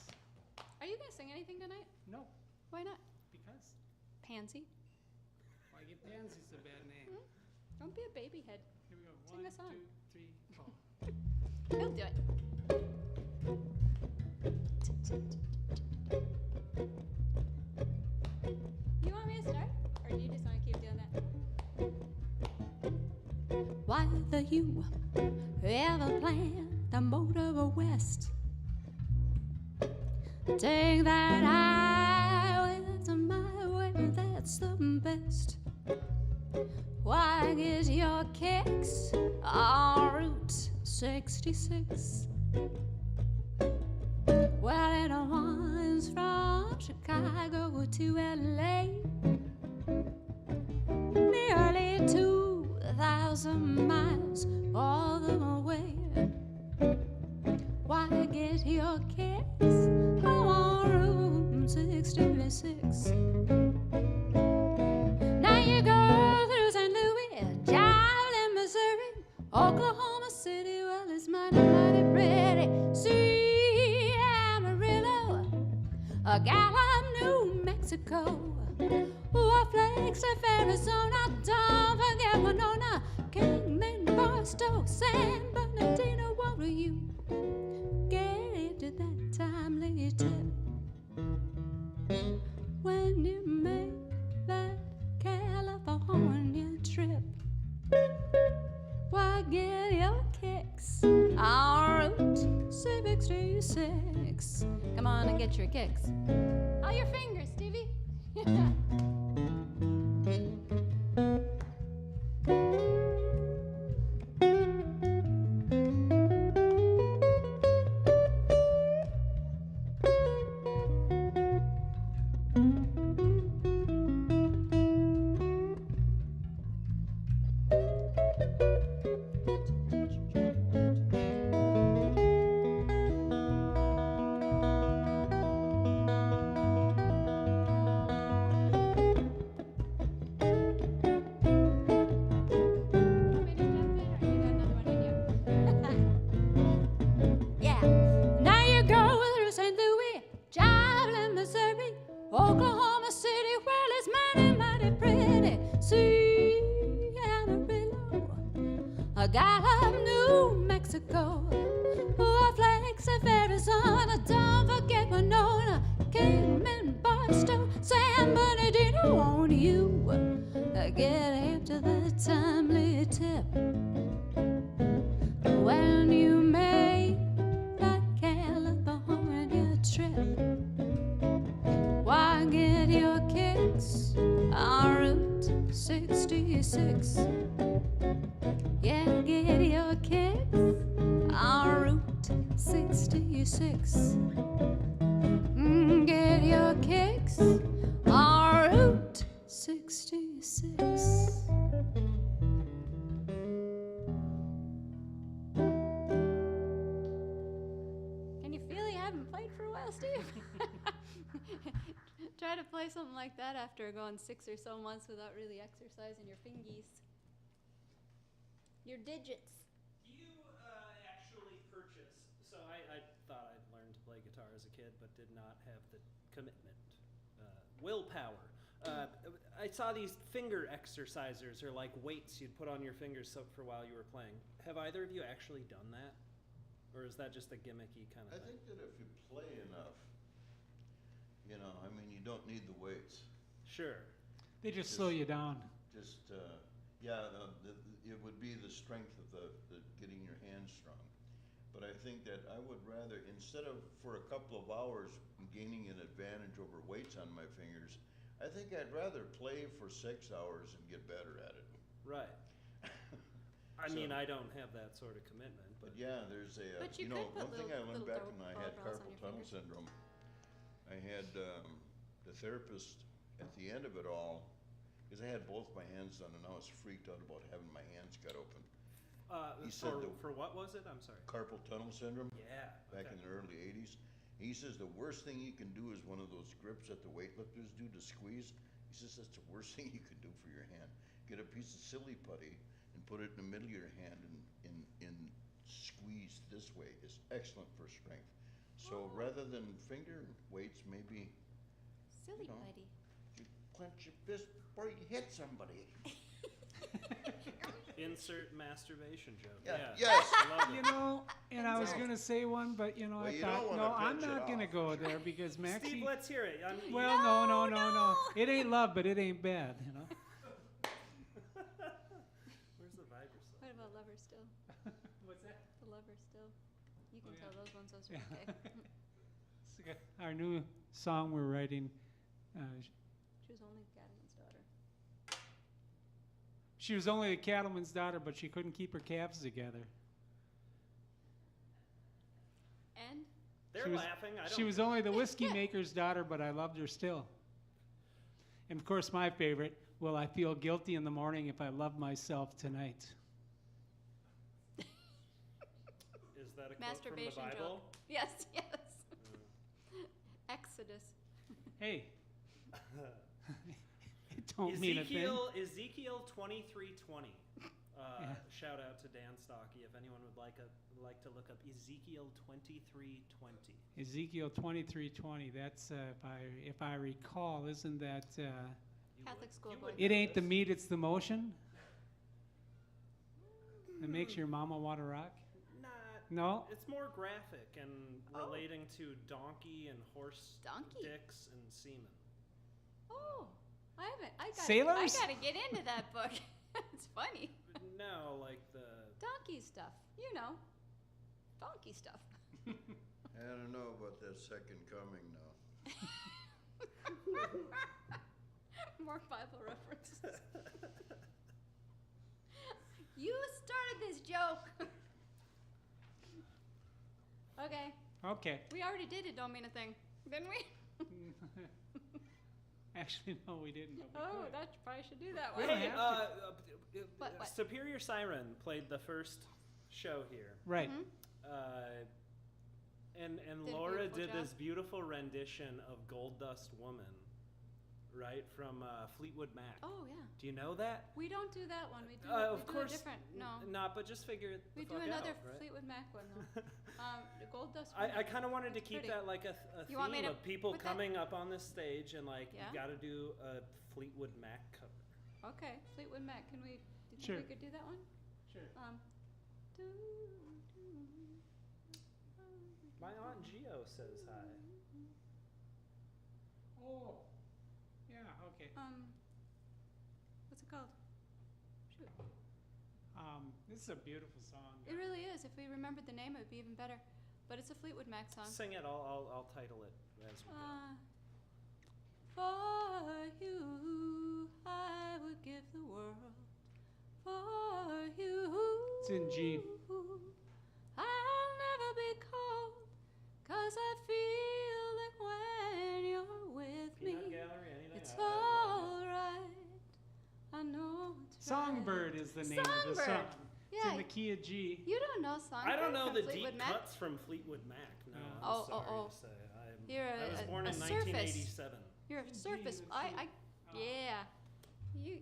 Are you going to sing anything tonight? No, Why not? because Pansy. why get Pansy's a bad name. Don't be a baby head. Here we go. Sing 1, a song. 2, 3, 4. He'll do it. You want me to start? Or do you just want to keep doing that? Whether you ever plan to motor west, take that highway, that's my way, that's the best. Why get your kicks on Route 66? Well, it runs from Chicago to LA, nearly 2,000 miles all the way. Why get your kicks on Route 66? Now you go through St. Louis, Joplin, Missouri, Oklahoma City, well, it's mighty, mighty pretty. See Amarillo, Gallup, New Mexico, Flagstaff, Arizona, don't forget Winona, Kingman, Barstow, San Bernardino. What are you get into that timely tip when you make that California trip? Why get your kicks on Route 66? Come on and get your kicks. All your fingers, Stevie. Yeah. Now you go through St. Louis, Joplin, Missouri, Oklahoma City. Well, it's mighty, mighty pretty. See Amarillo, Gallup, New Mexico, Flagstaff, Arizona. Don't forget Winona, Kingman, Barstow, San Bernardino. Won't you get into the timely tip when you make that California trip? Why get your kicks on Route 66? Yeah, get your kicks on Route 66. Get your kicks on Route 66. Can you feel you haven't played for a while, Steve? Try to play something like that after going 6 or so months without really exercising your fingies. Your digits. Do you actually purchase? So I thought I'd learned to play guitar as a kid, but did not have the commitment, willpower. I saw these finger exercisers, or like weights you'd put on your fingers for while you were playing. Have either of you actually done that? Or is that just a gimmicky kind of thing? I think that if you play enough, you know, I mean, you don't need the weights. Sure. They just slow you down. Just, yeah, it would be the strength of the getting your hands strong. But I think that I would rather, instead of for a couple of hours gaining an advantage over weights on my fingers, I think I'd rather play for 6 hours and get better at it. Right. I mean, I don't have that sort of commitment. But yeah, there's a, But you you know, could put one thing I little learned back throw- when I throw had balls on carpal your tunnel fingers. syndrome, I had the therapist at the end of it all, because I had both my hands done and I was freaked out about having my hands cut open. He said For what was it? I'm sorry. carpal tunnel syndrome. Yeah. Back okay. in the early 80s. He says the worst thing you can do is one of those grips that the weightlifters do to squeeze. He says that's the worst thing you can do for your hand. Get a piece of silly putty and put it in the middle of your hand and squeeze this way. It's excellent for strength. So rather than finger weights, maybe Silly putty. you clench your fist before you hit somebody. Insert masturbation joke. Yeah. Yeah. Yes. I love it. You know, and I was going to say one, but you know, Well, I you thought, don't no, wanna I'm pinch it not going to off. go there because Maxi. Steve, let's hear it. Well, no. It ain't love, but it ain't bad, you know. Where's the vibraphone? What about Lover Still? What's that? The Lover Still. You can Oh, tell yeah. those ones, those are Yeah. okay. It's like our new song we're writing. She was only the cattleman's daughter. She was only a cattleman's daughter, but she couldn't keep her calves together. And? They're She was- laughing. I don't She was only the whiskey maker's daughter, but I loved her still. And of course, my favorite, will I feel guilty in the morning if I love myself tonight? Is that a quote from the Masturbation Bible? joke. Yes, yes. Exodus. Hey. It don't mean a thing. Ezekiel 23:20. Yeah. Shout out to Dan Stocky if anyone would like to look up Ezekiel 23:20. Ezekiel 23:20. That's if I recall, isn't that Catholic school boy. it ain't the meat, it's the motion that makes your mama want to rock? No? It's more graphic and relating to donkey and horse Donkey? dicks and semen. Oh, I haven't. I Sailors? gotta get into that book. It's funny. No, like the Donkey stuff. You know. Donkey stuff. I don't know about that second coming now. More Bible references. You started this joke. Okay. Okay. We already did it, don't mean a thing. Didn't we? Actually, no, we didn't. But we Oh, could. that probably should do that We one. don't have to. What? Superior Siren played the first show here. Right. And Did a Laura beautiful did job. this beautiful rendition of Gold Dust Woman, right, from Fleetwood Mac. Oh, yeah. Do you know that? We don't do that one. We do, Of we do course, a different. No. Not, but just figure it the We do fuck another out, right? Fleetwood Mac one, though. The Gold Dust I kind of wanted to That's keep pretty. that like a You want me theme to of people put that- coming up on this stage and like, Yeah? you got to do a Fleetwood Mac cover. Okay, Fleetwood Mac. Can we? Do you think Sure. we could do that one? Sure. My Aunt Geo says hi. Oh. Yeah, okay. What's it called? Shoot. This is a beautiful song. It really is. If we remembered the name, it would be even better. But it's a Fleetwood Mac song. Sing it. I'll title it as we go. For you, I would give the world. For you. It's in G. I'll never be cold, 'cause I feel that when you're with Peanut me, Gallery, anything? it's I love alright. I know it's Songbird right. is the name of the song. Songbird. It's Yeah. in the key of G. You don't know Songbird I don't know from the Fleetwood deep Mac? cuts from Fleetwood Mac. No, I'm Oh, sorry oh, oh. to say. You're I was born a in surface. 1987. You're a surface. Yeah.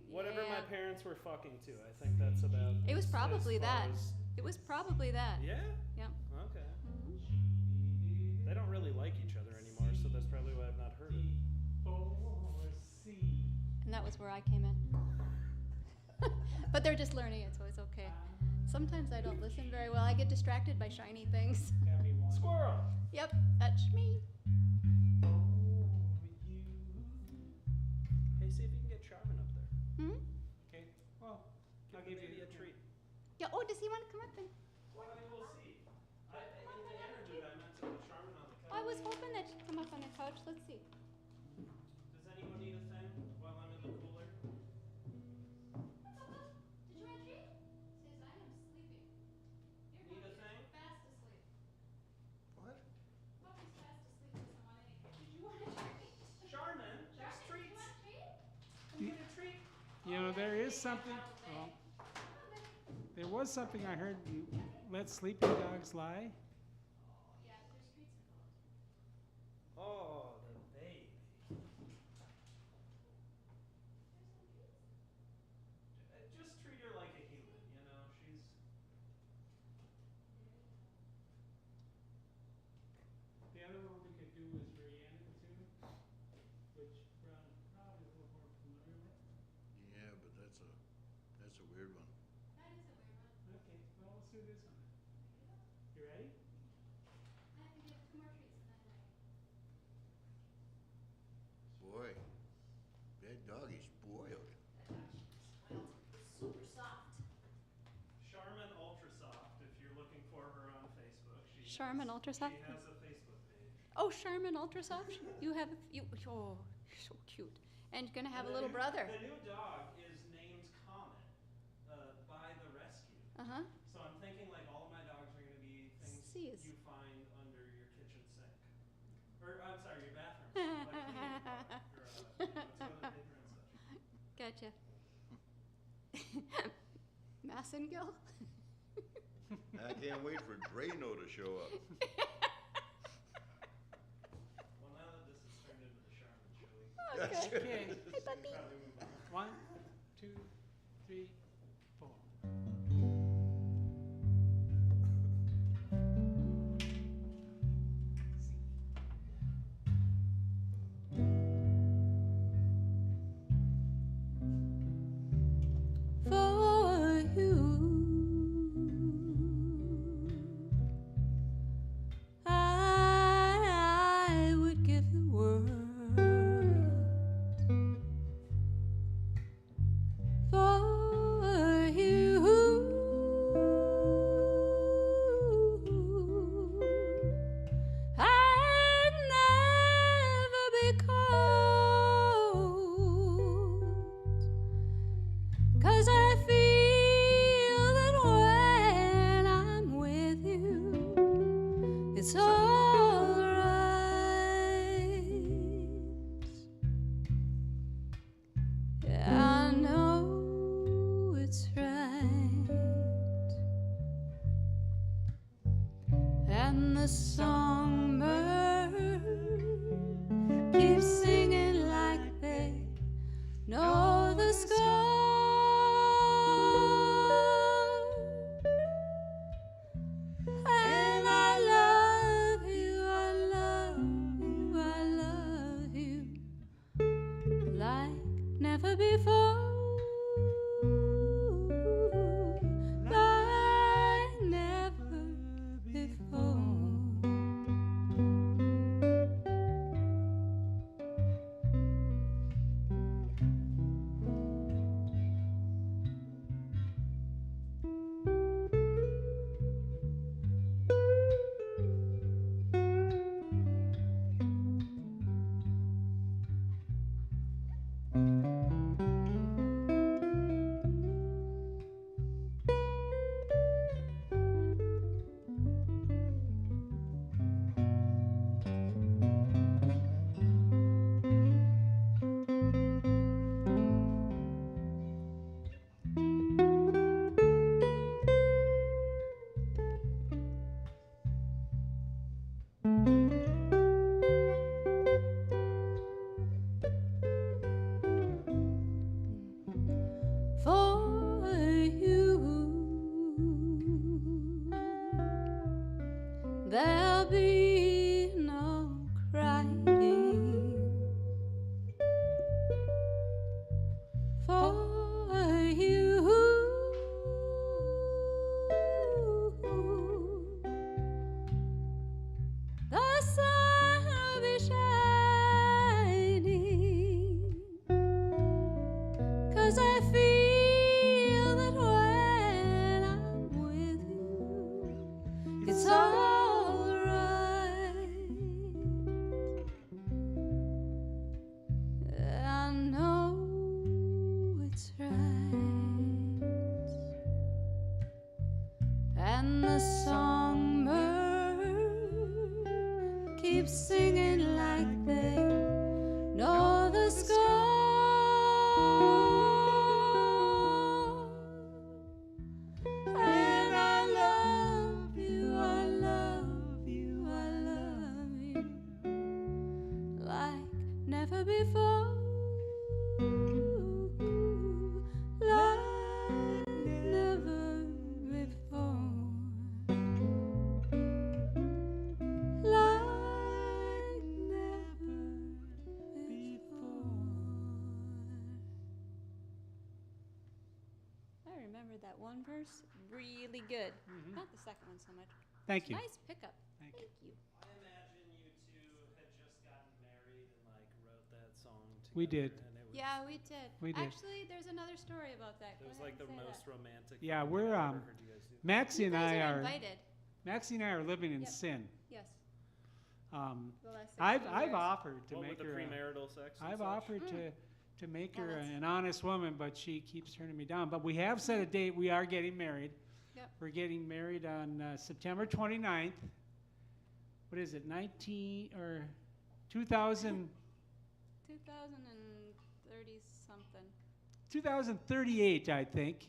Whatever yeah. my parents were fucking to, I think that's about. It was as probably far that. as- It was probably that. Yeah? Yep. Okay. They don't really like each other anymore, so that's probably why I've not heard it. And that was where I came in. But they're just learning it, so it's okay. Sometimes I don't listen very well. I get distracted by shiny things. Squirrel! Yep, that's me. Hey, see if you can get Charmin up there. Hmm? Okay. Well, I'll give you a treat. Yeah. Oh, does he want to come up then? Well, I mean, we'll see. In the interlude, I meant to put Charmin on the couch. I was hoping that you'd come up on the couch. Let's see. Does anyone need a thing while I'm in the cooler? Did you want a treat? Says I am You know, there is something, well, there was something I heard in Let Sleeping Dogs Lie. Oh, the baby. Just treat her like a human, you know? She's... The other one we could do is Rhiannon too, which Ron probably is a little more familiar with. Yeah, but that's a weird one. Okay, well, let's do this one. You ready? Boy, that dog is spoiled. Super soft. Charmin Ultra Soft, if you're looking for her on Facebook. Charmin Ultra Soft? She has a Facebook page. Oh, Charmin Ultra Soft? You have, oh, you're so cute. And you're gonna have a little brother. The new dog is named Comet by the rescue. Uh-huh. So I'm thinking like all of my dogs are gonna be things you find under your kitchen sink. Or, I'm sorry, your bathroom sink. Like cleaning product, or, toilet paper and such. Gotcha. Massengill? I can't wait for Drano to show up. Well, now that this has turned into the Charmin show, Okay. we can probably move on. 1, 2, 3, 4. For you, I would give the world. For you, I'd never be cold, 'cause I feel that when I'm with you, it's all right. I know it's right. And the songbird keeps singing like they know the sky. And I love you, I love you, I love you like never before. Like never before. For you, there'll be no crying. For you, the sun will be shining, 'cause I feel that when I'm with you, it's all right. I know it's right. And the songbird keeps singing like they know the sky. before. Like never before. Like never before. I remember that one verse really good. Not the second one so much. Thank you. Nice pickup. Thank you. I imagine you two had just gotten married and like wrote that song together. We did. And it was, Yeah, we did. We did. Actually, there's another story about that. It was Go like the ahead and say most that. romantic. Yeah, thing we're I've ever heard you guys do. Maxi You and guys I are are invited. Maxi and I are living in Yep. sin. Yes. The last 16 I've years. offered to What make with the her. premarital sex and I've such? offered to make her that's- an honest woman, but she keeps turning me down. But we have set a date. We are getting married. Yep. We're getting married on September 29th. What is it? 2000. 2030 something. 2038, I think.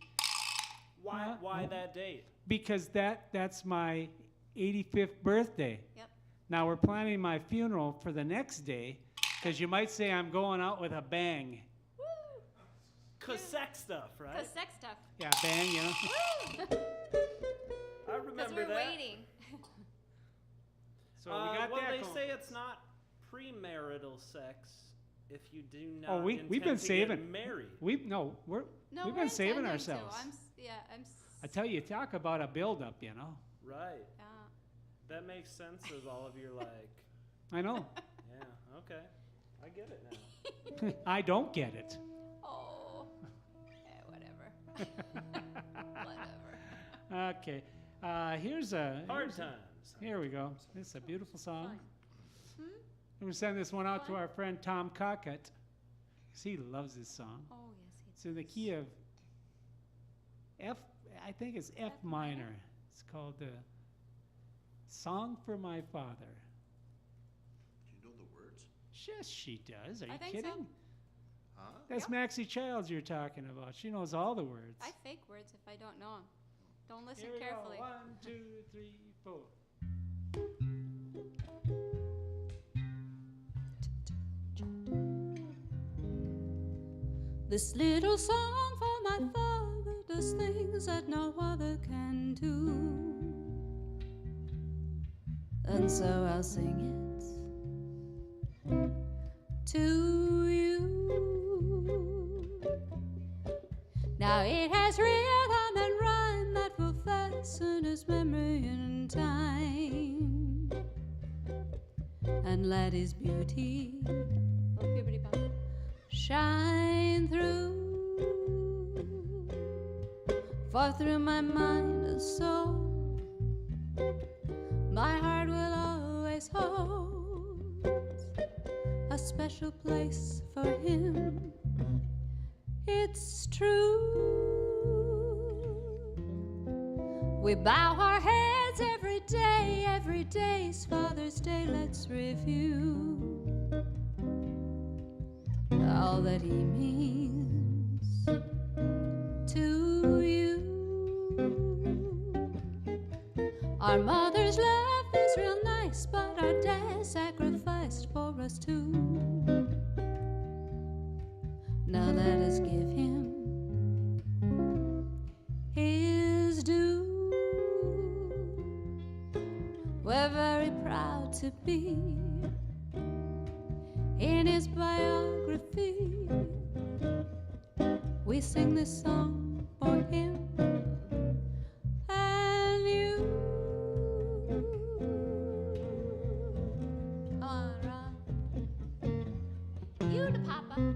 Why that date? Because that's my 85th birthday. Yep. Now we're planning my funeral for the next day, because you might say I'm going out with a bang. Woo! Cause sex stuff, right? Cause sex stuff. Yeah, bang, you know. Woo! I remember we're that. waiting. So we got well, that they going. say it's not premarital sex if you do not. Oh, we've intend been to saving. Get married. We've No, been we're saving intending ourselves. To. I tell you, talk about a build-up, you know. Right. That makes sense of all of your like. I know. Yeah. Okay. I get it now. I don't get it. Oh. Yeah, whatever. Whatever. Okay. Here's a Hard times. Here we go. This is a beautiful song. I'm gonna send this one out to our friend Tom Cockett, 'cause he loves this song. Oh yes, he It's in the key of F. I think it's F minor. It's called "Song for My Father." Do you know the words? Yes, she does. Are I you think kidding? so. Huh? That's Maxi Childs you're talking about. She knows all the words. I fake words if I don't know them. Don't listen Here we carefully. go. 1, 2, 3, 4. This little song for my father does things that no other can do. And so I'll sing it to you. Now it has rhythm and rhyme that will fasten his memory in time, and let his beauty shine through. For through my mind and soul, my heart will always hold a special place for him. It's true. We bow our heads every day's Father's Day. Let's review all that he means to you. Our mother's love is real nice, but our dad sacrificed for us too. Now let us give him his due. We're very proud to be in his biography. We sing this song for him and you. All right. You to Papa.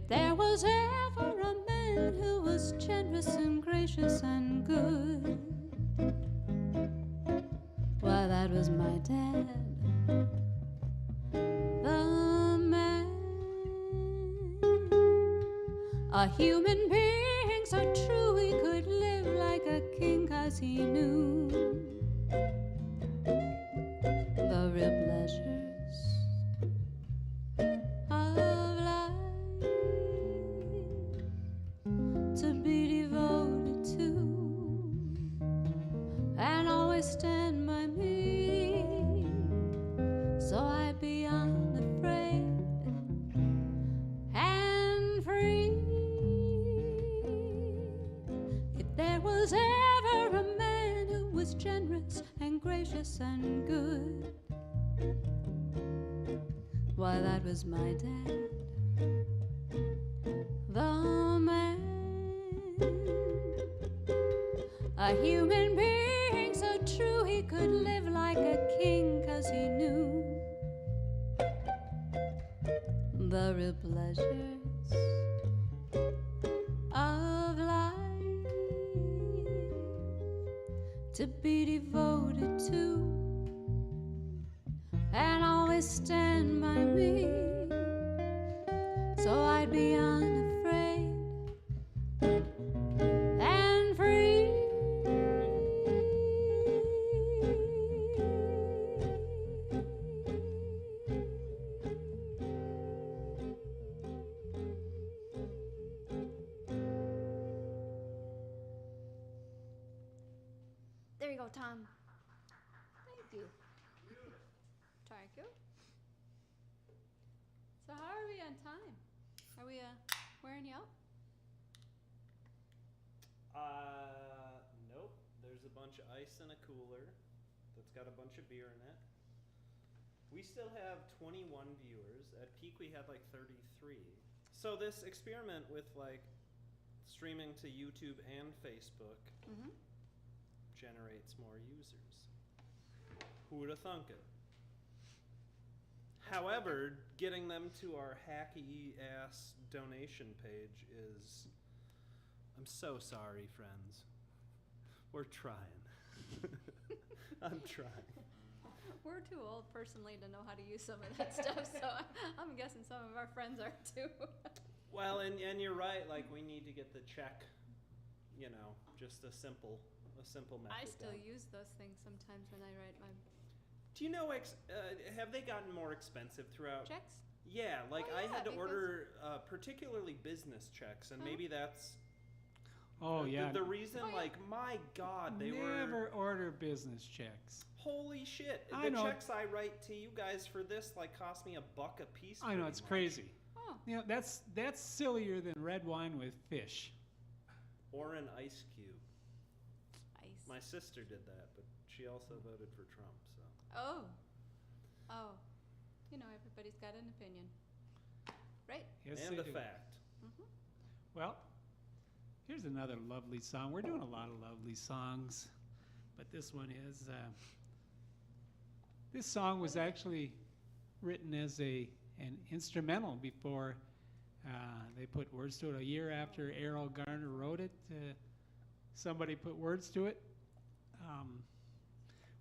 If there was ever a man who was generous and gracious and good, why, that was my dad. The man. A human being so true he could live like a king 'cause he knew the real pleasures of life, to be devoted to and always stand by me, so I'd be unafraid and free. If there was ever a man who was generous and gracious and good, why, that was my dad. The man. A human being so true he could live like a king 'cause he knew the real pleasures of life, to be devoted to and always stand by me, so I'd be unafraid and free. There you go, Tom. Thank you. Thank you. So how are we on time? Are we wearing you out? Nope. There's a bunch of ice in a cooler that's got a bunch of beer in it. We still have 21 viewers. At peak, we had like 33. So this experiment with like streaming to YouTube and Facebook generates more users. Who would have thunk it? However, getting them to our hacky ass donation page is, I'm so sorry, friends. We're trying. I'm trying. We're too old personally to know how to use some of that stuff, so I'm guessing some of our friends are too. Well, and you're right, like we need to get the check, you know, just a simple method. I still down. use those things sometimes when I write my Do you know, have they gotten more expensive throughout? checks. Yeah, like Oh, I yeah, had to because- order particularly business checks, and maybe that's Oh, yeah. the reason. Like, my God, they Never were order business checks. holy shit. I The know. checks I write to you guys for this like cost me $1 a piece. I know, pretty it's much. crazy. Oh. You know, that's sillier than red wine with fish. Or an ice cube. Ice. My sister did that, but she also voted for Trump. So Oh. You know, everybody's got an opinion. Right? Yes, and they a do. fact. Well, here's another lovely song. We're doing a lot of lovely songs, but this one is. This song was actually written as an instrumental before they put words to it. A year after Errol Garner wrote it, somebody put words to it.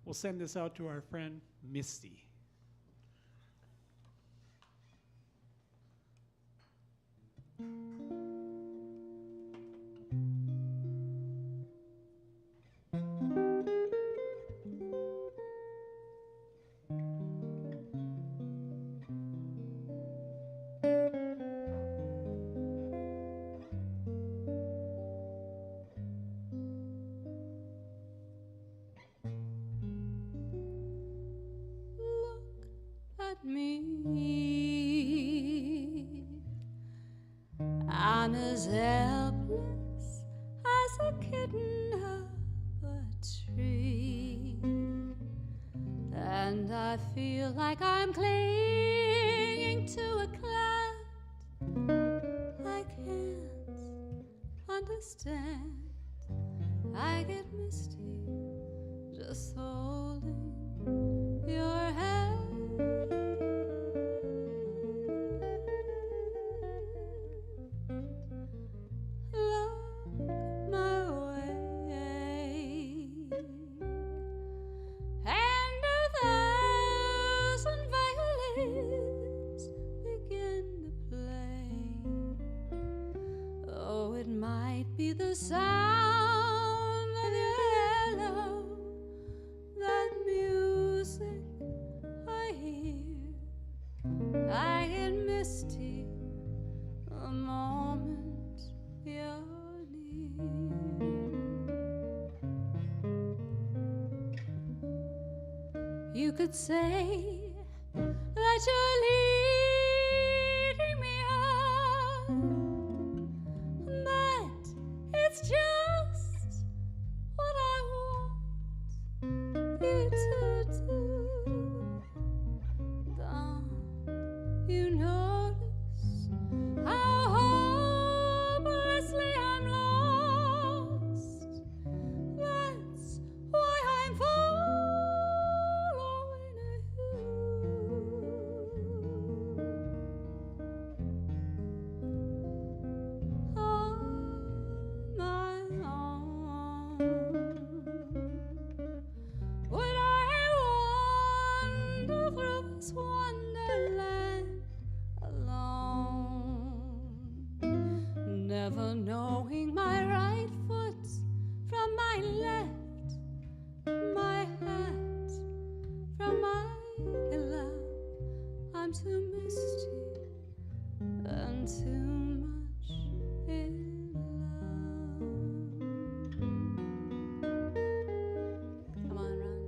We'll send this out to our friend Misty. At me, I'm as helpless as a kitten up a tree, and I feel like I'm clinging to a cloud I can't understand. I get misty just holding your hand. the sound of your hello, that music I hear. I get misty the moment you're near. You could say that you're leading me on, but it's just what I want you to do. Don't you notice how hopelessly I'm lost? That's why I'm following you on my own. Would I wander through this wonderland alone, never knowing my right foot from my left, my hat from my glove? I'm too misty and too much in love. Come on, Ron.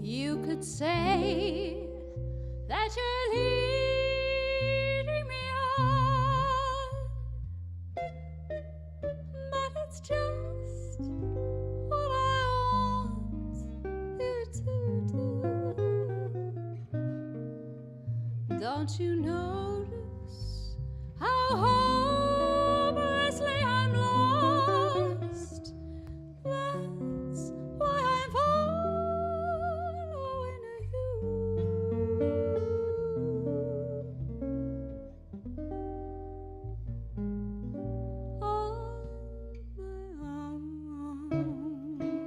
You could say that you're leading me on, but it's just what I want you to do. Don't you notice how hopelessly I'm lost? That's why I'm following you on my own.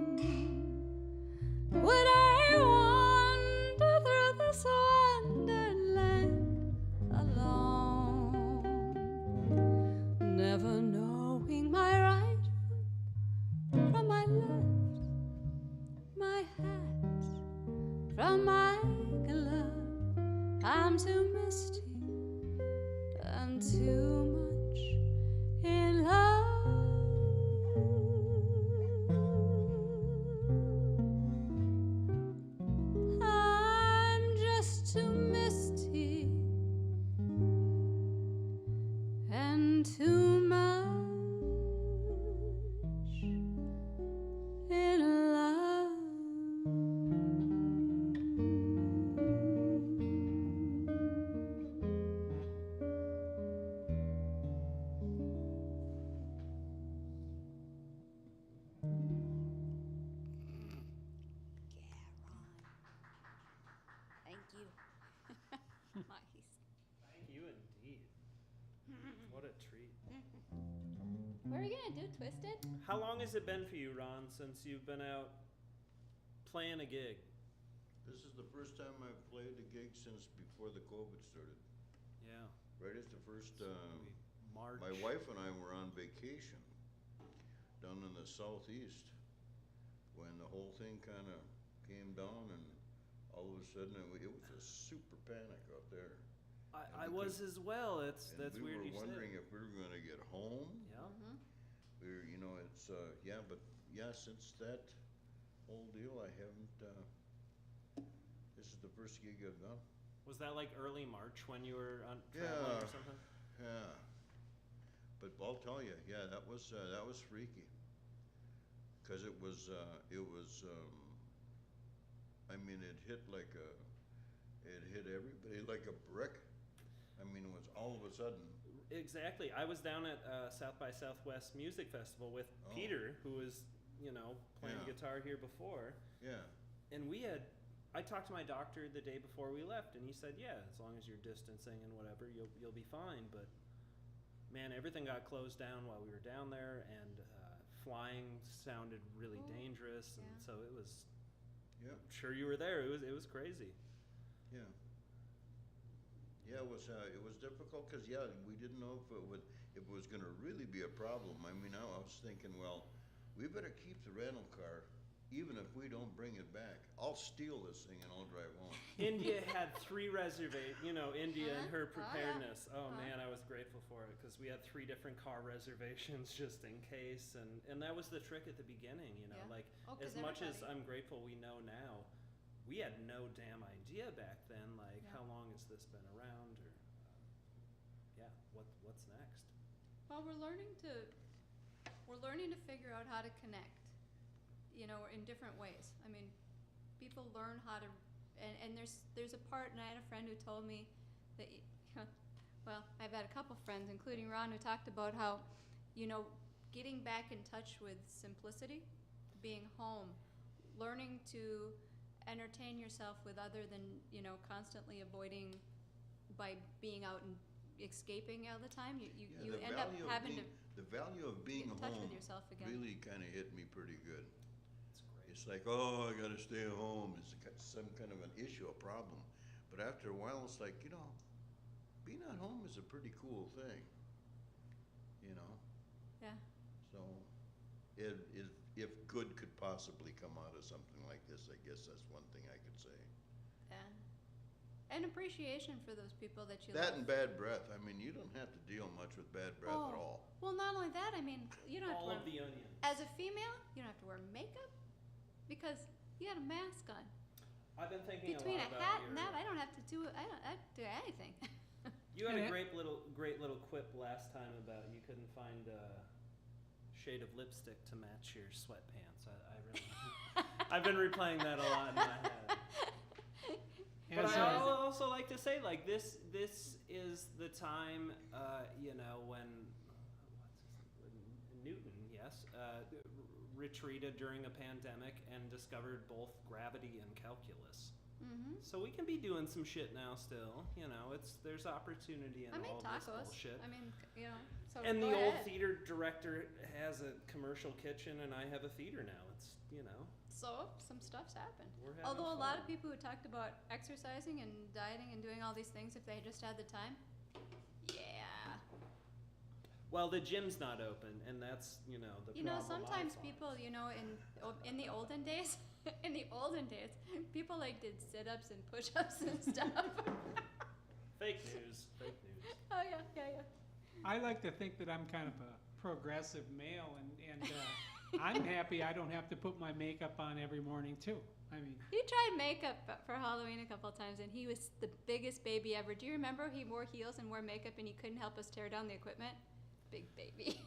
Would I wander through this wonderland alone, never knowing my right foot from my left, my hat from my glove? I'm too misty and too much in love. I'm just too misty and too much in love. Thank you. Nice. Thank you indeed. What a treat. What are we gonna do, Twisted? How long has it been for you, Ron, since you've been out playing a gig? This is the first time I've played a gig since before the COVID started. Yeah. Right at the first, March. my wife and I were on vacation down in the southeast when the whole thing kind of came down, and all of a sudden it was a super panic out there. I was as well. That's weird. We You were said. wondering if we were going to get home. Yeah. We were, you know, it's but since that whole deal, I haven't. This is the first gig I've done. Was that like early March when you were on traveling or something? Yeah. But I'll tell you, that was freaky. Cause it was, I mean, it hit everybody like a brick. I mean, it was all of a sudden. Exactly. I was down at South by Southwest Music Festival with Peter, who was, playing guitar here before. Yeah. And I talked to my doctor the day before we left, and he said, as long as you're distancing and whatever, you'll be fine. But man, everything got closed down while we were down there, and flying sounded really dangerous, and so it was. Yeah. I'm sure you were there. It was crazy. Yeah. Yeah, it was difficult because we didn't know if it was going to really be a problem. I mean, I was thinking, well, we better keep the rental car, even if we don't bring it back. I'll steal this thing and I'll drive home. India had 3 reservations. India and her preparedness. Oh man, I was grateful for it because we had 3 different car reservations just in case, and that was the trick at the beginning. Like as much as I'm grateful we know now. We had no damn idea back then, like how long has this been around, or what's next? Well, we're learning to figure out how to connect, in different ways. I mean, people learn how to, and there's a part, and I had a friend who told me that, well, I've had a couple friends, including Ron, who talked about how, getting back in touch with simplicity, being home, learning to entertain yourself with other than constantly avoiding by being out and escaping all the time. You end up having the value of being get in touch home with yourself again. really kind of hit me pretty good. It's like, I got to stay home. It's some kind of an issue, a problem. But after a while, it's like, being at home is a pretty cool thing. Yeah. So, if good could possibly come out of something like this, I guess that's one thing I could say. Yeah. And appreciation for those people that you That love. and bad breath. I mean, you don't have to deal much with bad breath at all. Well, not only that, I mean, you don't have All to of the onions. As a female, you don't have to wear makeup because you got a mask on. I've been thinking Between a a lot hat about and that, I don't have to do anything. You had a great little quip last time about you couldn't find a shade of lipstick to match your sweatpants. I really, I've been replaying that a lot in my head. But I also like to say, like, this is the time, when Newton, retreated during a pandemic and discovered both gravity and calculus. Mm-hmm. So we can be doing some shit now still. There's opportunity in all this bullshit. I mean, so and go the old ahead. theater director has a commercial kitchen, and I have a theater now. It's So some stuff's happened. We're having Although a lot fun. of people who talked about exercising and dieting and doing all these things, if they just had the time, yeah. Well, the gym's not open, and that's the problem. Sometimes people, in the olden days, people did sit-ups and push-ups and stuff. Fake news. Oh yeah. I like to think that I'm kind of a progressive male, and I'm happy I don't have to put my makeup on every morning too. I mean, He tried makeup for Halloween a couple of times, and he was the biggest baby ever. Do you remember he wore heels and wore makeup, and he couldn't help us tear down the equipment? Big baby.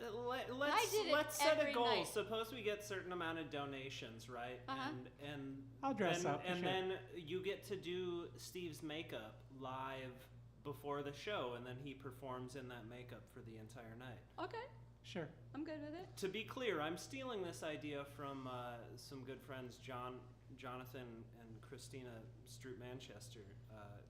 Let's set a goal. Night. Suppose we get certain amount of donations, right? Uh-huh. And I'll dress then, up, and sure. then you get to do Steve's makeup live before the show, and then he performs in that makeup for the entire night. Okay, sure. I'm good with it. To be clear, I'm stealing this idea from some good friends, Jonathan and Christina Stroop Manchester,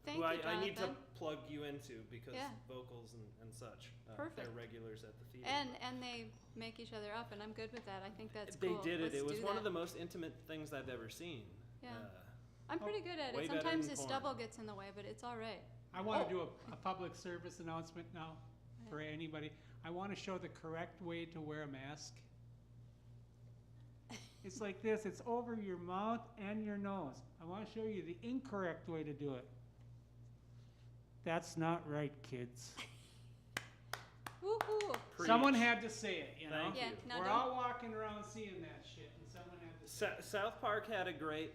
Thank who you, I need to Jonathan. plug you into because Yeah. vocals and such. Perfect. They're regulars at the theater. And they make each other up, and I'm good with that. I think that's They cool. did it. Let's It was do one that. of the most intimate things I've ever seen. Yeah. I'm pretty good at way it. better Sometimes than the porn. stubble gets in the way, but it's all right. I want to do a public service announcement now for anybody. I want to show the correct way to wear a mask It's like this. It's over your mouth and your nose. I want to show you the incorrect way to do it. That's not right, kids. Woohoo! Someone had to say it, you know? Thank you. No, We're don't. all walking around seeing that shit, and someone had to say it. South Park had a great,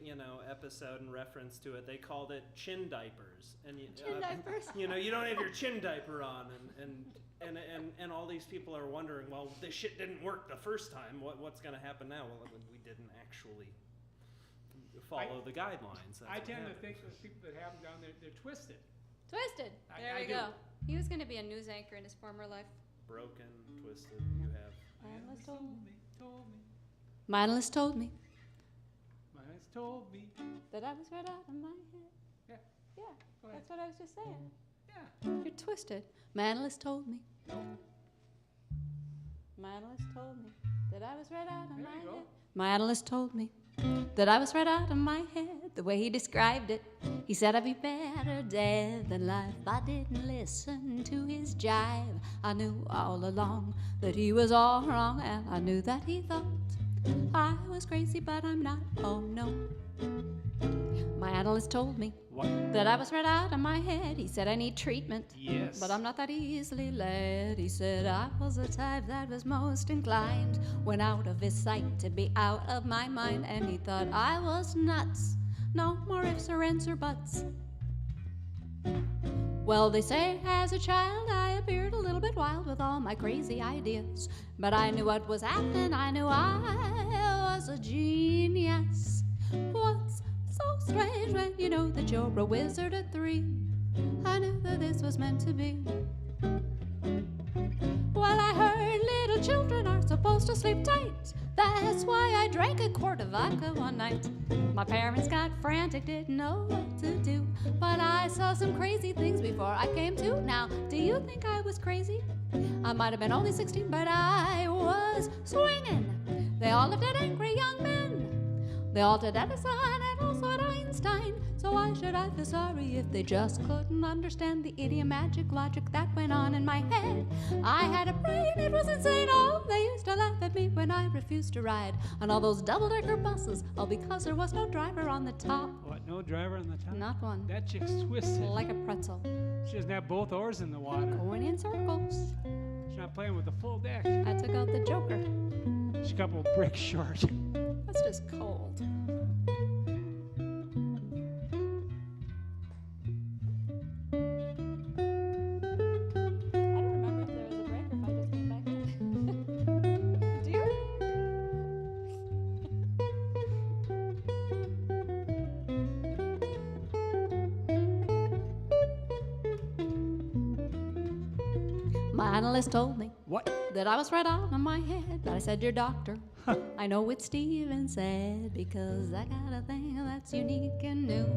episode in reference to it. They called it chin diapers. And Chin diapers? You don't have your chin diaper on, and all these people are wondering, well, this shit didn't work the first time. What's going to happen now? Well, we didn't actually follow the guidelines. I tend to think those people that have them down there, they're twisted. Twisted. There I we do. go. He was going to be a news anchor in his former life. Broken, twisted, you have. Mindless told me. Mindless told me Mindless told me. That I was right out of my head. Yeah. Yeah, Go ahead. that's what I was just saying. Yeah. you're twisted. Mindless told me. Mindless told me that I was right out of There my you go. head. My analyst told me that I was right out of my head. The way he described it, he said I'd be better dead than life. I didn't listen to his jive. I knew all along that he was all wrong, and I knew that he thought I was crazy, but I'm not. Oh no. My analyst told me that I was right out of my head. He said I need treatment, Yes. but I'm not that easily led. He said I was the type that was most inclined when out of his sight to be out of my mind, and he thought I was nuts. No more ifs or ands or buts. Well, they say as a child I appeared a little bit wild with all my crazy ideas, but I knew what was happening. I knew I was a genius. What's so strange when you know that you're a wizard at 3? I knew that this was meant to be. Well, I heard little children are supposed to sleep tight. That's why I drank a quart of vodka one night. My parents got frantic, didn't know what to do, but I saw some crazy things before I came to. Now, do you think I was crazy? I might have been only 16, but I was swinging. They all lived at angry young men. They all did Edison and also at Einstein. So why should I feel sorry if they just couldn't understand the idiomatic logic that went on in my head? I had a brain, it was insane. Oh, they used to laugh at me when I refused to ride on all those double-decker buses, all because there was no driver on the top. What, no driver on the top? Not one. That chick's twisted. Like a pretzel. She doesn't have both oars in the water. Going in circles. She's not playing with the full deck. I took out the joker. She's a couple of bricks short. That's just cold. My analyst told me that I was right out of my head, but I said, "Your doctor." I know what Steven said, because I got a thing that's unique and new.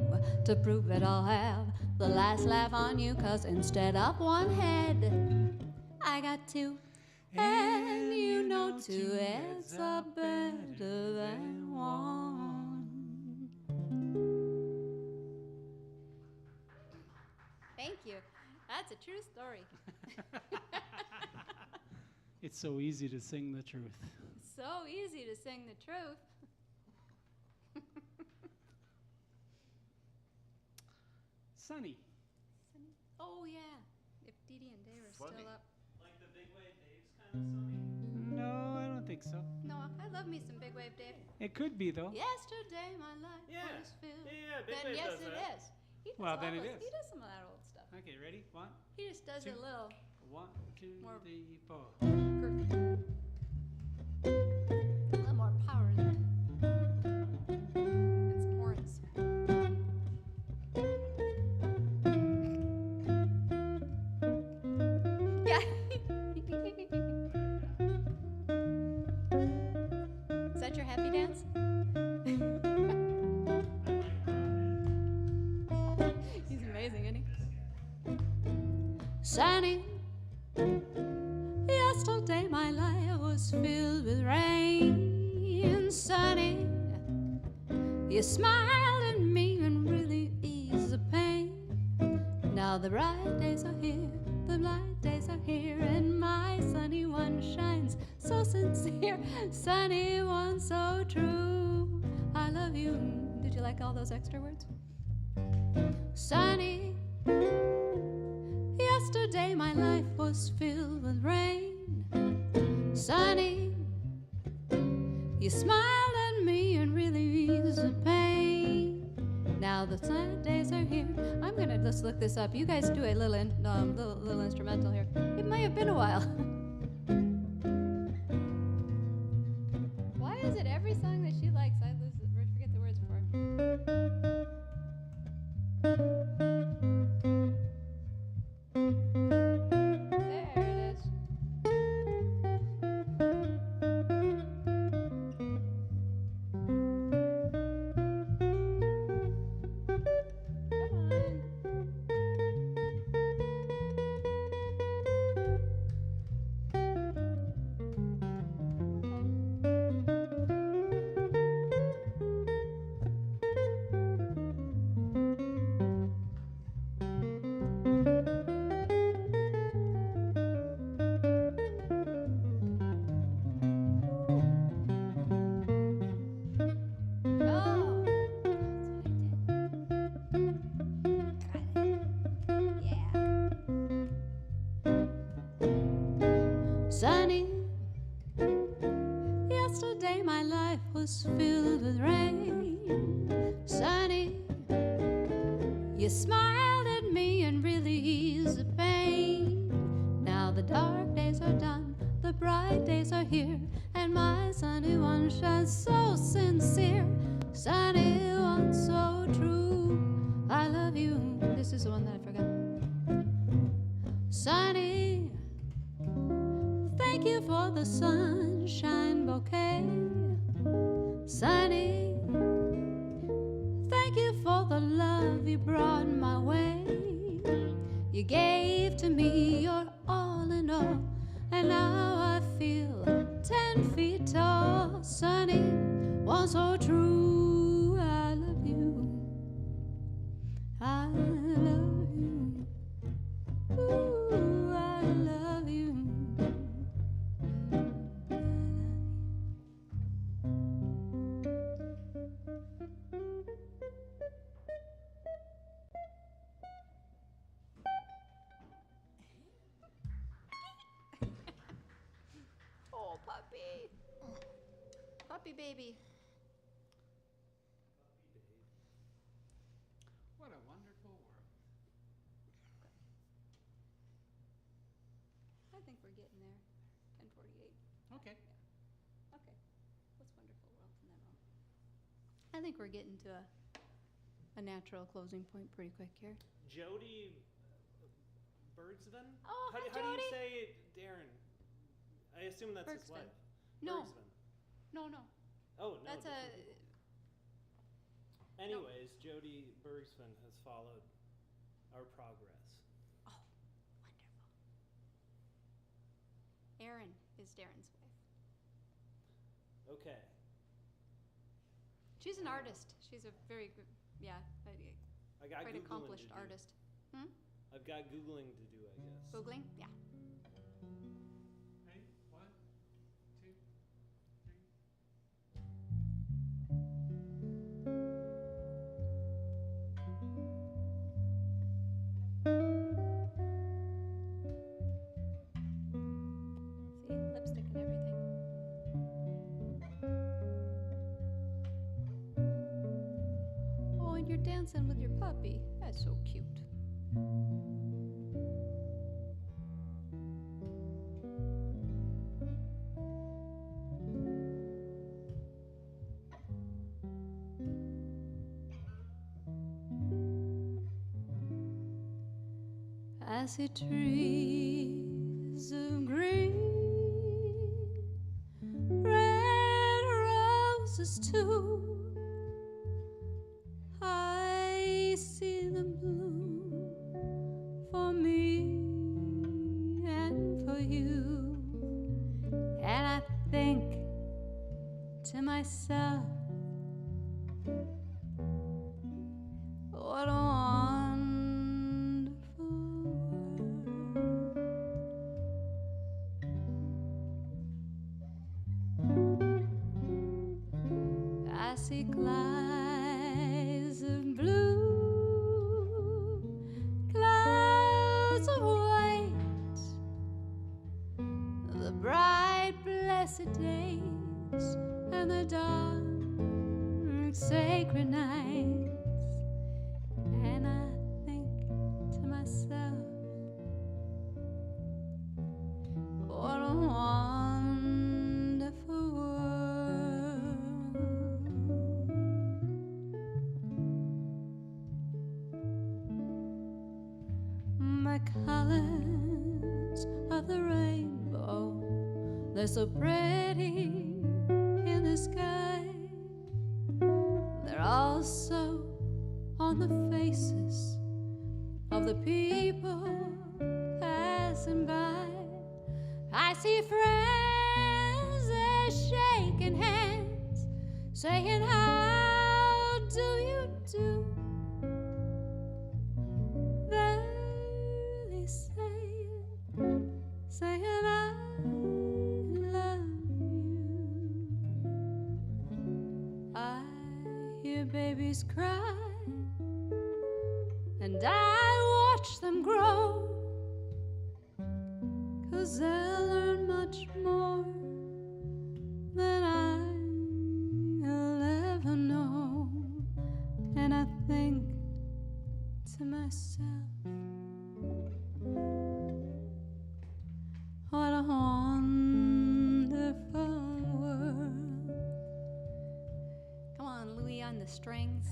To prove it, I'll have the last laugh on you, 'cause instead of one head, I got two. And you know two heads are better than one. Thank you. That's a true story. It's so easy to sing the truth. So easy to sing the truth. Sunny. Oh yeah. If Dee Dee and Dave are still up. Like the Big Wave Dave's kind of sunny? No, I don't think so. No, I love me some Big Wave Dave. It could be, though. Yesterday my life was filled. Yeah, Big Then Wave yes does it that. is. He does Well, then all it those- is. He does some of that old stuff. Okay, ready? One, He just does two, a little 1, 2, more 3, 4. girthy. A little more power than and some horns. Yeah. Is that your happy dance? He's amazing, isn't he? Sunny, yesterday my life was filled with rain. Sunny, you smiled at me and really eased the pain. Now the bright days are here, the light days are here, and my sunny one shines so sincere, sunny one so true. like all those extra words? Sunny, yesterday my life was filled with rain. Sunny, you smiled at me and really eased the pain. Now the sad days are here. I'm gonna just look this up. You guys do a little instrumental here. It may have been a while. Why is it every song that she likes I forget the words for? There it is. Sunny, yesterday my life was filled with rain. Sunny, you smiled at me and really eased the pain. Now the dark days are done, the bright days are here, and my sunny one shines so sincere. Sunny one so true, I love you. This is the one that I forgot. Sunny, thank you for the sunshine bouquet. Sunny, thank you for the love you brought my way. You gave to me your all in all, and now I feel 10 feet tall. Sunny, one so true, I love you. I love you. Ooh, I love you. Oh, puppy. Puppy baby. What a wonderful world. I think we're getting there. 10:48. Okay. Yeah. Okay. What's wonderful world in that moment? I think we're getting to a natural closing point pretty quick here. Jody Bergsven? Oh, hi, how do you Jody. say Darren? I assume that's his Bergsven. wife. No. Bergsven. No. Oh, no. That's Anyways, Jody Bergsven has followed our progress. Oh, wonderful. Erin is Darren's wife. Okay. She's an artist. She's a very good, I got quite Googling accomplished to do. artist. I've got Googling to do, I guess. Googling? Yeah. Ready? 1, 2, 3. See, lipstick and everything. Oh, and you're dancing with your puppy. That's so cute. I see trees of green, red roses too. I see them bloom for me and for you. And I think to myself, what a wonderful world. I see clouds blessed days and the dark sacred nights, and I think to myself, what a wonderful world. My colors of the rainbow, they're so pretty in the sky. They're also on the faces of the people passing by. I see friends, they're shaking hands, saying, how do you do? They're really saying I love you. I hear babies cry, and I watch them grow, 'cause they'll learn much more than I'll ever know. And I think to myself, what a wonderful world. Come on, Louis on the strings.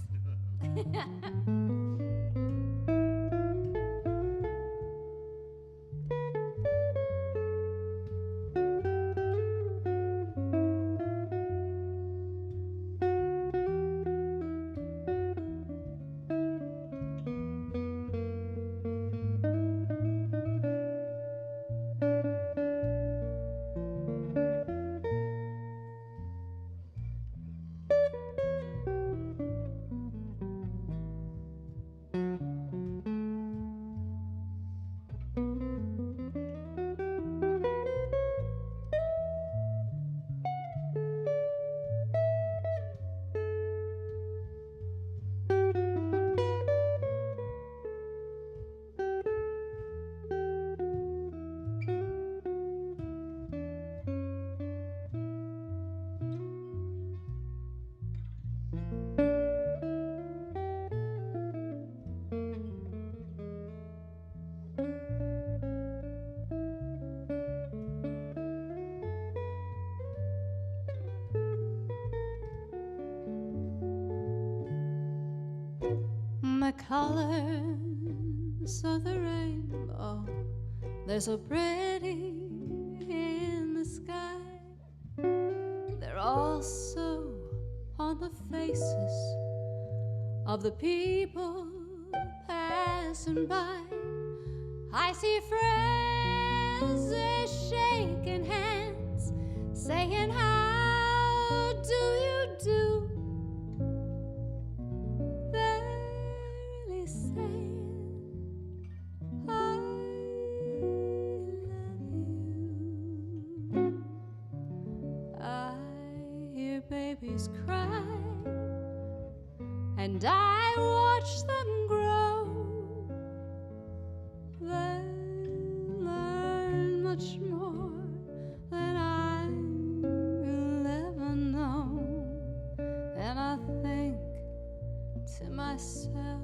The colors of the rainbow, they're so pretty in the sky. They're also on the faces of the people passing by. I see friends, they're shaking hands, saying, how do you do? Babies cry, and I watch them grow. They learn much more than I'll ever know. And I think to myself,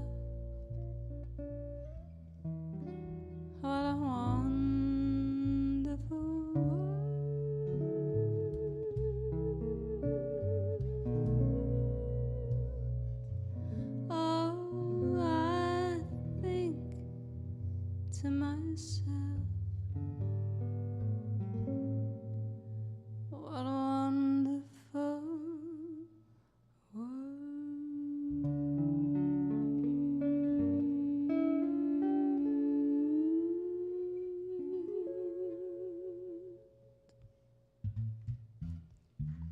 what a wonderful world. To myself, what a wonderful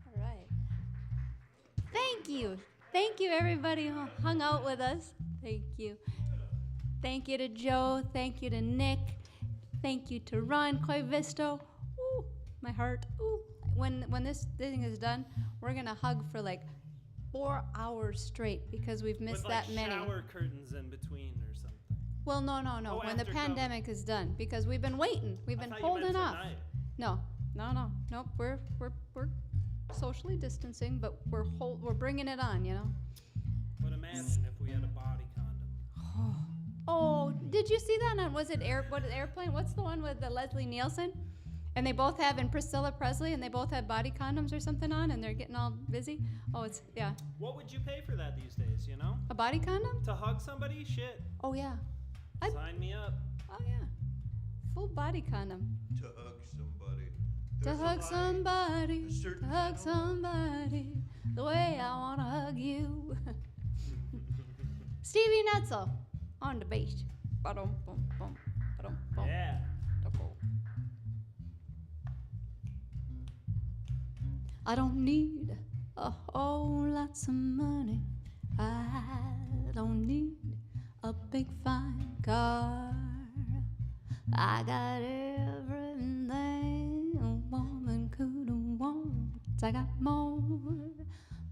All right. Thank you, everybody who hung out with us. Thank you. Thank you to Joe. Thank you to Nick. Thank you to Ron Koivisto. Ooh, my heart. Ooh. When this thing is done, we're gonna hug for like 4 hours straight because we've missed with, like, that many. shower curtains in between or something. Well, no. Oh, When the after pandemic is done, because we've been waiting. We've been I thought you holding meant off. tonight. No, Nope. We're socially distancing, but we're bringing it on, you know. But imagine if we had a body condom. Oh, did you see that on, was it Airplane? What's the one with the Leslie Nielsen? And they both have, and Priscilla Presley, and they both have body condoms or something on, and they're getting all busy. Oh, it's, yeah. What would you pay for that these days, you know? A body condom? To hug somebody? Shit. Oh, yeah. Sign me up. Oh, yeah. Full body condom. To hug somebody. To hug somebody, to hug somebody, the way I want to hug you. Stevie Nutzel on the bass. Ba-dum, bum, bum, ba-dum, bum. Yeah. I don't need a whole lots of money. I don't need a big fine car. I got everything a woman could want. I got more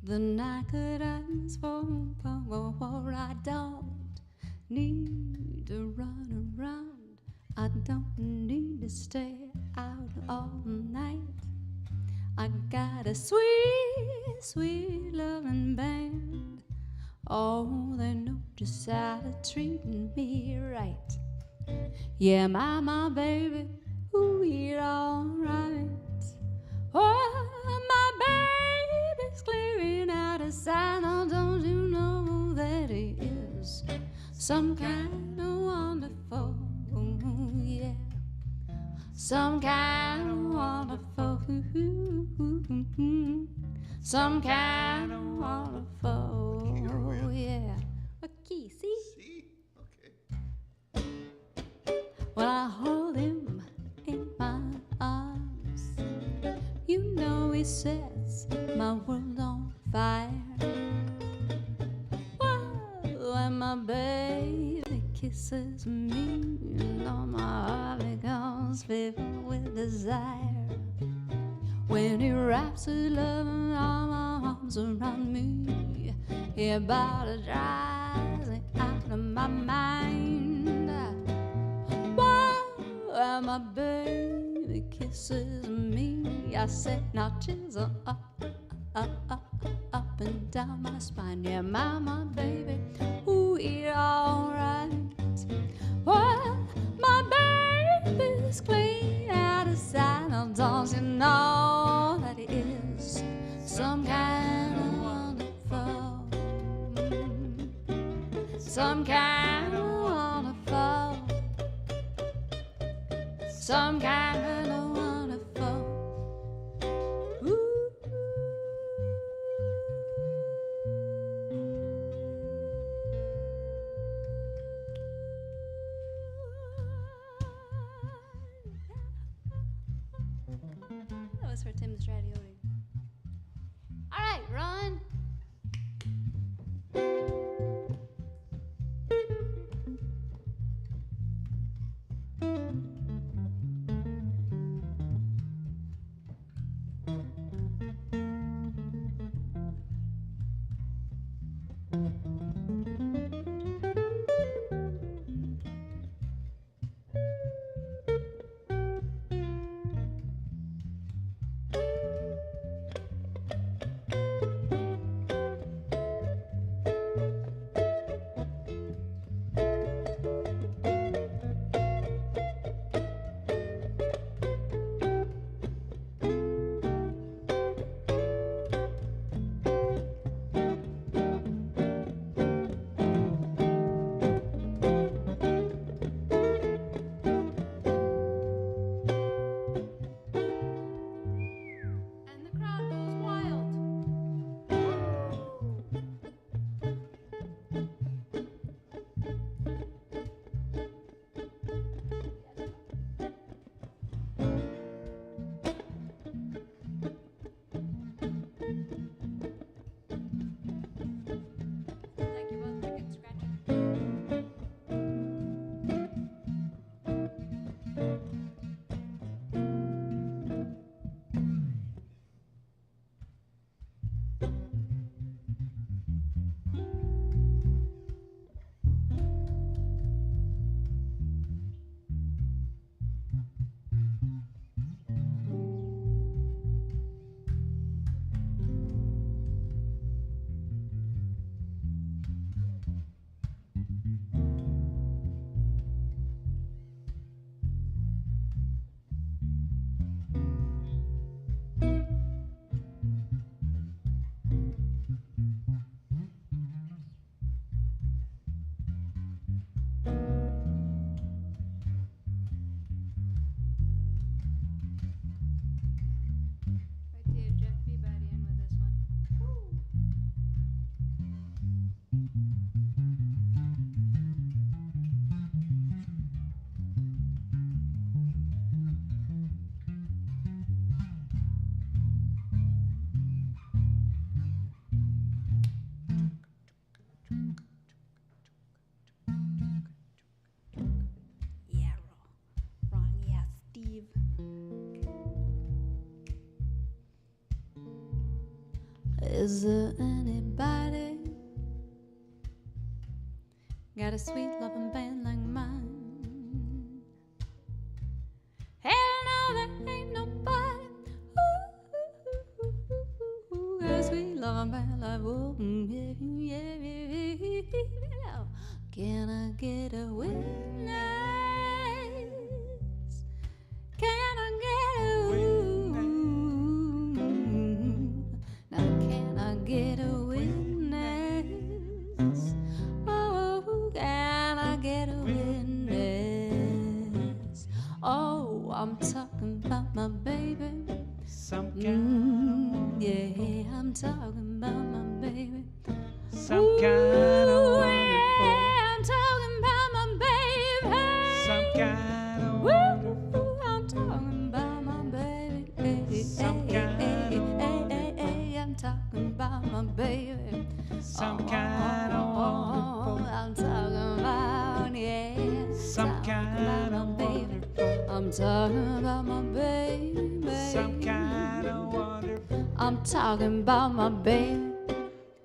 than I could ask for. I don't need to run around. I don't need to stay out all night. I got a sweet, sweet loving band. Oh, they know just how to treat me right. Yeah, my baby, ooh, you're alright. Oh, my baby's clearing out a sign. Oh, don't you know that he is some kind of wonderful, yeah. Some kind of wonderful, some kind of wonderful, yeah. A key, see? See? Okay. When I hold him in my arms, you know he sets my world on fire. Whoa, when my baby kisses me, you know my heart becomes filled with desire. When he wraps his loving arms around me, he about drives me out of my mind. Why my baby kisses me, I say now chisel up, up and down my spine. Yeah, my baby, ooh, you're alright. Well, my baby's clean out of sight. Now don't you know that he is some kind of wonderful, some kind of wonderful, some kind of wonderful. Ooh. That was for Tim Stradioli. All right, Ron. Is there anybody got a sweet loving band like mine? Hell no, there ain't nobody got a sweet loving band like whoa, yeah. Can I get a witness? Can I get a witness? Now can I get a witness? Oh, can I get a witness? Oh, I'm talking about my baby. Some kind yeah, I'm talking about my baby. Some kind of wonderful. Yeah, I'm talking about my baby. Some kind of wonderful. I'm talking about my baby. Some kind of wonderful. I'm talking about my baby. Some kind of wonderful. I'm talking about, yeah. Some kind of wonderful. I'm talking about my baby. Some kind of wonderful. I'm talking about my baby.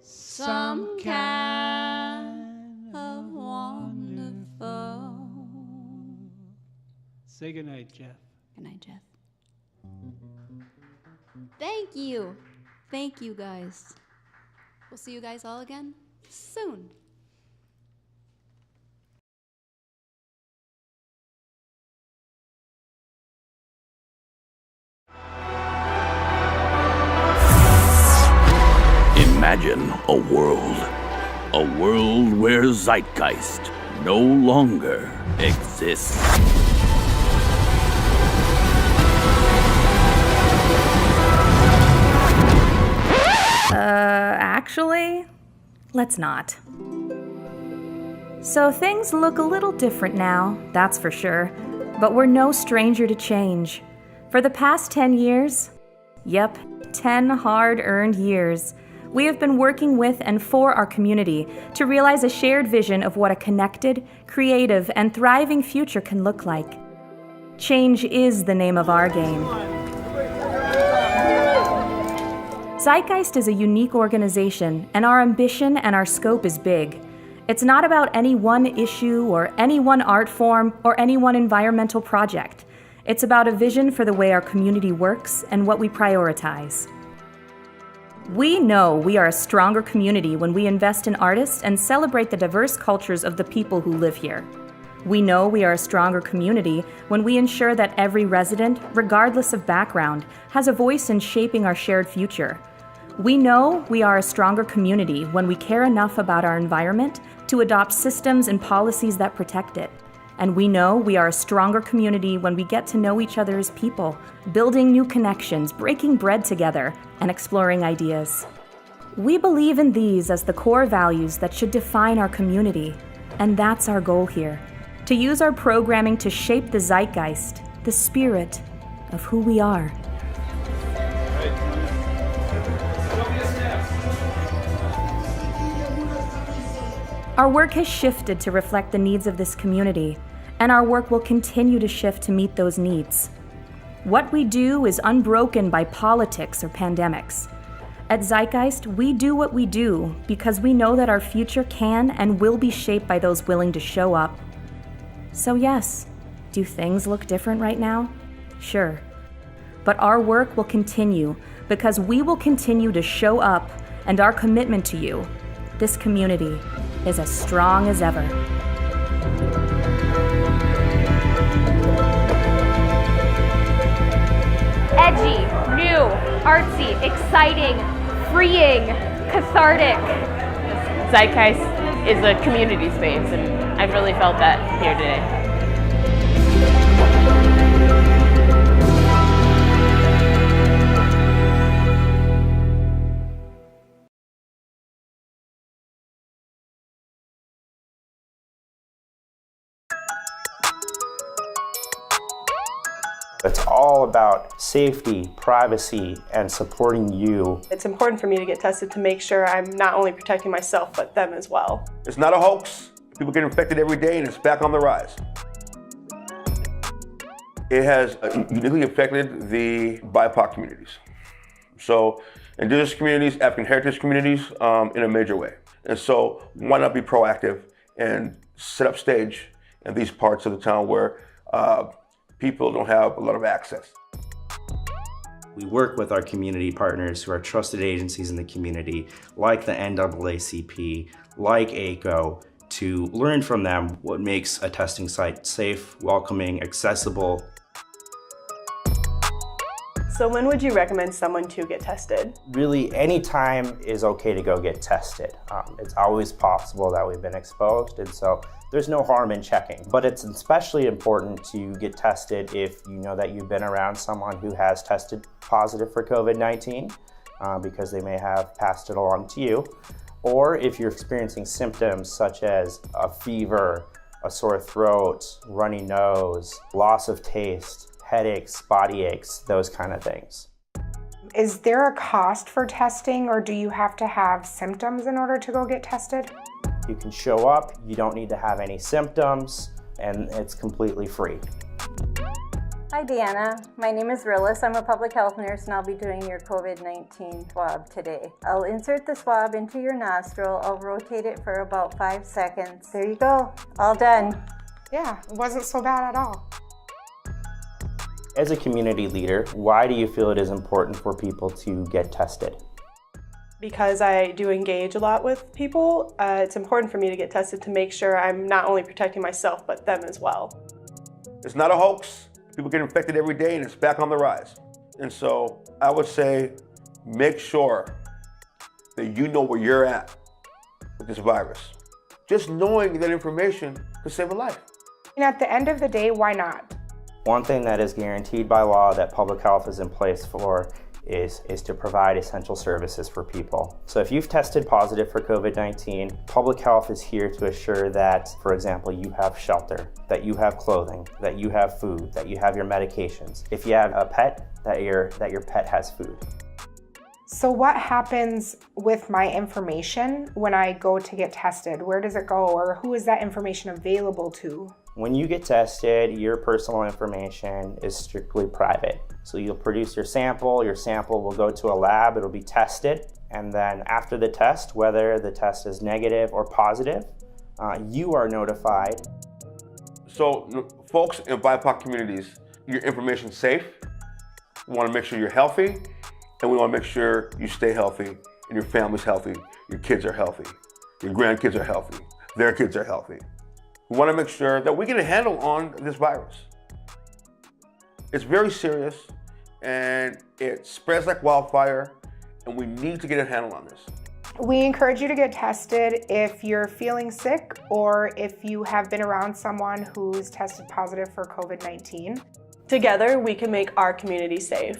Some kind of wonderful. Say goodnight, Jeff. Good night, Jeff. Thank you. Thank you, guys. We'll see you guys all again soon. Imagine a world where Zeitgeist no longer exists. Actually, let's not. So things look a little different now, that's for sure, but we're no stranger to change. For the past 10 years, yep, 10 hard-earned years, we have been working with and for our community to realize a shared vision of what a connected, creative, and thriving future can look like. Change is the name of our game. Zeitgeist is a unique organization, and our ambition and our scope is big. It's not about any one issue or any one art form or any one environmental project. It's about a vision for the way our community works and what we prioritize. We know we are a stronger community when we invest in artists and celebrate the diverse cultures of the people who live here. We know we are a stronger community when we ensure that every resident, regardless of background, has a voice in shaping our shared future. We know we are a stronger community when we care enough about our environment to adopt systems and policies that protect it. And we know we are a stronger community when we get to know each other as people, building new connections, breaking bread together, and exploring ideas. We believe in these as the core values that should define our community, and that's our goal here, to use our programming to shape the zeitgeist, the spirit of who we are. Our work has shifted to reflect the needs of this community, and our work will continue to shift to meet those needs. What we do is unbroken by politics or pandemics. At Zeitgeist, we do what we do because we know that our future can and will be shaped by those willing to show up. So yes, do things look different right now? Sure. But our work will continue because we will continue to show up, and our commitment to you, this community, is as strong as ever. Edgy, new, artsy, exciting, freeing, cathartic. Zeitgeist is a community space, and I've really felt that here today. It's all about safety, privacy, and supporting you. It's important for me to get tested to make sure I'm not only protecting myself, but them as well. It's not a hoax. People get infected every day and it's back on the rise. It has uniquely affected the BIPOC communities. So, indigenous communities, African heritage communities in a major way. And so why not be proactive and set up stage in these parts of the town where people don't have a lot of access. We work with our community partners who are trusted agencies in the community, like the NAACP, like ACO, to learn from them what makes a testing site safe, welcoming, accessible. So when would you recommend someone to get tested? Really, any time is okay to go get tested. It's always possible that we've been exposed, and so there's no harm in checking. But it's especially important to get tested if you know that you've been around someone who has tested positive for COVID-19, because they may have passed it along to you. Or if you're experiencing symptoms such as a fever, a sore throat, runny nose, loss of taste, headaches, body aches, those kind of things. Is there a cost for testing, or do you have to have symptoms in order to go get tested? You can show up, you don't need to have any symptoms, and it's completely free. Hi Deanna, my name is Rillis. I'm a public health nurse and I'll be doing your COVID-19 swab today. I'll insert the swab into your nostril, I'll rotate it for about 5 seconds. There you go, all done. Yeah, it wasn't so bad at all. As a community leader, why do you feel it is important for people to get tested? Because I do engage a lot with people, it's important for me to get tested to make sure I'm not only protecting myself, but them as well. It's not a hoax. People get infected every day and it's back on the rise. And so I would say, make sure that you know where you're at with this virus. Just knowing that information could save a life. And at the end of the day, why not? One thing that is guaranteed by law that public health is in place for is to provide essential services for people. So if you've tested positive for COVID-19, public health is here to assure that, for example, you have shelter, that you have clothing, that you have food, that you have your medications. If you have a pet, that your pet has food. So what happens with my information when I go to get tested? Where does it go, or who is that information available to? When you get tested, your personal information is strictly private. So you'll produce your sample will go to a lab, it'll be tested, and then after the test, whether the test is negative or positive, you are notified. So folks in BIPOC communities, your information's safe. We want to make sure you're healthy, and we want to make sure you stay healthy, and your family's healthy, your kids are healthy, your grandkids are healthy, their kids are healthy. We want to make sure that we get a handle on this virus. It's very serious and it spreads like wildfire, and we need to get a handle on this. We encourage you to get tested if you're feeling sick or if you have been around someone who's tested positive for COVID-19. Together, we can make our community safe.